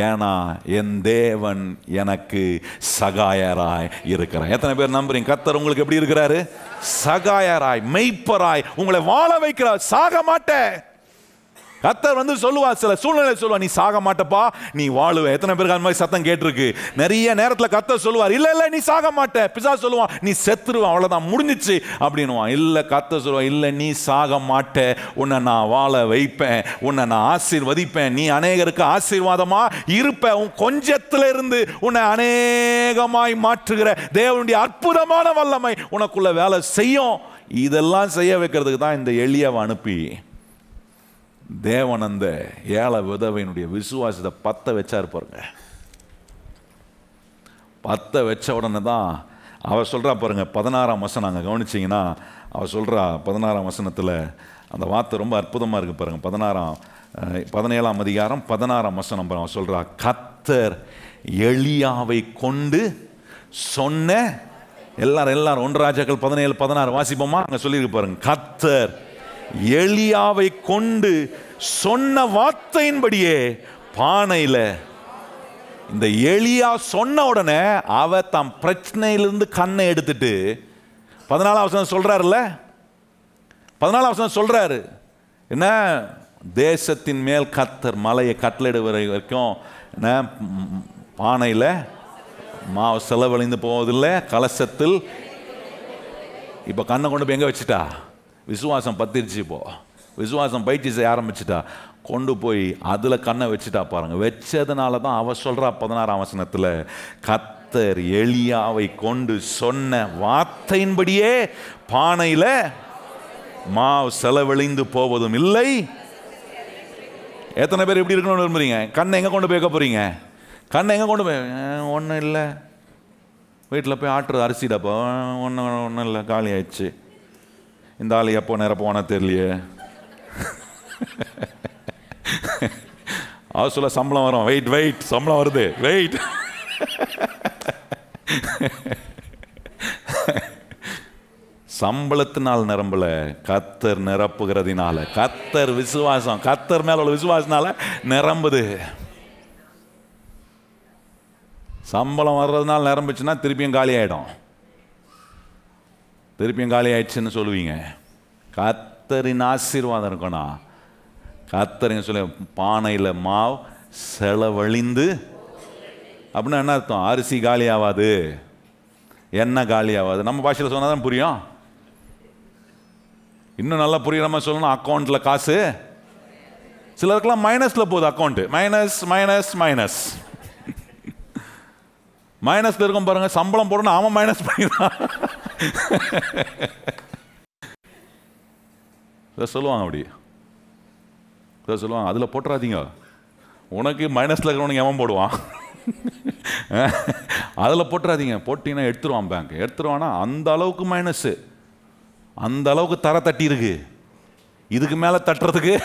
ஏன்னா என் தேவன் எனக்கு சகாயராய் இருக்கிறார். எத்தனை பேர் நம்புறீங்க கர்த்தர் உங்களுக்கு எப்படி இருக்கிறாரு? சகாயராய், மெய்ப்பராய் உங்களை வாழ வைக்கிறார். சாக மாட்டேன். கர்த்தர் வந்து சொல்லுவார், சில சூழ்நிலை சொல்லுவார், நீ சாக மாட்டப்பா, நீ வாழுவ. எத்தனை பேருக்கு அந்த மாதிரி சத்தம் கேட்டிருக்கு? நிறைய நேரத்தில் கர்த்தர் சொல்லுவார், இல்ல இல்ல நீ சாக மாட்ட. பிசாசு சொல்லுவான், நீ செத்துருவான், அவ்வளவுதான் முடிஞ்சிச்சு அப்படின்னுவான். இல்ல கர்த்தர் சொல்லுவான், இல்ல நீ சாக மாட்ட, உன்னை நான் வாழ வைப்பேன், உன்னை நான் ஆசீர்வதிப்பேன், நீ அநேகருக்கு ஆசீர்வாதமா இருப்ப, உன் கொஞ்சத்துல இருந்து உன்னை அநேகமாய் மாற்றுகிற தேவனுடைய அற்புதமான வல்லமை உனக்குள்ள வேலை செய்யும். இதெல்லாம் செய்ய வைக்கிறதுக்கு தான் இந்த எளியவை அனுப்பி தேவன் அந்த ஏழை விதவையினுடைய விசுவாசத்தை பத்த வச்சாரு பாருங்க. பத்த வச்ச உடனே தான் அவ சொல்றா பாருங்க, 16ஆம் வசனம் அங்கே கவனிச்சிங்கன்னா அவ சொல்றா 16ஆம் வசனத்தில் அந்த வார்த்தை ரொம்ப அற்புதமாக இருக்கு பாருங்க. 17ஆம் அதிகாரம் 16ஆம் வசனம் பாருங்க. அவ சொல்றா, கர்த்தர் எலியாவை கொண்டு சொன்ன எல்லாரும் 1 ராஜாக்கள் 17:16 வாசிப்போமா? அங்கே சொல்லியிருக்கு பாருங்க, கர்த்தர் எலியாவை கொண்டு சொன்ன வார்த்தையின்படியே பானையில. இந்த எலியா சொன்ன உடனே அவ தம் பிரச்சனையிலிருந்து கண்ணை எடுத்துட்டு 14ஆம் வசனம் சொல்றாருல்ல, 14ஆம் வசனம் சொல்றாரு என்ன, தேசத்தின் மேல் கர்த்தர் மலையை கட்டளையிட வரைக்கும் என்ன, பானையில மாவு செலவழிந்து போவதில்லை, கலசத்தில். இப்ப கண்ணை கொண்டு போய் எங்க வச்சுட்டா? விசுவாசம் பத்திருச்சு. இப்போ விசுவாசம் பயிற்சி செய்ய ஆரம்பிச்சுட்டா, கொண்டு போய் அதுல கண்ணை வச்சுட்டா பாருங்க. வச்சதுனால தான் அவ சொல்றா 16ஆம் வசனத்துல, கர்த்தர் எலியாவை கொண்டு சொன்ன வார்த்தையின்படியே பானையில மாவு செலவழிந்து போவதும் இல்லை. எத்தனை பேர் எப்படி இருக்கணும்னு விரும்புறீங்க? கண்ணை எங்க கொண்டு போய் வைக்க போறீங்க? கண்ணை எங்க கொண்டு போய்? ஒன்றும் இல்லை, வீட்டில் போய் ஆட்டுறது அரிசிடாப்பா, ஒன்றும் இல்லை, காலி ஆயிடுச்சு. இந்த ஆள் எப்போ நேரம் போனா தெரியலையே. அவர் சொல்ல சம்பளம் வரும், வெயிட் சம்பளம் வருது, வெயிட். சம்பளத்தினால் நிரம்பல, கர்த்தர் நிரப்புகிறதுனால, கர்த்தர் விசுவாசம், கர்த்தர் மேல உள்ள விசுவாசனால நிரம்புது. சம்பளம் வர்றதுனால நிரம்பிச்சுன்னா திருப்பியும் காலி ஆயிடும். திருப்பியும் காலி ஆயிடுச்சுன்னு சொல்லுவீங்க. கர்த்தரின் ஆசீர்வாதம் இருக்கணும். கர்த்தரின் சொல்ல பானையில் மாவு செலவழிந்து அப்படின்னா என்ன அர்த்தம்? அரிசி காலி ஆகாது, எண்ணெய் காலி ஆகாது. நம்ம பாஷையில் சொன்னால் தான் புரியும். இன்னும் நல்லா புரியுற மாதிரி சொல்லணும், அக்கௌண்ட்டில் காசு சிலருக்கெல்லாம் மைனஸ்ல போகுது அக்கௌண்ட், மைனஸ் மைனஸ் மைனஸ். மைனஸ்ல இருக்கும் பாருங்க, சம்பளம் போடணும் அவன் மைனஸ் பண்ணிடுறான். சொல்லுவாங்க அப்படி சொல்லுவாங்க, அதுல போட்டுறாதீங்க, உனக்கு மைனஸ்ல இருக்கிறவனுக்கு எவன் போடுவான், அதில் போட்டுறாதீங்க, போட்டீங்கன்னா எடுத்துருவான் பேங்க். எடுத்துருவானா அந்த அளவுக்கு மைனஸ், அந்த அளவுக்கு தர தட்டி இருக்கு. இதுக்கு மேலே தட்டுறதுக்கு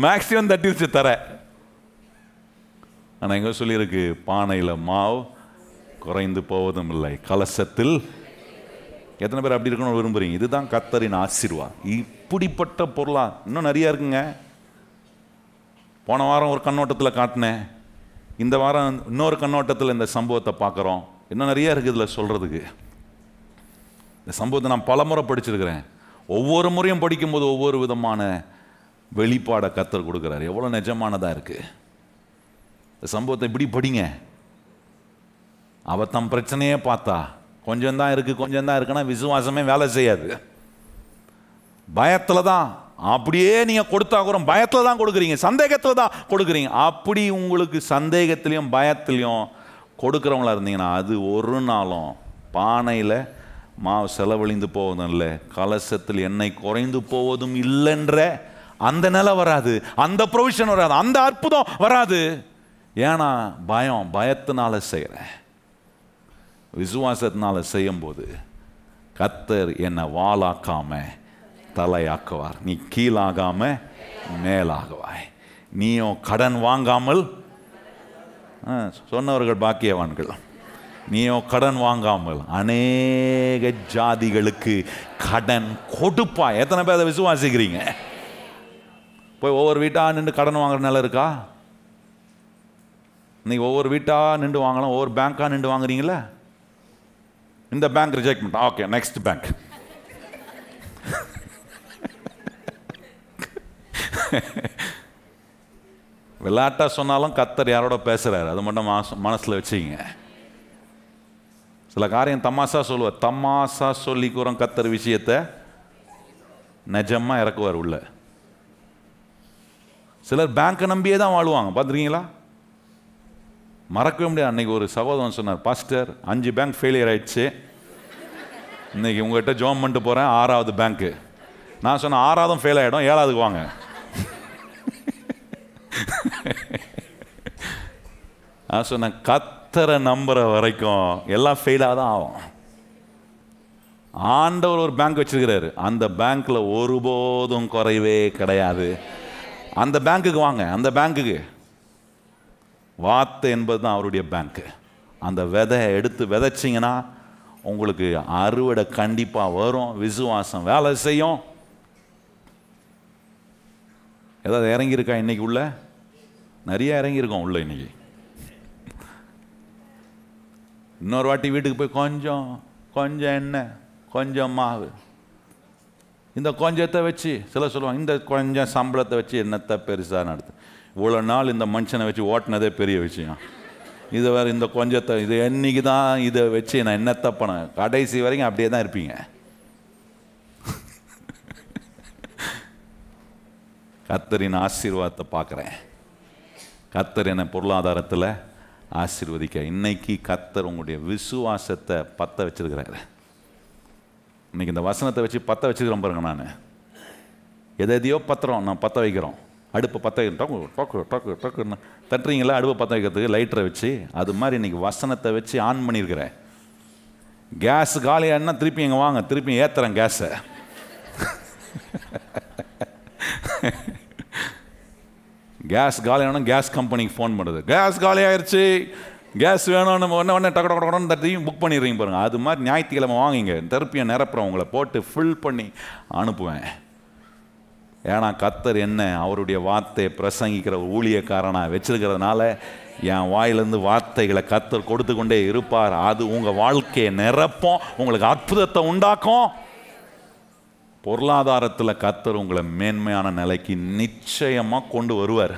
மேக்சிமம் தட்டிருச்சு தர. ஆனால் எங்க சொல்லியிருக்கு, பானையில் மாவு குறைந்து போவதும் இல்லை, கலசத்தில். எத்தனை பேர் அப்படி இருக்கணும்னு விரும்புறீங்க? இதுதான் கர்த்தரின் ஆசீர்வாதம். இப்படிப்பட்ட பொருளா இன்னும் நிறைய இருக்குங்க. போன வாரம் ஒரு கண்ணோட்டத்தில் காட்டினேன், இந்த வாரம் இன்னொரு கண்ணோட்டத்தில் இந்த சம்பவத்தை பார்க்குறோம். இன்னும் நிறைய இருக்குது இதில் சொல்கிறதுக்கு. இந்த சம்பவத்தை நான் பல முறை படிச்சிருக்கிறேன். ஒவ்வொரு முறையும் படிக்கும்போது ஒவ்வொரு விதமான வெளிப்பாடை கர்த்தர் கொடுக்குறாரு. எவ்வளோ நிஜமானதாக இருக்குது. இந்த சம்பவத்தை இப்படி படிங்க. அவ தம் பிரச்சனையே பார்த்தா கொஞ்சம் தான் இருக்குது, கொஞ்சம் தான் இருக்குன்னா விசுவாசமே வேலை செய்யாது. பயத்தில் தான் அப்படியே நீங்கள் கொடுத்தா கூட பயத்தில் தான் கொடுக்குறீங்க, சந்தேகத்தில் தான் கொடுக்குறீங்க. அப்படி உங்களுக்கு சந்தேகத்திலையும் பயத்திலையும் கொடுக்குறவங்களா இருந்தீங்கன்னா அது ஒரு நாளும் பானையில் மாவு செலவழிந்து போவதும் இல்லை, கலசத்தில் எண்ணெய் குறைந்து போவதும் இல்லைன்ற அந்த நிலை வராது, அந்த ப்ரொவிஷன் வராது, அந்த அற்புதம் வராது. ஏன்னா பயத்தினால செய்கிறேன். விசுவாசத்தினால செய்யும்போது கர்த்தர் என்னை வாளாக்காம தலையாக்குவார். நீ கீழாகாம மேலாகுவாய். நீயும் கடன் வாங்காமல், சொன்னவர்கள் பாக்கியவான்கள், நீயோ கடன் வாங்காமல் அநேக ஜாதிகளுக்கு கடன் கொடுப்பாய். எத்தனை பேர் அதை விசுவாசிக்கிறீங்க? போய் ஒவ்வொரு வீட்டா நின்று கடன் வாங்குற நிலை இருக்கா? இன்னைக்கு ஒவ்வொரு வீட்டா நின்று வாங்கலாம், ஒவ்வொரு பேங்காக நின்று வாங்குறீங்களா? இந்த பேங்க் ரிஜெக்ட் பண்ணிட்டா, ஓகே நெக்ஸ்ட் பேங்க். விளையாட்டா சொன்னாலும் கர்த்தர் யாரோட பேசுறாரு, அது மட்டும் மனசுல வச்சுங்க. சில காரியம் தமாசா சொல்லுவார், தமாசா சொல்லிக்கிறோம் கர்த்தர் விஷயத்தை நிஜமா இறக்குவார் உள்ள. சிலர் பேங்கை நம்பியே தான் வாழ்வாங்க, பார்த்துருக்கீங்களா? மறக்கவே முடியாது. அன்னைக்கு ஒரு சகோதரன் சொன்னார், பாஸ்டர் 5 பேங்க் ஃபெயிலியர் ஆயிடுச்சு, இன்னைக்கு உங்ககிட்ட ஜோம் பண்ணிட்டு போகிறேன் 6வது பேங்க்கு. நான் சொன்னேன் 6வதும் ஃபெயில் ஆகிடும், 7வதுக்கு வாங்க. நான் சொன்னேன் கர்த்தரை நம்புற வரைக்கும் எல்லாம் ஃபெயிலாக தான் ஆகும். ஆண்டவர் ஒரு பேங்க் வச்சிருக்கிறாரு, அந்த பேங்க்ல ஒருபோதும் குறைவே கிடையாது. அந்த பேங்க்குக்கு வாங்க. அந்த பேங்க்குக்கு வார்த்தை என்பது தான் அவருடைய பேங்க்கு. அந்த விதை எடுத்து விதைச்சிங்கன்னா உங்களுக்கு அறுவடை கண்டிப்பாக வரும். விசுவாசம் வேலை செய்யும். ஏதாவது இறங்கியிருக்கா இன்னைக்கு? உள்ள நிறைய இறங்கியிருக்கோம் உள்ள இன்னைக்கு. இன்னொரு வாட்டி வீட்டுக்கு போய் கொஞ்சம் கொஞ்சம் எண்ணெய், கொஞ்சம் மாவு, இந்த கொஞ்சத்தை வச்சு, சில சொல்லுவாங்க இந்த கொஞ்சம் சம்பளத்தை வச்சு என்னத்தை பெருசாக நடத்து, இவ்வளோ நாள் இந்த மனுஷனை வச்சு ஓட்டினதே பெரிய விஷயம், இதை வேறு இந்த கொஞ்சத்தை இது என்னைக்கு தான் இதை வச்சு நான் என்னத்தை பண்ணேன், கடைசி வரைக்கும் அப்படியே தான் இருப்பீங்க. கர்த்தரின் ஆசீர்வாதத்தை பார்க்குறேன். கர்த்தர் என்னை பொருளாதாரத்தில் ஆசீர்வதிக்க. இன்னைக்கு கர்த்தர் உங்களுடைய விசுவாசத்தை பற்ற வச்சிருக்கிறாரு. இன்னைக்கு இந்த வசனத்தை வச்சு பற்ற வச்சுக்கிறோம் பாருங்க. நான் எதையோ பத்திரம் நான் பற்ற வைக்கிறோம். அடுப்பை பற்ற வைக்கிறோம், தட்டுறீங்களா? அடுப்பை பற்ற வைக்கிறதுக்கு லைட்டரை வச்சு, அது மாதிரி இன்னைக்கு வசனத்தை வச்சு ஆன் பண்ணியிருக்கிறேன். கேஸ் காலியானா திருப்பி எங்கே வாங்க, திருப்பி ஏற்றுறேன் கேஸை. கேஸ் காலியான கேஸ் கம்பெனிக்கு ஃபோன் பண்ணுறது, கேஸ் காலி ஆயிடுச்சு, கேஸ் வேணும்னு உடனே டக்கு டக்கு தட்டியும் புக் பண்ணிடுறீங்க பாருங்கள். அது மாதிரி ஞாயிற்றுக்கிழமை வாங்கிங்க, திருப்பியை நிரப்புறேன், உங்களை போட்டு ஃபில் பண்ணி அனுப்புவேன். ஏன்னா கர்த்தர் என்ன அவருடைய வார்த்தையை பிரசங்கிக்கிற ஊழியக்காரனாக வச்சிருக்கிறதுனால என் வாயிலிருந்து வார்த்தைகளை கர்த்தர் கொடுத்து கொண்டே இருப்பார். அது உங்கள் வாழ்க்கையை நிரப்பும், உங்களுக்கு அற்புதத்தை உண்டாக்கும். பொருளாதாரத்தில் கர்த்தர் உங்களை மேன்மையான நிலைக்கு நிச்சயமாக கொண்டு வருவார்.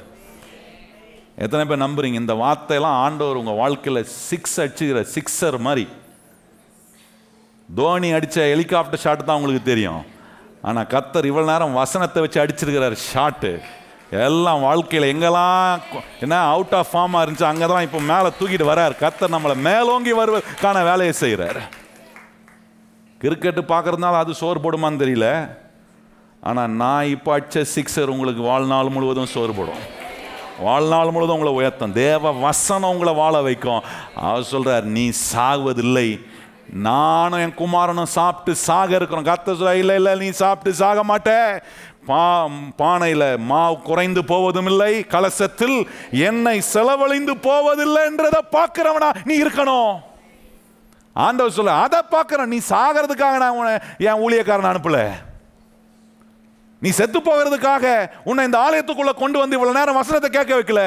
எத்தனை பேர் நம்புறீங்க? இந்த வார்த்தையெல்லாம் ஆண்டவர் உங்கள் வாழ்க்கையில் அடிச்சுக்கிற சிக்ஸர் மாதிரி. தோனி அடித்த ஹெலிகாப்டர் ஷாட் தான் உங்களுக்கு தெரியும். ஆனால் கர்த்தர் இவ்வளவு நேரம் வசனத்தை வச்சு அடிச்சிருக்கிறார் ஷாட்டு. எல்லாம் வாழ்க்கையில் எங்கெல்லாம் என்ன அவுட் ஆஃப் ஃபார்மாக இருந்துச்சு அங்கே தான் இப்போ மேலே தூக்கிட்டு வர்றார். கர்த்தர் நம்மளை மேலோங்கி வருவதற்கான வேலையை செய்கிறார். கிரிக்கெட்டு பார்க்குறதுனால அது சோறு போடுமான்னு தெரியல, ஆனால் நான் இப்போ அடித்த சிக்ஸர் உங்களுக்கு வாழ்நாள் முழுவதும் சோறு போடும், வாழ்நாள் முழுவதும் உங்களை உயர்த்தும். தேவ வசனம் உங்களை வாழ வைக்கும். அவர் சொல்கிறார், நீ சாகுவதில்லை, நானும் என் குமாரனும் சாப்பிட்டு சாக இருக்கிறோம். கர்த்தர் சொல்ல, இல்லை இல்லை நீ சாப்பிட்டு சாக மாட்டே, பானையில் மாவு குறைந்து போவதும் இல்லை, கலசத்தில் எண்ணெய் செலவழிந்து போவதில்லை என்றதை பார்க்கிறவனா நீ இருக்கணும். ஆண்டவர் சொல்ல, அதை பார்க்கிறேன், நீ சாகிறதுக்காக நான் என் ஊழியக்காரன் அனுப்பல, நீ செத்து போகிறதுக்காக உன்னை இந்த ஆலயத்துக்குள்ள கொண்டு வந்து இவ்வளவு நேரம் வசனத்தை கேட்க வைக்கல,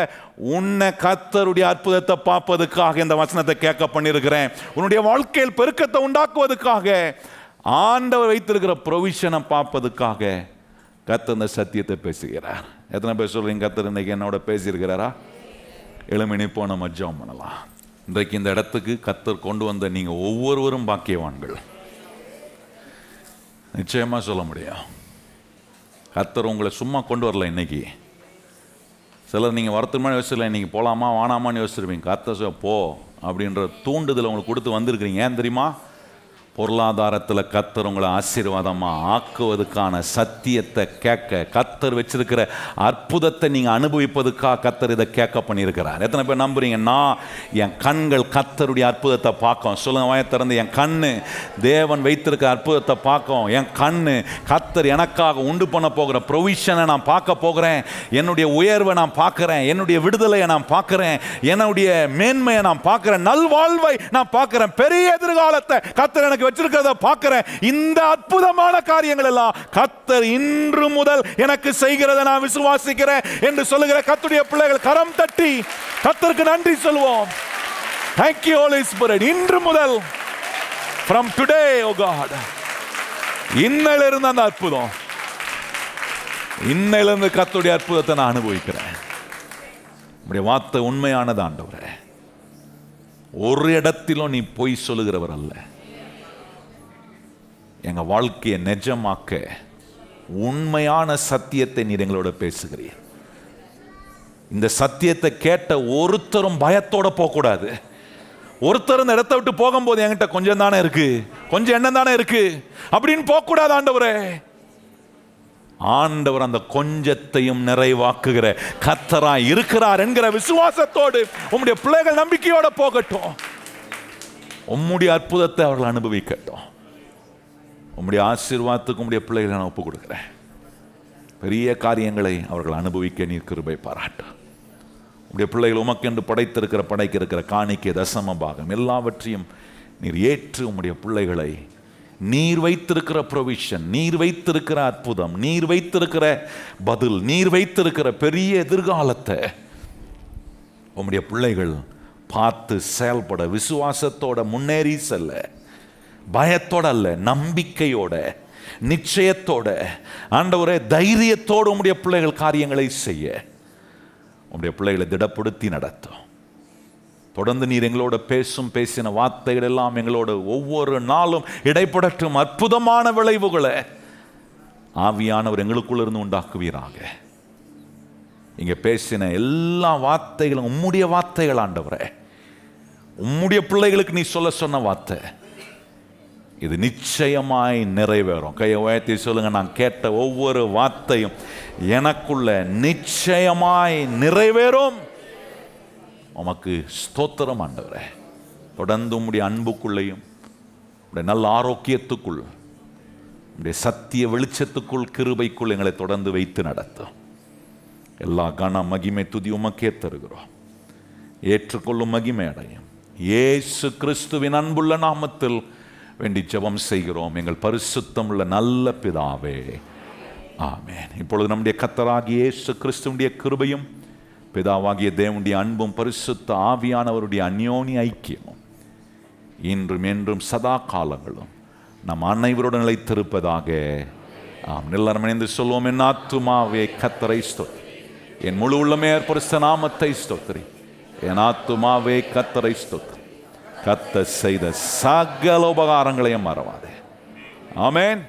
உன்னை கர்த்தருடைய அற்புதத்தை பார்ப்பதுக்காக இந்த வசனத்தை கேட்க பண்ணியிருக்கிறேன். உன்னுடைய வாழ்க்கையில் பெருக்கத்தை உண்டாக்குவதற்காக, ஆண்டவர் வைத்திருக்கிற ப்ரொவிஷனை பார்ப்பதுக்காக கர்த்தர் இந்த சத்தியத்தை பேசுகிறார். எத்தனை பேர் சொல்றீங்க கர்த்தர் இன்னைக்கு என்னோட பேசியிருக்கிறாரா? எழுமணி போன நம்ம ஜெபம் பண்ணலாம். இன்றைக்கு இந்த இடத்துக்கு கர்த்தர் கொண்டு வந்த நீங்க ஒவ்வொருவரும் பாக்கியவான்கள். நிச்சயமா சொல்ல முடியும். கர்த்தர் உங்களை சும்மா கொண்டு வரல. இன்னைக்கு சிலர் நீங்கள் வரத்துக்கு முன்னாடி யோசிச்சிடல, இன்னைக்கு போகலாமா வானாமான்னு யோசிச்சிருப்பீங்க. கர்த்தர் போ அப்படின்ற தூண்டுதல் உங்களுக்கு கொடுத்து வந்திருக்கிறீங்க. ஏன் தெரியுமா? பொருளாதாரத்தில் கர்த்தர் உங்களை ஆசீர்வாதமாக ஆக்குவதற்கான சத்தியத்தை கேட்க, கர்த்தர் வச்சிருக்கிற அற்புதத்தை நீங்கள் அனுபவிப்பதுக்காக கர்த்தர் இதை கேட்க பண்ணியிருக்கிறார். எத்தனை பேர் நம்புறீங்க? நான் என் கண்கள் கர்த்தருடைய அற்புதத்தை பார்க்கும். சொல்லுங்க வாயை திறந்து, என் கண்ணு தேவன் வைத்திருக்கிற அற்புதத்தை பார்க்கும். என் கண்ணு கர்த்தர் எனக்காக உண்டு பண்ண போகிற ப்ரொவிஷனை நான் பார்க்க போகிறேன். என்னுடைய உயர்வை நான் பார்க்குறேன், என்னுடைய விடுதலையை நான் பார்க்குறேன், என்னுடைய மேன்மையை நான் பார்க்குறேன், நல்வாழ்வை நான் பார்க்குறேன், பெரிய எதிர்காலத்தை கர்த்தர் எனக்கு வச்சிருக்கிறத பார்க்கிறேன். இந்த அற்புதமான காரியங்கள் எல்லாம் கர்த்தர் இன்று முதல் எனக்கு செய்கிறதை நான் விசுவாசிக்கிறேன் என்று சொல்லுகிற கர்த்தருடைய பிள்ளைகள் கரம் தட்டி கர்த்தருக்கு நன்றி சொல்வோம். Thank you Holy Spirit. இன்று முதல் from today, oh God, இன்னையிலிருந்து அந்த அற்புதம், இன்னையிலிருந்து கர்த்தருடைய அற்புதத்தை நான் அனுபவிக்கிறேன். உம்முடைய வார்த்தை உண்மையானது ஆண்டவரே. ஒரு இடத்திலும் நீ பொய் சொல்லுகிறவர் அல்ல. எங்க வாழ்க்கையை நிஜமாக்க உண்மையான சத்தியத்தை நீர் எங்களோட பேசுகிறீர். இந்த சத்தியத்தை கேட்ட ஒருத்தரும் பயத்தோட போகக்கூடாது. ஒருத்தர் இந்த இடத்தை விட்டு போகும்போது என்கிட்ட கொஞ்சம் தானே இருக்கு, கொஞ்சம் எண்ணம் தானே இருக்கு அப்படின்னு போகக்கூடாது. ஆண்டவரே, ஆண்டவர் அந்த கொஞ்சத்தையும் நிறைவாக்குகிற கர்த்தராய் இருக்கிறார் என்கிற விசுவாசத்தோடு உம்முடைய பிள்ளைகள் நம்பிக்கையோட போகட்டும். உம்முடைய அற்புதத்தை அவர்கள் அனுபவிக்கட்டும். உம்முடைய ஆசீர்வாதத்துக்கு உம்முடைய பிள்ளைகளை நான் ஒப்புக் கொடுக்கிறேன். பெரிய காரியங்களை அவர்கள் அனுபவிக்க நீர் கிருபை பாராட்டும். உம்முடைய பிள்ளைகள் உமக்கென்று படைக்க இருக்கிற காணிக்கை, தசம பாகம் எல்லாவற்றையும் நீர் ஏற்று உம்முடைய பிள்ளைகளை நீர் வைத்திருக்கிற ப்ரொவிஷன், நீர் வைத்திருக்கிற அற்புதம், நீர் வைத்திருக்கிற பதில், நீர் வைத்திருக்கிற பெரிய எதிர்காலத்தை உம்முடைய பிள்ளைகள் பார்த்து செயல்பட, விசுவாசத்தோட முன்னேறி செல்ல, பயத்தோட அல்ல, நம்பிக்கையோட, நிச்சயத்தோட, ஆண்டவரே தைரியத்தோடு உம்முடைய பிள்ளைகள் காரியங்களை செய்ய உம்முடைய பிள்ளைகளை திடப்படுத்தி நடத்தும். தொடர்ந்து நீர் எங்களோட பேசின வார்த்தைகள் எல்லாம் எங்களோட ஒவ்வொரு நாளும் இடைப்படட்டும். அற்புதமான விளைவுகளை ஆவியானவர் எங்களுக்குள்ள இருந்து உண்டாக்குவீராக. இங்க பேசின எல்லா வார்த்தைகளும் உம்முடைய வார்த்தைகள் ஆண்டவரே. உம்முடைய பிள்ளைகளுக்கு நீ சொன்ன வார்த்தை இது நிச்சயமாய் நிறைவேறும். கையை உயர்த்தி சொல்லுங்க, நான் கேட்ட ஒவ்வொரு வார்த்தையும் எனக்குள்ள நிச்சயமாய் நிறைவேறும். உமக்கு ஸ்தோத்திரம் ஆண்டவரே. தொடர்ந்து உம்முடைய அன்புக்குள்ளையும் உம்முடைய நல்ல ஆரோக்கியத்துக்குள், உம்முடைய சத்திய வெளிச்சத்துக்குள், கிருபைக்குள் எங்களை தொடர்ந்து வைத்து நடத்தும். எல்லா கன மகிமை துதி உமக்கே தருகிறோம். ஏற்றுக்கொள்ளும் மகிமை அடையும். இயேசு கிறிஸ்துவின் அன்புள்ள நாமத்தில் வேண்டி ஜெபம் செய்கிறோம் எங்கள் பரிசுத்தம் உள்ள நல்ல பிதாவே, ஆமென். இப்பொழுது நம்முடைய கர்த்தராகிய இயேசு கிறிஸ்துவினுடைய கிருபையும் பிதாவாகிய தேவனுடைய அன்பும் பரிசுத்த ஆவியானவருடைய அந்யோன்ய ஐக்கியமும் இன்றும் என்றும் சதா காலங்களும் நம் அனைவருடன் நிலைத்திருப்பதாக. எல்லாரும் இணைந்து சொல்வோம், என் ஆத்துமாவே கர்த்தரை ஸ்தோத்திரி, என் முழு உள்ளமே பரிசுத்த நாமத்தை ஸ்தோத்திரி, என் ஆத்துமாவே கர்த்தரை ஸ்தோத்திரி, கர்த்தர் செய்த சகல உபகாரங்களையும் மறவாதே. ஆமென்.